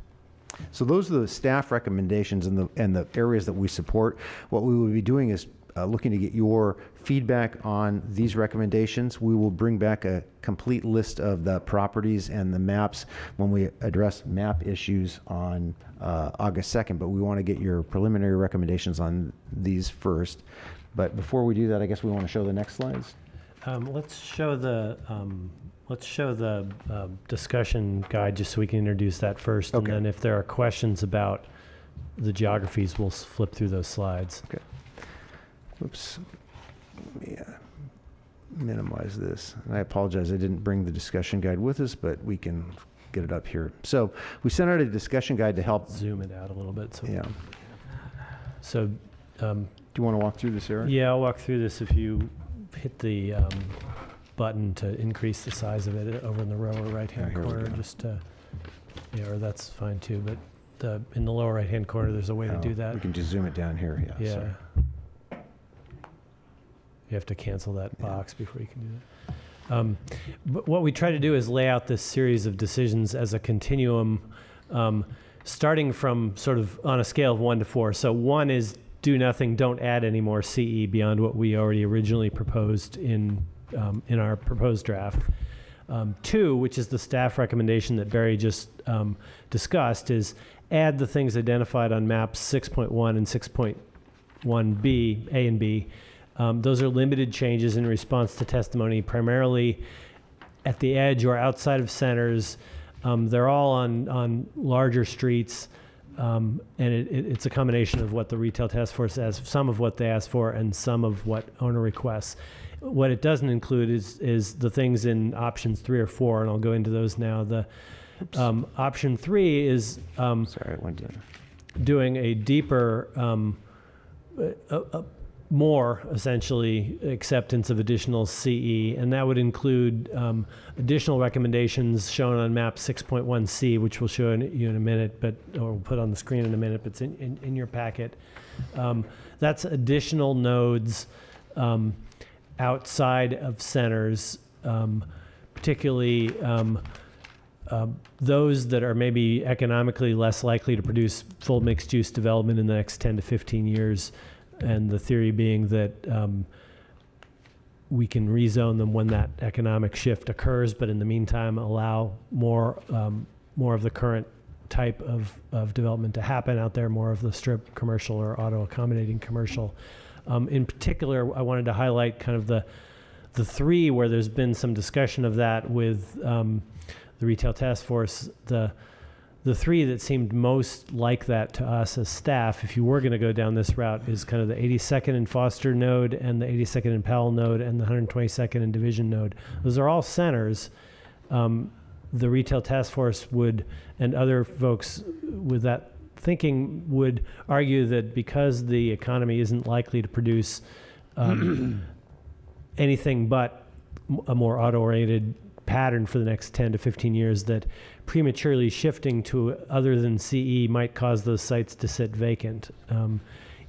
So those are the staff recommendations and the areas that we support. What we will be doing is looking to get your feedback on these recommendations. We will bring back a complete list of the properties and the maps when we address map issues on August 2nd, but we want to get your preliminary recommendations on these first. But before we do that, I guess we want to show the next slides. Let's show the discussion guide just so we can introduce that first. Okay. And then if there are questions about the geographies, we'll flip through those slides. Okay. Oops. Yeah. minimize this. And I apologize, I didn't bring the discussion guide with us, but we can get it up here. So we sent out a discussion guide to help. Zoom it out a little bit. So Yeah. So, do you want to walk through this, Eric? yeah, I'll walk through this if you hit the button to increase the size of it over in the lower right-hand here we corner. go. Just yeah, or that's fine too. But in the lower right-hand corner, there's a way to do that. We can just zoom it down here. Yeah. Yeah. sorry. You have to cancel that box before you can do that. But what we try to do is lay out this series of decisions as a continuum, starting from sort of on a scale of 1 to 4. So 1 is do nothing, don't add any more CE beyond what we already originally proposed in our proposed draft. 2, which is the staff recommendation that Barry just discussed, is add the things identified on maps 6.1 and 6.1B, A and B. Those are limited changes in response to testimony, primarily at the edge or outside of centers. They're all on larger streets, and it's a combination of what the retail task force has, some of what they asked for, and some of what owner requests. What it doesn't include is the things in options 3 or 4, and I'll go into those now. The option 3 is Sorry, I went to. doing a deeper, more essentially acceptance of additional CE, and that would include additional recommendations shown on map 6.1C, which we'll show you in a minute, or we'll put on the screen in a minute, but it's in your packet. That's additional nodes outside of centers, particularly those that are maybe economically less likely to produce full mixed-use development in the next 10 to 15 years. And the theory being that we can rezone them when that economic shift occurs, but in the meantime allow more of the current type of development to happen out there, more of the strip commercial or auto accommodating commercial. In particular, I wanted to highlight kind of the 3 where there's been some discussion of that with the retail task force. The 3 that seemed most like that to us as staff, if you were going to go down this route, is kind of the 82nd and Foster node and the 82nd and Powell node and the 122nd and Division node. Those are all centers. The retail task force would, and other folks with that thinking, would argue that because the economy isn't likely to produce anything but a more auto-oriented pattern for the next 10 to 15 years, that prematurely shifting to other than CE might cause those sites to sit vacant.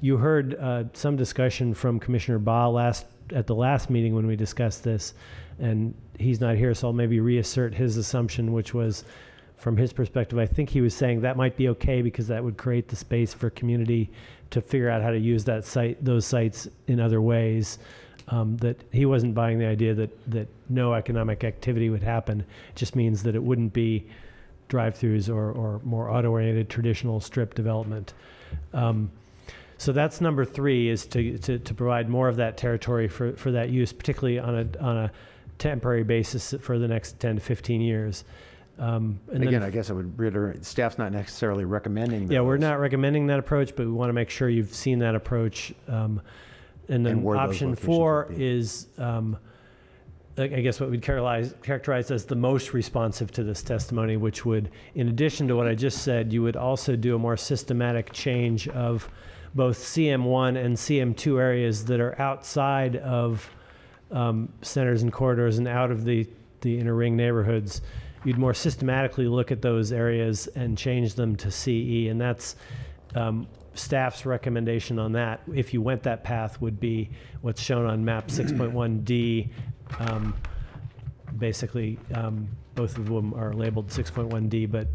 You heard some discussion from Commissioner Baugh at the last meeting when we discussed this, and he's not here, so I'll maybe reassert his assumption, which was, from his perspective, I think he was saying that might be okay because that would create the space for community to figure out how to use those sites in other ways. That he wasn't buying the idea that no economic activity would happen. It just means that it wouldn't be drive-throughs or more auto-oriented traditional strip development. So that's number 3, is to provide more of that territory for that use, particularly on a temporary basis for the next 10 to 15 years. And again, I guess I would reiterate, staff's not necessarily recommending those. Yeah, we're not recommending that approach, but we want to make sure you've seen that approach. And then option 4 is, I guess, what we'd characterize as the most responsive to this testimony, which would, in addition to what I just said, you would also do a more systematic change of both CM1 and CM2 areas that are outside of centers and corridors and out of the inner ring neighborhoods. You'd more systematically look at those areas and change them to CE, and that's staff's recommendation on that, if you went that path, would be what's shown on map 6.1D. Basically, both of them are labeled 6.1D, but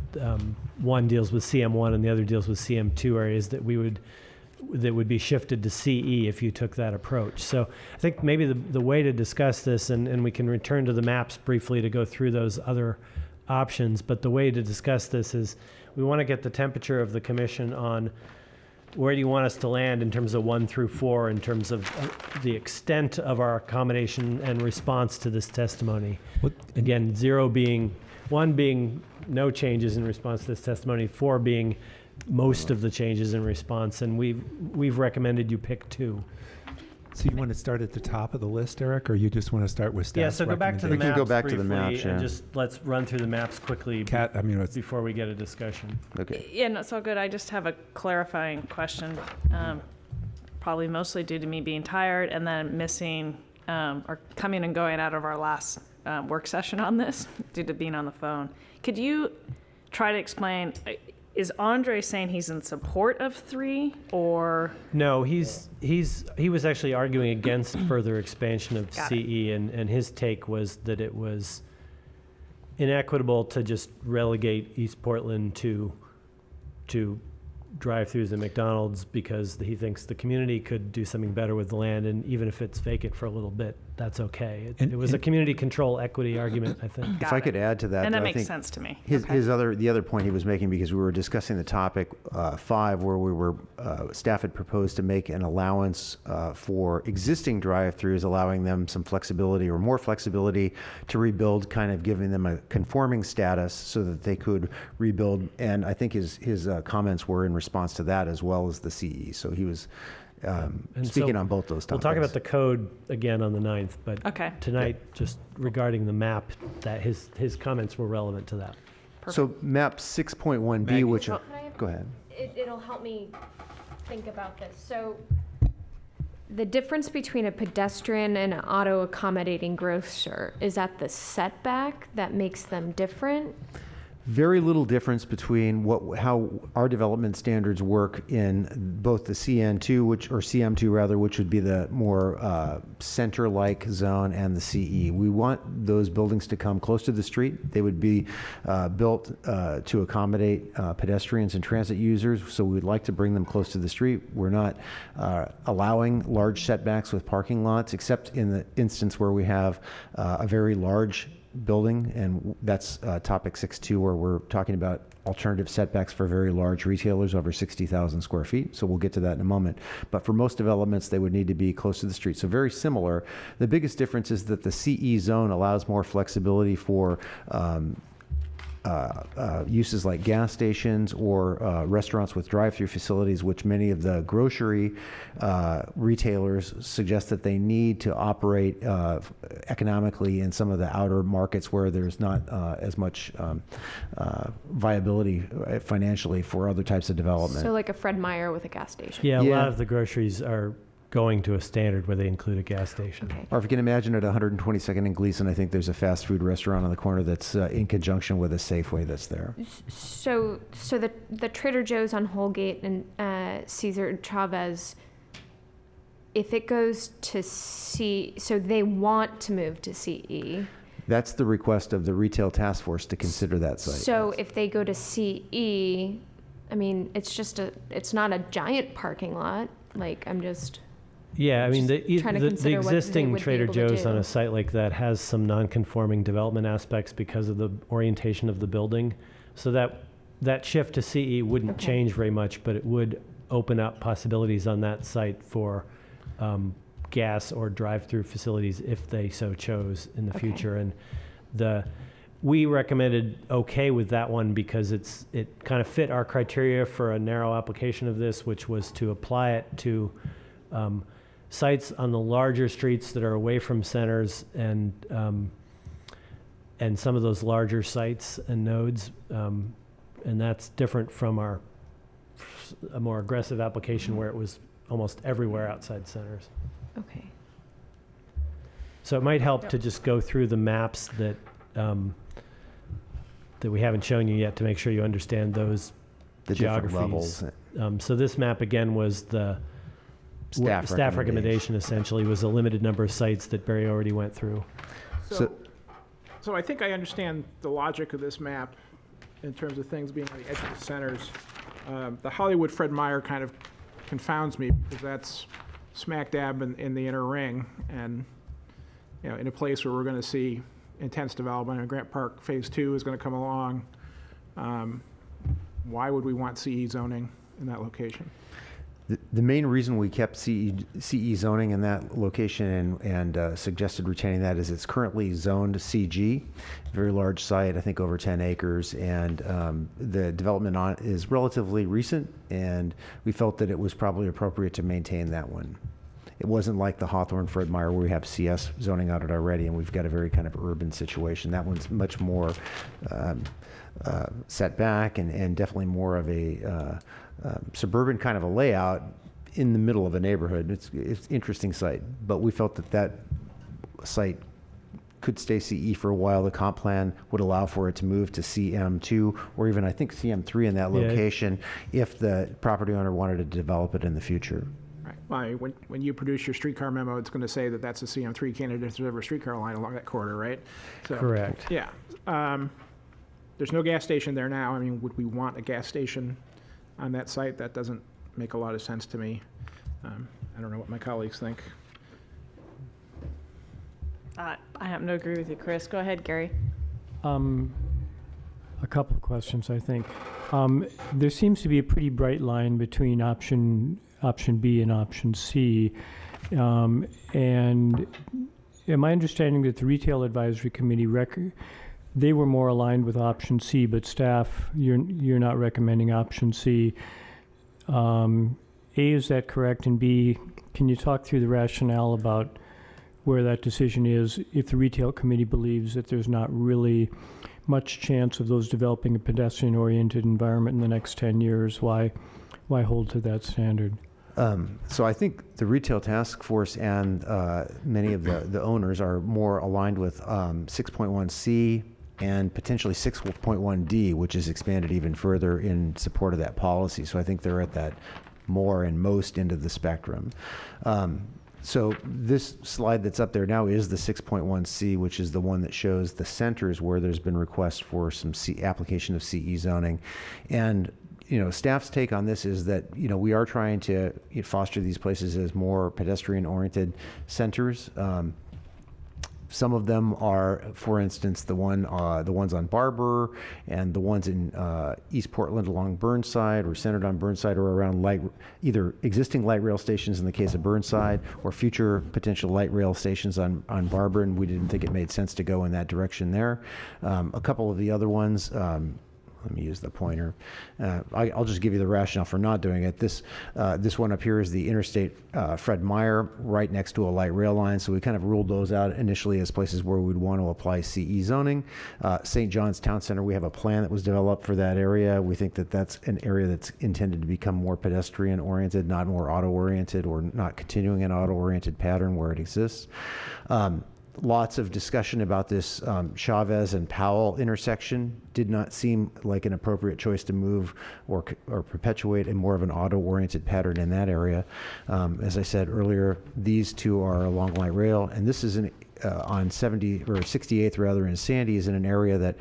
one deals with CM1 and the other deals with CM2 areas that would be shifted to CE if you took that approach. So I think maybe the way to discuss this, and we can return to the maps briefly to go through those other options, but the way to discuss this is we want to get the temperature of the commission on where do you want us to land in terms of 1 through 4, in terms of the extent of our accommodation and response to this testimony. Again, 1 being no changes in response to this testimony, 4 being most of the changes in response, and we've recommended you pick 2. So you want to start at the top of the list, Eric, or you just want to start with staff's Yeah, so go back to the We maps can go back to the briefly maps, and yeah. just let's run through the maps quickly before we get a discussion. Okay. Yeah, no, it's all good. I just have a clarifying question, probably mostly due to me being tired and then missing or coming and going out of our last work session on this due to being on the phone. Could you try to explain, is Andre saying he's in support of 3 or? No, he was actually arguing against further expansion of Got CE, and his take was that it was inequitable to just relegate East Portland to drive-throughs and McDonald's because he thinks the community could do something better with the land, and even if it's vacant for a little bit, that's okay. It was a community control equity argument, I think. If I could add to that, And that though, I makes think sense to me. the other point he was making, because we were discussing the topic 5, where we were staff had proposed to make an allowance for existing drive-throughs, allowing them some flexibility or more flexibility to rebuild, kind of giving them a conforming status so that they could rebuild. And I think his comments were in response to that as well as the CE. So he was And speaking so on both those topics. We'll talk about the code again on the 9th, but Okay. tonight, just regarding the map, that his comments were relevant to that. So map 6.1B, which Can I have- go ahead. It'll help me think about this. So the difference between a pedestrian and an auto accommodating grocer, is that the setback that makes them different? Very little difference between how our development standards work in both the CN2, or CM2 rather, which would be the more center-like zone, and the CE. We want those buildings to come close to the street. They would be built to accommodate pedestrians and transit users, so we'd like to bring them close to the street. We're not allowing large setbacks with parking lots, except in the instance where we have a very large building, and that's topic 6.2, where we're talking about alternative setbacks for very large retailers over 60,000 square feet. So we'll get to that in a moment. But for most developments, they would need to be close to the street. So very similar. The biggest difference is that the CE zone allows more flexibility for uses like gas stations or restaurants with drive-through facilities, which many of the grocery retailers suggest that they need to operate economically in some of the outer markets where there's not as much viability financially for other types of development. So like a Fred Meyer with a gas station? Yeah, a lot of the groceries are going to a standard where they include a gas station. Or if you can imagine at 122nd and Gleason, I think there's a fast food restaurant on the corner that's in conjunction with a Safeway that's there. So the Trader Joe's on Holgate and Cesar Chavez, if it goes to C, so they want to move to CE. That's the request of the retail task force to consider that site. So if they go to CE, I mean, it's not a giant parking lot. Like, I'm just. Yeah, I mean, the trying to consider what they existing would be Trader able to Joe's on do. a site like that has some non-conforming development aspects because of the orientation of the building. So that shift to CE wouldn't change very much, but it would open up possibilities on that site for gas or drive-through facilities if they so chose in the future. And we recommended okay with that one because it kind of fit our criteria for a narrow application of this, which was to apply it to sites on the larger streets that are away from centers and some of those larger sites and nodes. And that's different from a more aggressive application where it was almost everywhere outside centers. Okay. So it might help to just go through the maps that we haven't shown you yet to make sure you understand those The different geographies. levels. So this map again was the Staff recommendation essentially was a limited number of sites that Barry already went through. So I think I understand the logic of this map in terms of things being on the edge of the centers. The Hollywood Fred Meyer kind of confounds me because that's smack dab in the inner ring, and in a place where we're going to see intense development, and Grant Park Phase 2 is going to come along. Why would we want CE zoning in that location? The main reason we kept CE zoning in that location and suggested retaining that is it's currently zoned CG, very large site, I think over 10 acres, and the development on it is relatively recent, and we felt that it was probably appropriate to maintain that one. It wasn't like the Hawthorne Fred Meyer where we have CS zoning out it already, and we've got a very kind of urban situation. That one's much more set back and definitely more of a suburban kind of a layout in the middle of a neighborhood. It's an interesting site, but we felt that site could stay CE for a while. The comp plan would allow for it to move to CM2 or even I think CM3 in that location if the property owner wanted to develop it in the future. Right. Well, when you produce your streetcar memo, it's going to say that that's a CM3 candidate if there's ever a streetcar line along that corridor, right? So, Correct. Yeah. There's no gas station there now. I mean, would we want a gas station on that site? That doesn't make a lot of sense to me. I don't know what my colleagues think. I happen to agree with you, Chris. Go ahead, Gary. A couple of questions, I think. There seems to be a pretty bright line between option B and option C. And am I understanding that the Retail Advisory Committee they were more aligned with option C, but staff, you're not recommending option C? A, is that correct? And B, can you talk through the rationale about where that decision is if the Retail Committee believes that there's not really much chance of those developing a pedestrian-oriented environment in the next 10 years? Why hold to that standard? So I think the Retail Task Force and many of the owners are more aligned with 6.1C and potentially 6.1D, which is expanded even further in support of that policy. So I think they're at that more and most end of the spectrum. So this slide that's up there now is the 6.1C, which is the one that shows the centers where there's been requests for some application of CE zoning. And staff's take on this is that, we are trying to foster these places as more pedestrian-oriented centers. Some of them are, for instance, the ones on Barber and the ones in East Portland along Burnside or centered on Burnside or around either existing light rail stations in the case of Burnside or future potential light rail stations on Barber, and we didn't think it made sense to go in that direction there. A couple of the other ones, let me use the pointer. I'll just give you the rationale for not doing it. This one up here is the Interstate Fred Meyer right next to a light rail line. So we kind of ruled those out initially as places where we'd want to apply CE zoning. St. John's Town Center, we have a plan that was developed for that area. We think that that's an area that's intended to become more pedestrian oriented, not more auto oriented or not continuing an auto oriented pattern where it exists. Lots of discussion about this Chavez and Powell intersection. Did not seem like an appropriate choice to move or perpetuate a more of an auto-oriented pattern in that area. As I said earlier, these two are along light rail, and this is on 68th rather in Sandy is in an area that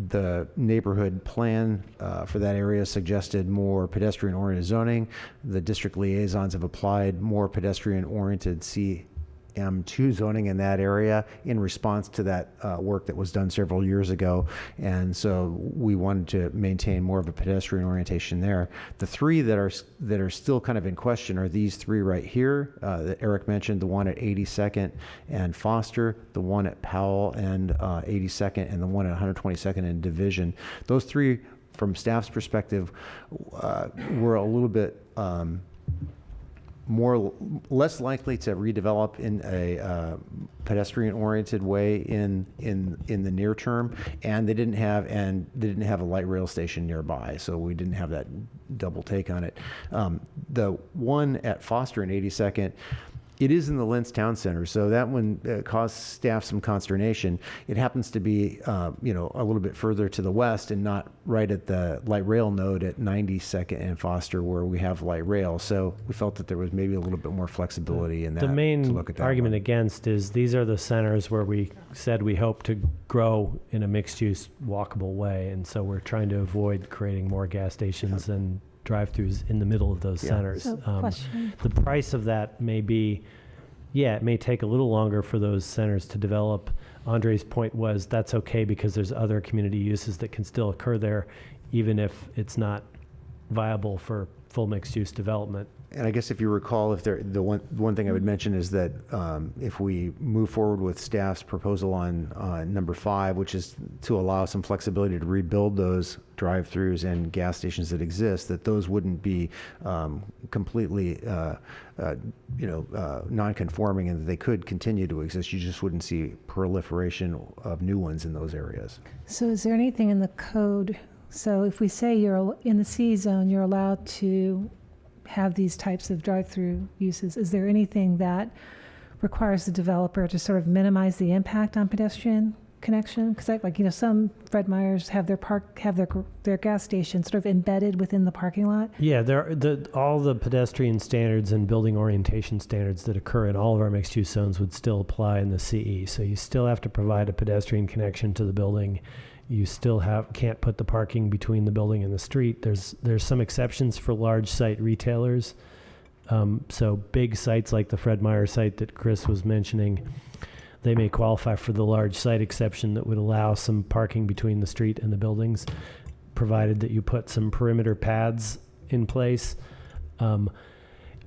the neighborhood plan for that area suggested more pedestrian-oriented zoning. The district liaisons have applied more pedestrian-oriented CM2 zoning in that area in response to that work that was done several years ago. And so we wanted to maintain more of a pedestrian orientation there. The three that are still kind of in question are these three right here that Eric mentioned, the one at 82nd and Foster, the one at Powell and 82nd, and the one at 122nd and Division. Those three, from staff's perspective, were a little bit less likely to redevelop in a pedestrian-oriented way in the near term, and they didn't have a light rail station nearby, so we didn't have that double take on it. The one at Foster and 82nd, it is in the Lentz Town Center, so that one caused staff some consternation. It happens to be, a little bit further to the west and not right at the light rail node at 92nd and Foster where we have light rail. So we felt that there was maybe a little bit more flexibility in that. The main to look at that argument one. against is these are the centers where we said we hope to grow in a mixed-use walkable way, and so we're trying to avoid creating more gas stations and drive-throughs in the middle of those centers. So, question. The price of that may be, it may take a little longer for those centers to develop. Andre's point was that's okay because there's other community uses that can still occur there, even if it's not viable for full mixed-use development. And I guess if you recall, the one thing I would mention is that if we move forward with staff's proposal on number 5, which is to allow some flexibility to rebuild those drive-throughs and gas stations that exist, that those wouldn't be completely, non-conforming, and that they could continue to exist. You just wouldn't see proliferation of new ones in those areas. So is there anything in the code? So if we say you're in the C zone, you're allowed to have these types of drive-through uses, is there anything that requires the developer to sort of minimize the impact on pedestrian connection? Because some Fred Meyers have their gas station sort of embedded within the parking lot. Yeah, all the pedestrian standards and building orientation standards that occur in all of our mixed-use zones would still apply in the CE. So you still have to provide a pedestrian connection to the building. You still can't put the parking between the building and the street. There's some exceptions for large site retailers. So big sites like the Fred Meyer site that Chris was mentioning, they may qualify for the large site exception that would allow some parking between the street and the buildings, provided that you put some perimeter pads in place.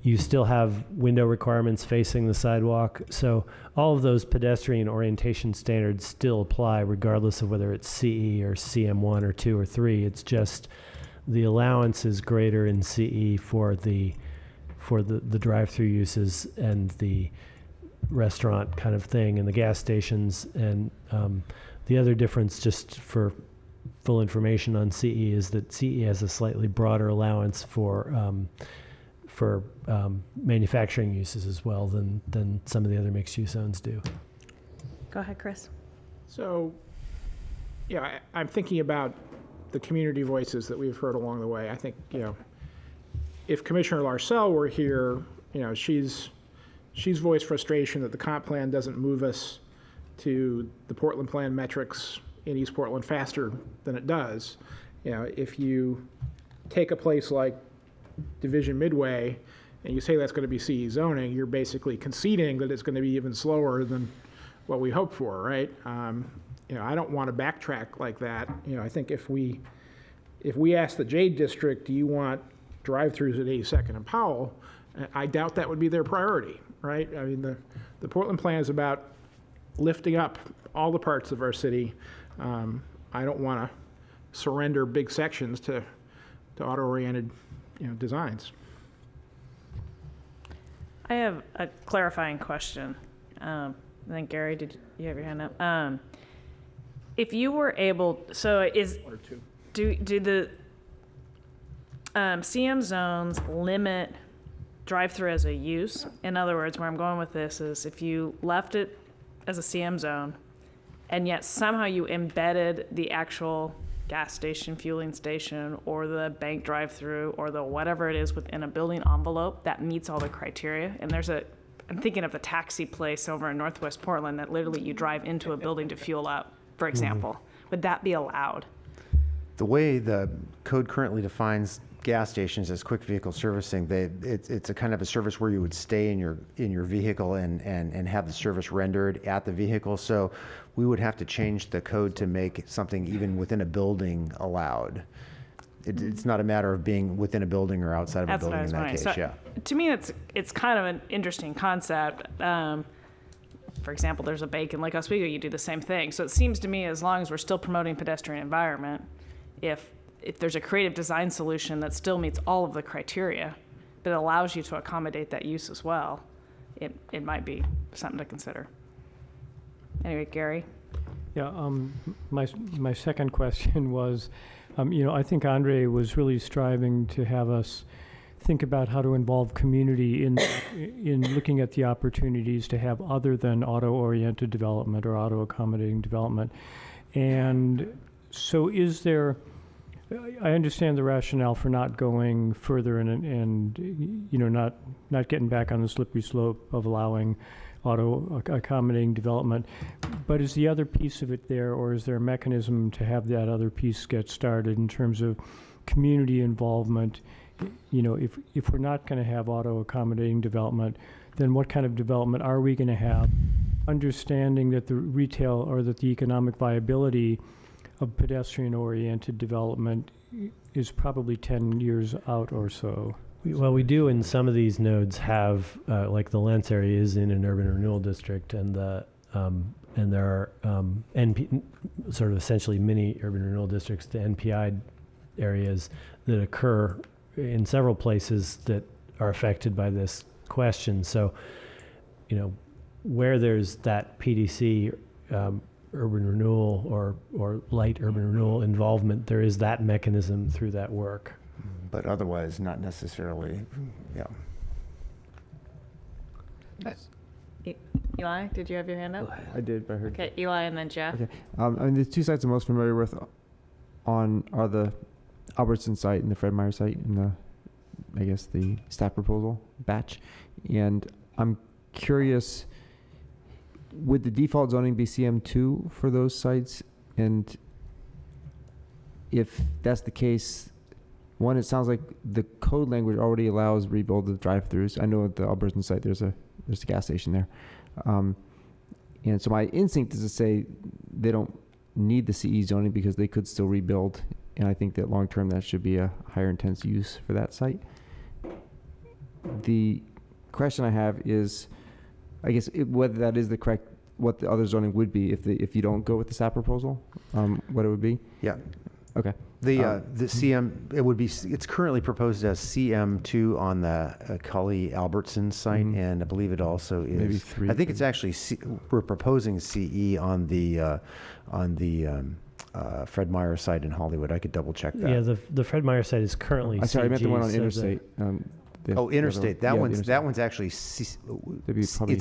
You still have window requirements facing the sidewalk. So all of those pedestrian orientation standards still apply regardless of whether it's CE or CM1 or 2 or 3. It's just the allowance is greater in CE for the drive-through uses and the restaurant kind of thing and the gas stations. And the other difference, just for full information on CE, is that CE has a slightly broader allowance for manufacturing uses as well than some of the other mixed-use zones do. Go ahead, Chris. So, I'm thinking about the community voices that we've heard along the way. I think, if Commissioner Larcell were here, she's voiced frustration that the comp plan doesn't move us to the Portland plan metrics in East Portland faster than it does. If you take a place like Division Midway and you say that's going to be CE zoning, you're basically conceding that it's going to be even slower than what we hoped for, right? I don't want to backtrack like that. I think if we ask the Jade District, do you want drive-throughs at 82nd and Powell, I doubt that would be their priority, right? I mean, the Portland plan is about lifting up all the parts of our city. I don't want to surrender big sections to auto-oriented designs. I have a clarifying question. I think, Gary, did you have your hand up? If you were able, do the CM zones limit drive-through as a use? In other words, where I'm going with this is if you left it as a CM zone and yet somehow you embedded the actual gas station, fueling station, or the bank drive-through, or the whatever it is within a building envelope that meets all the criteria. And I'm thinking of the taxi place over in Northwest Portland that literally you drive into a building to fuel up, for example. Would that be allowed? The way the code currently defines gas stations as quick vehicle servicing, it's a kind of a service where you would stay in your vehicle and have the service rendered at the vehicle. So we would have to change the code to make something even within a building allowed. It's not a matter of being within a building or outside of a building in that case. So to me, it's kind of an interesting concept. For example, there's a bake in Lake Oswego, you do the same thing. So it seems to me, as long as we're still promoting pedestrian environment, if there's a creative design solution that still meets all of the criteria, but allows you to accommodate that use as well, it might be something to consider. Anyway, Gary? Yeah, my second question was, I think Andre was really striving to have us think about how to involve community in looking at the opportunities to have other than auto-oriented development or auto-accommodating development. And so is there, I understand the rationale for not going further and not getting back on the slippery slope of allowing auto-accommodating development, but is the other piece of it there, or is there a mechanism to have that other piece get started in terms of community involvement? If we're not going to have auto-accommodating development, then what kind of development are we going to have? Understanding that the retail or that the economic viability of pedestrian-oriented development is probably 10 years out or so. Well, we do in some of these nodes have, like the Lentz area is in an urban renewal district, and there are sort of essentially mini urban renewal districts, the NPI areas that occur in several places that are affected by this question. So, where there's that PDC urban renewal or light urban renewal involvement, there is that mechanism through that work. But otherwise, not necessarily, yeah. Eli, did you have your hand up? I did, but I heard. Okay, Eli and then Jeff. Okay. The two sites I'm most familiar with are the Albertson site and the Fred Meyer site in the staff proposal batch. And I'm curious, would the default zoning be CM2 for those sites? And if that's the case, one, it sounds like the code language already allows rebuild of drive-throughs. I know at the Albertson site there's a gas station there. And so my instinct is to say they don't need the CE zoning because they could still rebuild. And I think that long-term that should be a higher intense use for that site. The question I have is, I guess, whether that is the correct, what the other zoning would be if you don't go with the SAP proposal, what it would be? Yeah. Okay. The CM, it would be, it's currently proposed as CM2 on the Cully Albertson site, and I believe it also is. Maybe 3. I think it's actually, we're proposing CE on the Fred Meyer site in Hollywood. I could double check that. Yeah, the Fred Meyer site is currently CG. Sorry, I meant the one on so Interstate. Interstate. That one's actually it's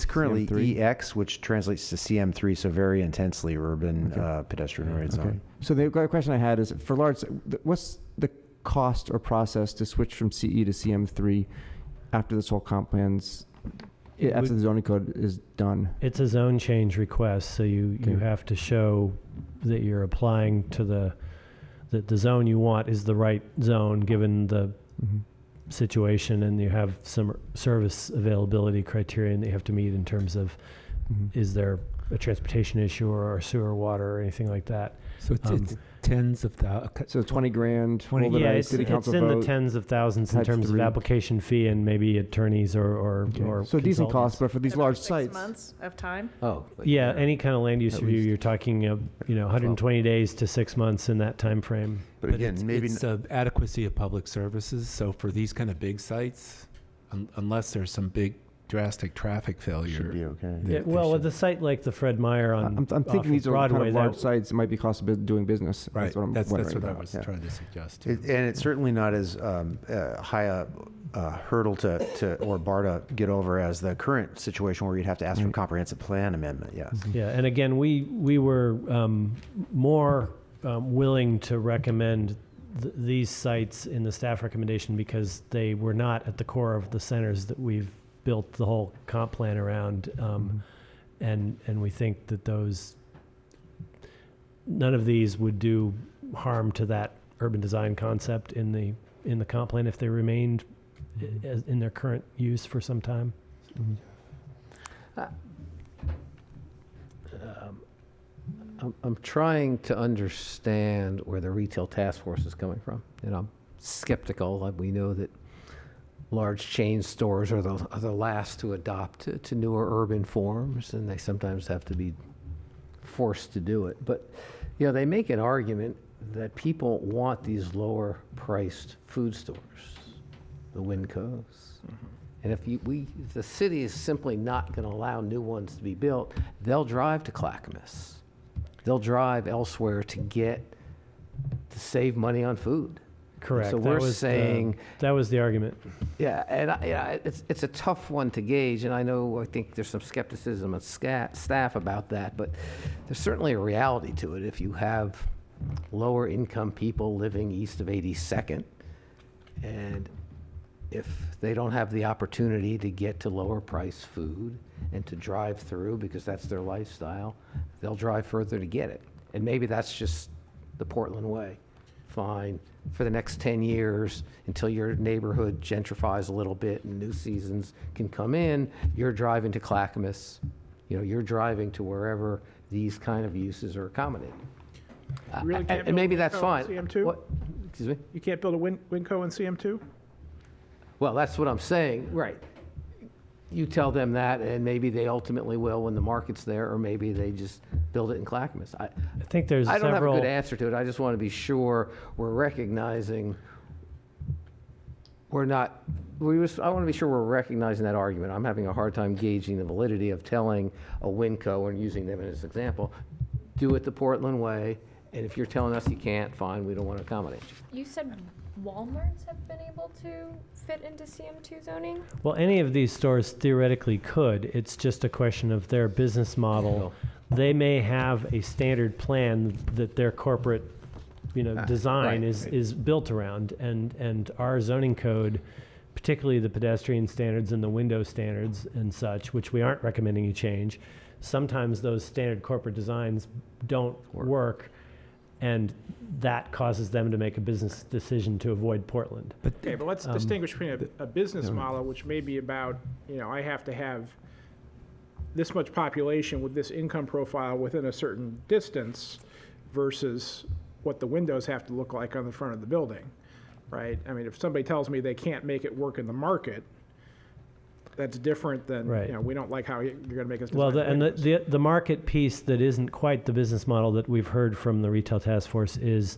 currently CM3. EX, which translates to CM3, so very intensely urban pedestrian red zone. So the question I had is, for large, what's the cost or process to switch from CE to CM3 after this whole comp plan's, after the zoning code is done? It's a zone change request, so you have to show that you're applying to that the zone you want is the right zone given the situation, and you have some service availability criterion that you have to meet in terms of is there a transportation issue or sewer, water, or anything like that. So it's tens of thousands. So 20 grand. Yeah, it's in the tens of thousands in terms of application fee and maybe attorneys or so decent cost, but for these large sites. 6 months of time? Oh. Yeah, any kind of land use review, you're talking 120 days to 6 months in that time frame. But again, it's adequacy of public services. So for these kind of big sites, unless there's some big drastic traffic failure, should be okay. With a site like the Fred Meyer on I'm thinking these are Broadway, kind of large sites. It might be cost of doing business. Right. That's what I was trying to suggest. And it's certainly not as high a hurdle to or bar to get over as the current situation where you'd have to ask for a comprehensive plan amendment. Yes. Yeah, and again, we were more willing to recommend these sites in the staff recommendation because they were not at the core of the centers that we've built the whole comp plan around, and we think that none of these would do harm to that urban design concept in the comp plan if they remained in their current use for some time. I'm trying to understand where the retail task force is coming from, and I'm skeptical. We know that large chain stores are the last to adopt to newer urban forms, and they sometimes have to be forced to do it. But they make an argument that people want these lower priced food stores, the Wincos. And if the city is simply not going to allow new ones to be built, they'll drive to Clackamas. They'll drive elsewhere to save money on food. Correct. So we're saying that was the argument. Yeah, and it's a tough one to gauge, and I think there's some skepticism of staff about that, but there's certainly a reality to it. If you have lower income people living east of 82nd, and if they don't have the opportunity to get to lower price food and to drive through because that's their lifestyle, they'll drive further to get it. And maybe that's just the Portland way. Fine. For the next 10 years, until your neighborhood gentrifies a little bit and new seasons can come in, you're driving to Clackamas. You're driving to wherever these kind of uses are accommodated. Really can't And maybe that's fine. CM2? Excuse me? You can't build a Winco in CM2? Well, that's what I'm saying, right. You tell them that, and maybe they ultimately will when the market's there, or maybe they just build it in Clackamas. I think there's I don't several. have a good answer to it. I just want to be sure we're recognizing I want to be sure we're recognizing that argument. I'm having a hard time gauging the validity of telling a Winco, and using them as an example, do it the Portland way, and if you're telling us you can't, fine, we don't want to accommodate you. You said Walmarts have been able to fit into CM2 zoning? Well, any of these stores theoretically could. It's just a question of their business model. They may have a standard plan that their corporate, design right. is built around, and our zoning code, particularly the pedestrian standards and the window standards and such, which we aren't recommending you change. Sometimes those standard corporate designs don't work, and that causes them to make a business decision to avoid Portland. Okay, but let's distinguish between a business model, which may be about, I have to have this much population with this income profile within a certain distance, versus what the windows have to look like on the front of the building, right? I mean, if somebody tells me they can't make it work in the market, that's different than, Right. We don't like how you're going to make us design Well, windows. the market piece that isn't quite the business model that we've heard from the retail task force is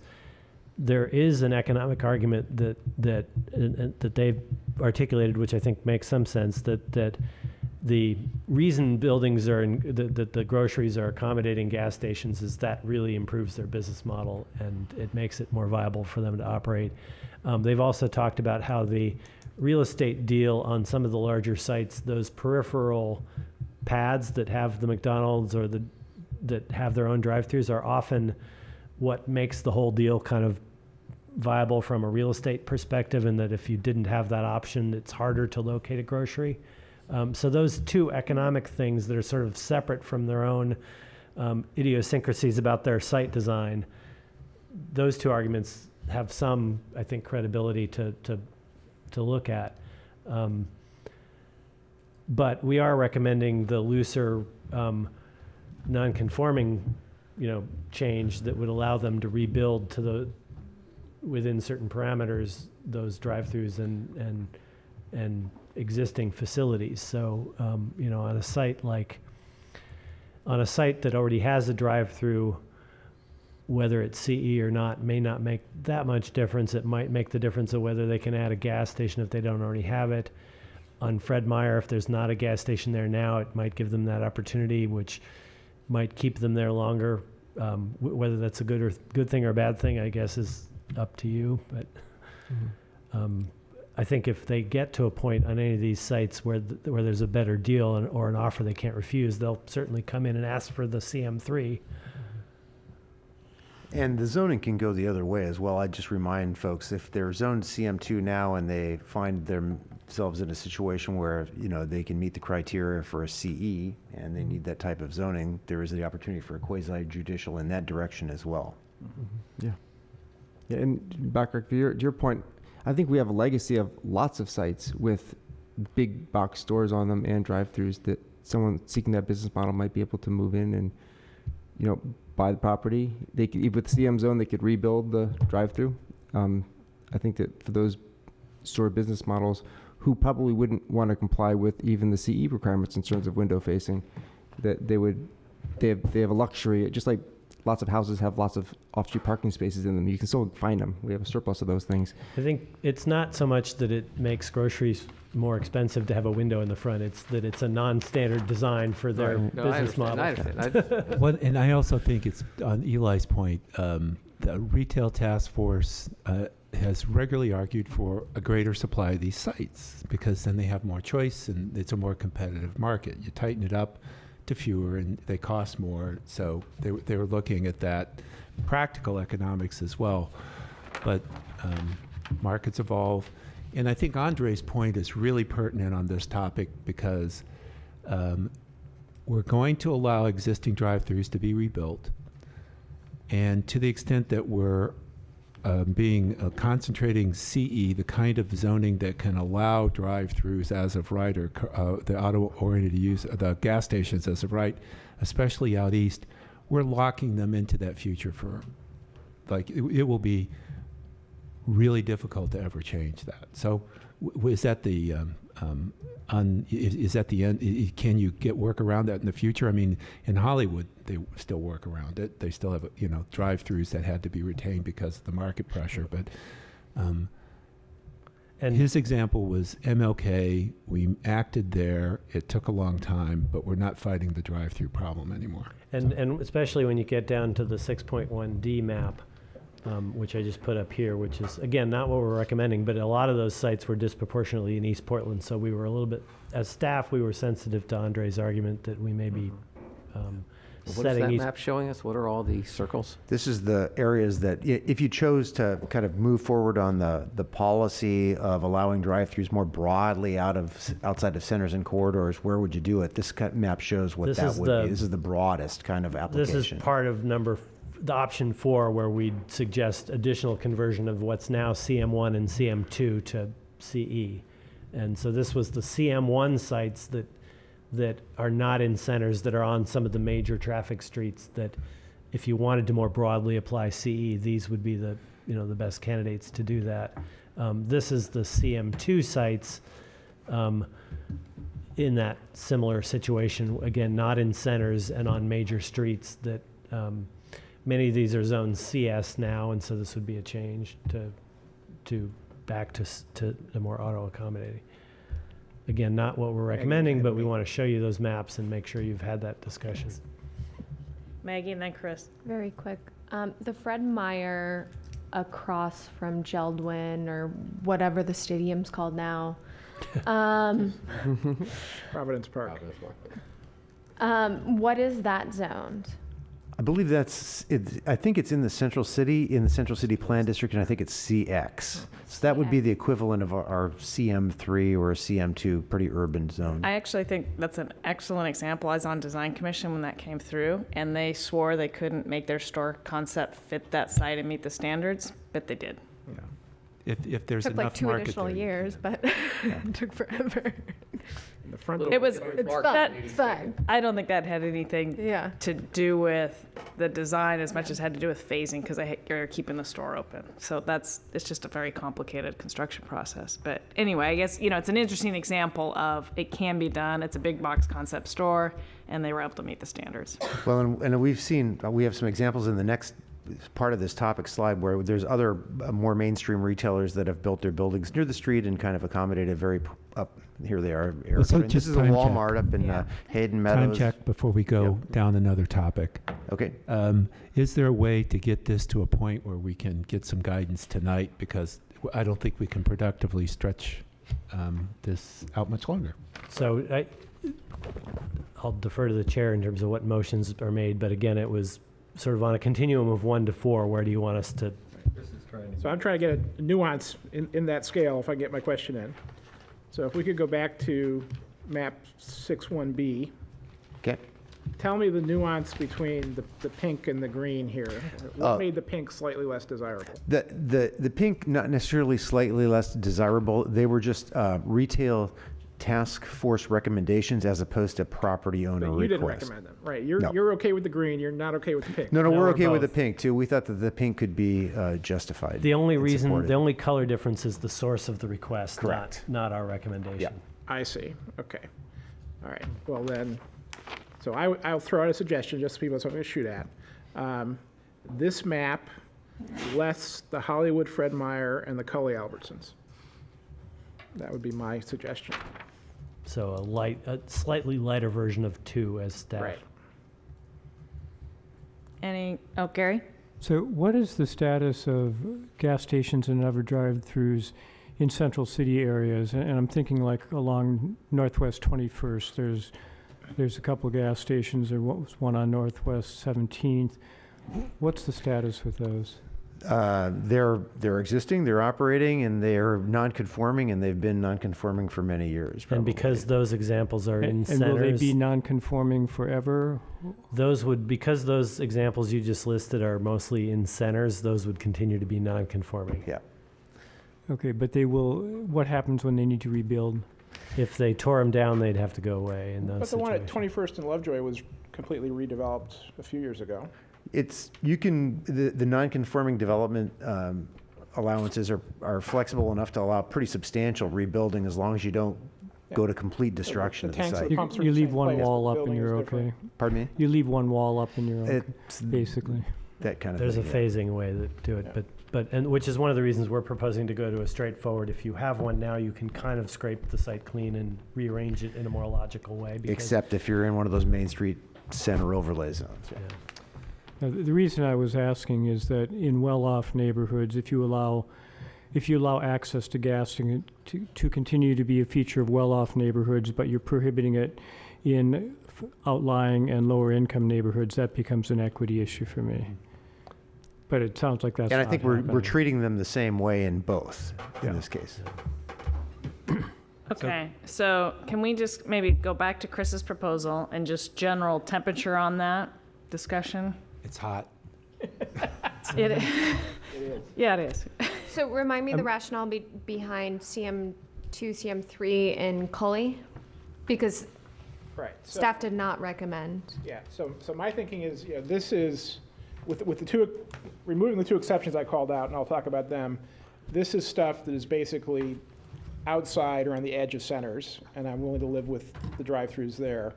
there is an economic argument that they've articulated, which I think makes some sense, that the reason buildings are that the groceries are accommodating gas stations is that really improves their business model, and it makes it more viable for them to operate. They've also talked about how the real estate deal on some of the larger sites, those peripheral pads that have the McDonald's or that have their own drive-throughs are often what makes the whole deal kind of viable from a real estate perspective, and that if you didn't have that option, it's harder to locate a grocery. So those two economic things that are sort of separate from their own idiosyncrasies about their site design, those two arguments have some, I think, credibility to look at. But we are recommending the looser non-conforming, change that would allow them to rebuild within certain parameters, those drive-throughs and existing facilities. So, on a site that already has a drive-through, whether it's CE or not, may not make that much difference. It might make the difference of whether they can add a gas station if they don't already have it. On Fred Meyer, if there's not a gas station there now, it might give them that opportunity, which might keep them there longer. Whether that's a good thing or a bad thing, I guess, is up to you. But I think if they get to a point on any of these sites where there's a better deal or an offer they can't refuse, they'll certainly come in and ask for the CM3. And the zoning can go the other way as well. I just remind folks, if they're zoned CM2 now and they find themselves in a situation where, they can meet the criteria for a CE and they need that type of zoning, there is the opportunity for a quasi-judicial in that direction as well. Yeah. Yeah, and Backrack, to your point, I think we have a legacy of lots of sites with big box stores on them and drive-throughs that someone seeking that business model might be able to move in and, buy the property. They could, with CM zone, they could rebuild the drive-through. I think that for those store business models who probably wouldn't want to comply with even the CE requirements in terms of window facing, that they have a luxury, just like lots of houses have lots of off-street parking spaces in them. You can still find them. We have a surplus of those things. I think it's not so much that it makes groceries more expensive to have a window in the front. It's that it's a non-standard design for their business model. I understand. Well, and I also think it's on Eli's point, the retail task force has regularly argued for a greater supply of these sites because then they have more choice and it's a more competitive market. You tighten it up to fewer and they cost more. So they were looking at that practical economics as well. But markets evolve. And I think Andre's point is really pertinent on this topic because we're going to allow existing drive-throughs to be rebuilt. And to the extent that we're concentrating CE, the kind of zoning that can allow drive-throughs as of right, or the auto-oriented use, the gas stations as of right, especially out east, we're locking them into that future for, it will be really difficult to ever change that. So is that the is that the end? Can you get work around that in the future? I mean, in Hollywood, they still work around it. They still have, drive-throughs that had to be retained because of the market pressure. But and his example was MLK. We acted there. It took a long time, but we're not fighting the drive-through problem anymore. And especially when you get down to the 6.1D map, which I just put up here, which is, again, not what we're recommending, but a lot of those sites were disproportionately in East Portland. So we were a little bit, as staff, we were sensitive to Andre's argument that we may be What is that map showing us? What are all the circles? This is the areas that, if you chose to kind of move forward on the policy of allowing drive-throughs more broadly outside of centers and corridors, where would you do it? This map shows what that would be. This is the broadest kind of application. This is part of the option 4, where we'd suggest additional conversion of what's now CM1 and CM2 to CE. And so this was the CM1 sites that are not in centers, that are on some of the major traffic streets, that if you wanted to more broadly apply CE, these would be the best candidates to do that. This is the CM2 sites in that similar situation, again, not in centers and on major streets that many of these are zone CS now, and so this would be a change to back to the more auto accommodating. Again, not what we're recommending, but we want to show you those maps and make sure you've had that discussion. Maggie and then Chris. Very quick. The Fred Meyer across from Geldwin, or whatever the stadium's called now. Providence Park. What is that zoned? I believe that's it. I think it's in the Central City Plan District, and I think it's CX. So that would be the equivalent of our CM3 or a CM2, pretty urban zone. I actually think that's an excellent example. I was on Design Commission when that came through, and they swore they couldn't make their store concept fit that site and meet the standards, but they did. Yeah. If there's Took enough like 2 market additional there, years, but it took forever. The front It's fun. It's fun. I don't think that had anything to do with the design as much as had to do with phasing, because you're keeping the store open. So it's just a very complicated construction process. But anyway, I guess, it's an interesting example of it can be done. It's a big box concept store, and they were able to meet the standards. Well, and we have some examples in the next part of this topic slide where there's other more mainstream retailers that have built their buildings near the street and kind of accommodated here they are. So This is a time Walmart check. up in Hayden time Meadows. check before we go down another topic. Okay. Is there a way to get this to a point where we can get some guidance tonight? Because I don't think we can productively stretch this out much longer. So I'll defer to the chair in terms of what motions are made, but again, it was sort of on a continuum of 1 to 4. Where do you want us to? So I'm trying to get a nuance in that scale, if I get my question in. So if we could go back to map 61B. Okay. Tell me the nuance between the pink and the green here. What made the pink slightly less desirable? The pink, not necessarily slightly less desirable. They were just retail task force recommendations as opposed to property owner But you didn't requests. recommend them, right? You're okay with the green, you're not okay with the pink. No, No, we're we're okay with the both. pink too. We thought that the pink could be justified. The only and reason, supported. the only color difference is the source of the request, Correct. not our recommendation. I see, okay. All right, well then, so I'll throw out a suggestion, just so people have something to shoot at. This map, less the Hollywood Fred Meyer and the Cully Albertsons. That would be my suggestion. So a slightly lighter version of 2 as staff. Right. Gary? So what is the status of gas stations and other drive-throughs in central city areas? And I'm thinking like along Northwest 21st, there's a couple of gas stations. There was one on Northwest 17th. What's the status with those? They're existing, they're operating, and they're non-conforming, and they've been non-conforming for many years. And because those examples are in And centers, will they be non-conforming forever? because those examples you just listed are mostly in centers, those would continue to be non-conforming. Yeah. Okay, but what happens when they need to rebuild? If they tore them down, they'd have to go away in those But the one at situations. 21st and Lovejoy was completely redeveloped a few years ago. The non-conforming development allowances are flexible enough to allow pretty substantial rebuilding as long as you don't go to complete destruction of the tanks site. and pumps are You in the leave same one place, but wall the up and building you're is different. okay. Pardon me? You leave one wall up and you're okay, It's basically. that kind of There's a thing. phasing way to do it, and which is one of the reasons we're proposing to go to a straightforward. If you have one now, you can kind of scrape the site clean and rearrange it in a more logical way. Because, Except if you're in one of those Main Street center overlay zones. yeah. Now, the reason I was asking is that in well-off neighborhoods, if you allow access to gas to continue to be a feature of well-off neighborhoods, but you're prohibiting it in outlying and lower-income neighborhoods, that becomes an equity issue for me. But it sounds like that's And I not think we're happening. treating them the same way in both, in this case. Okay, so can we just maybe go back to Chris's proposal and just general temperature on that discussion? It's hot. It Yeah, it is. So remind me the rationale behind CM2, CM3 in Cully? Because Right. So, staff did not recommend. Yeah, so my thinking is, this is, with the two, removing the two exceptions I called out, and I'll talk about them, this is stuff that is basically outside or on the edge of centers, and I'm willing to live with the drive-throughs there.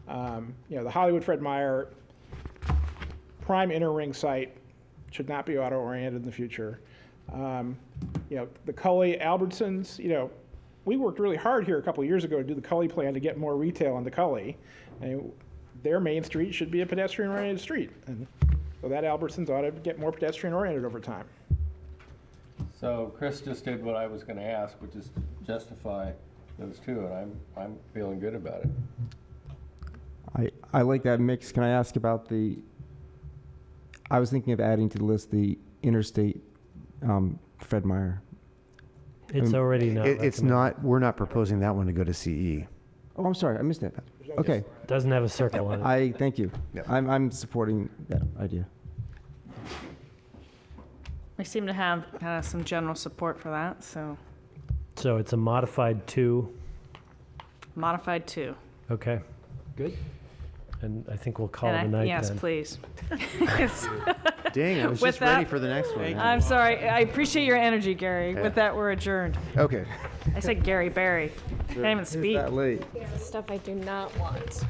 The Hollywood Fred Meyer prime inner ring site should not be auto-oriented in the future. The Cully Albertsons, we worked really hard here a couple of years ago to do the Cully plan to get more retail into Cully. And their main street should be a pedestrian-oriented street. And so that Albertsons ought to get more pedestrian-oriented over time. So Chris just did what I was going to ask, which is to justify those two, and I'm feeling good about it. I like that mix. Can I ask about I was thinking of adding to the list the interstate Fred Meyer. It's already not. It's not, we're not proposing that one to go to CE. Oh, I'm sorry, I missed that. Okay, Doesn't have a circle on it. thank you. Yep. I'm supporting that idea. We seem to have kind of some general support for that, so So it's a modified 2. modified 2. Okay. Good. And I think we'll call it a And night yes, then. please. Dang, I was With just ready that- for the next one. I'm sorry. I appreciate your energy, Gary. Yeah. With that, we're adjourned. Okay. I said Gary Barry. Can't even speak. That late. Stuff I do not want.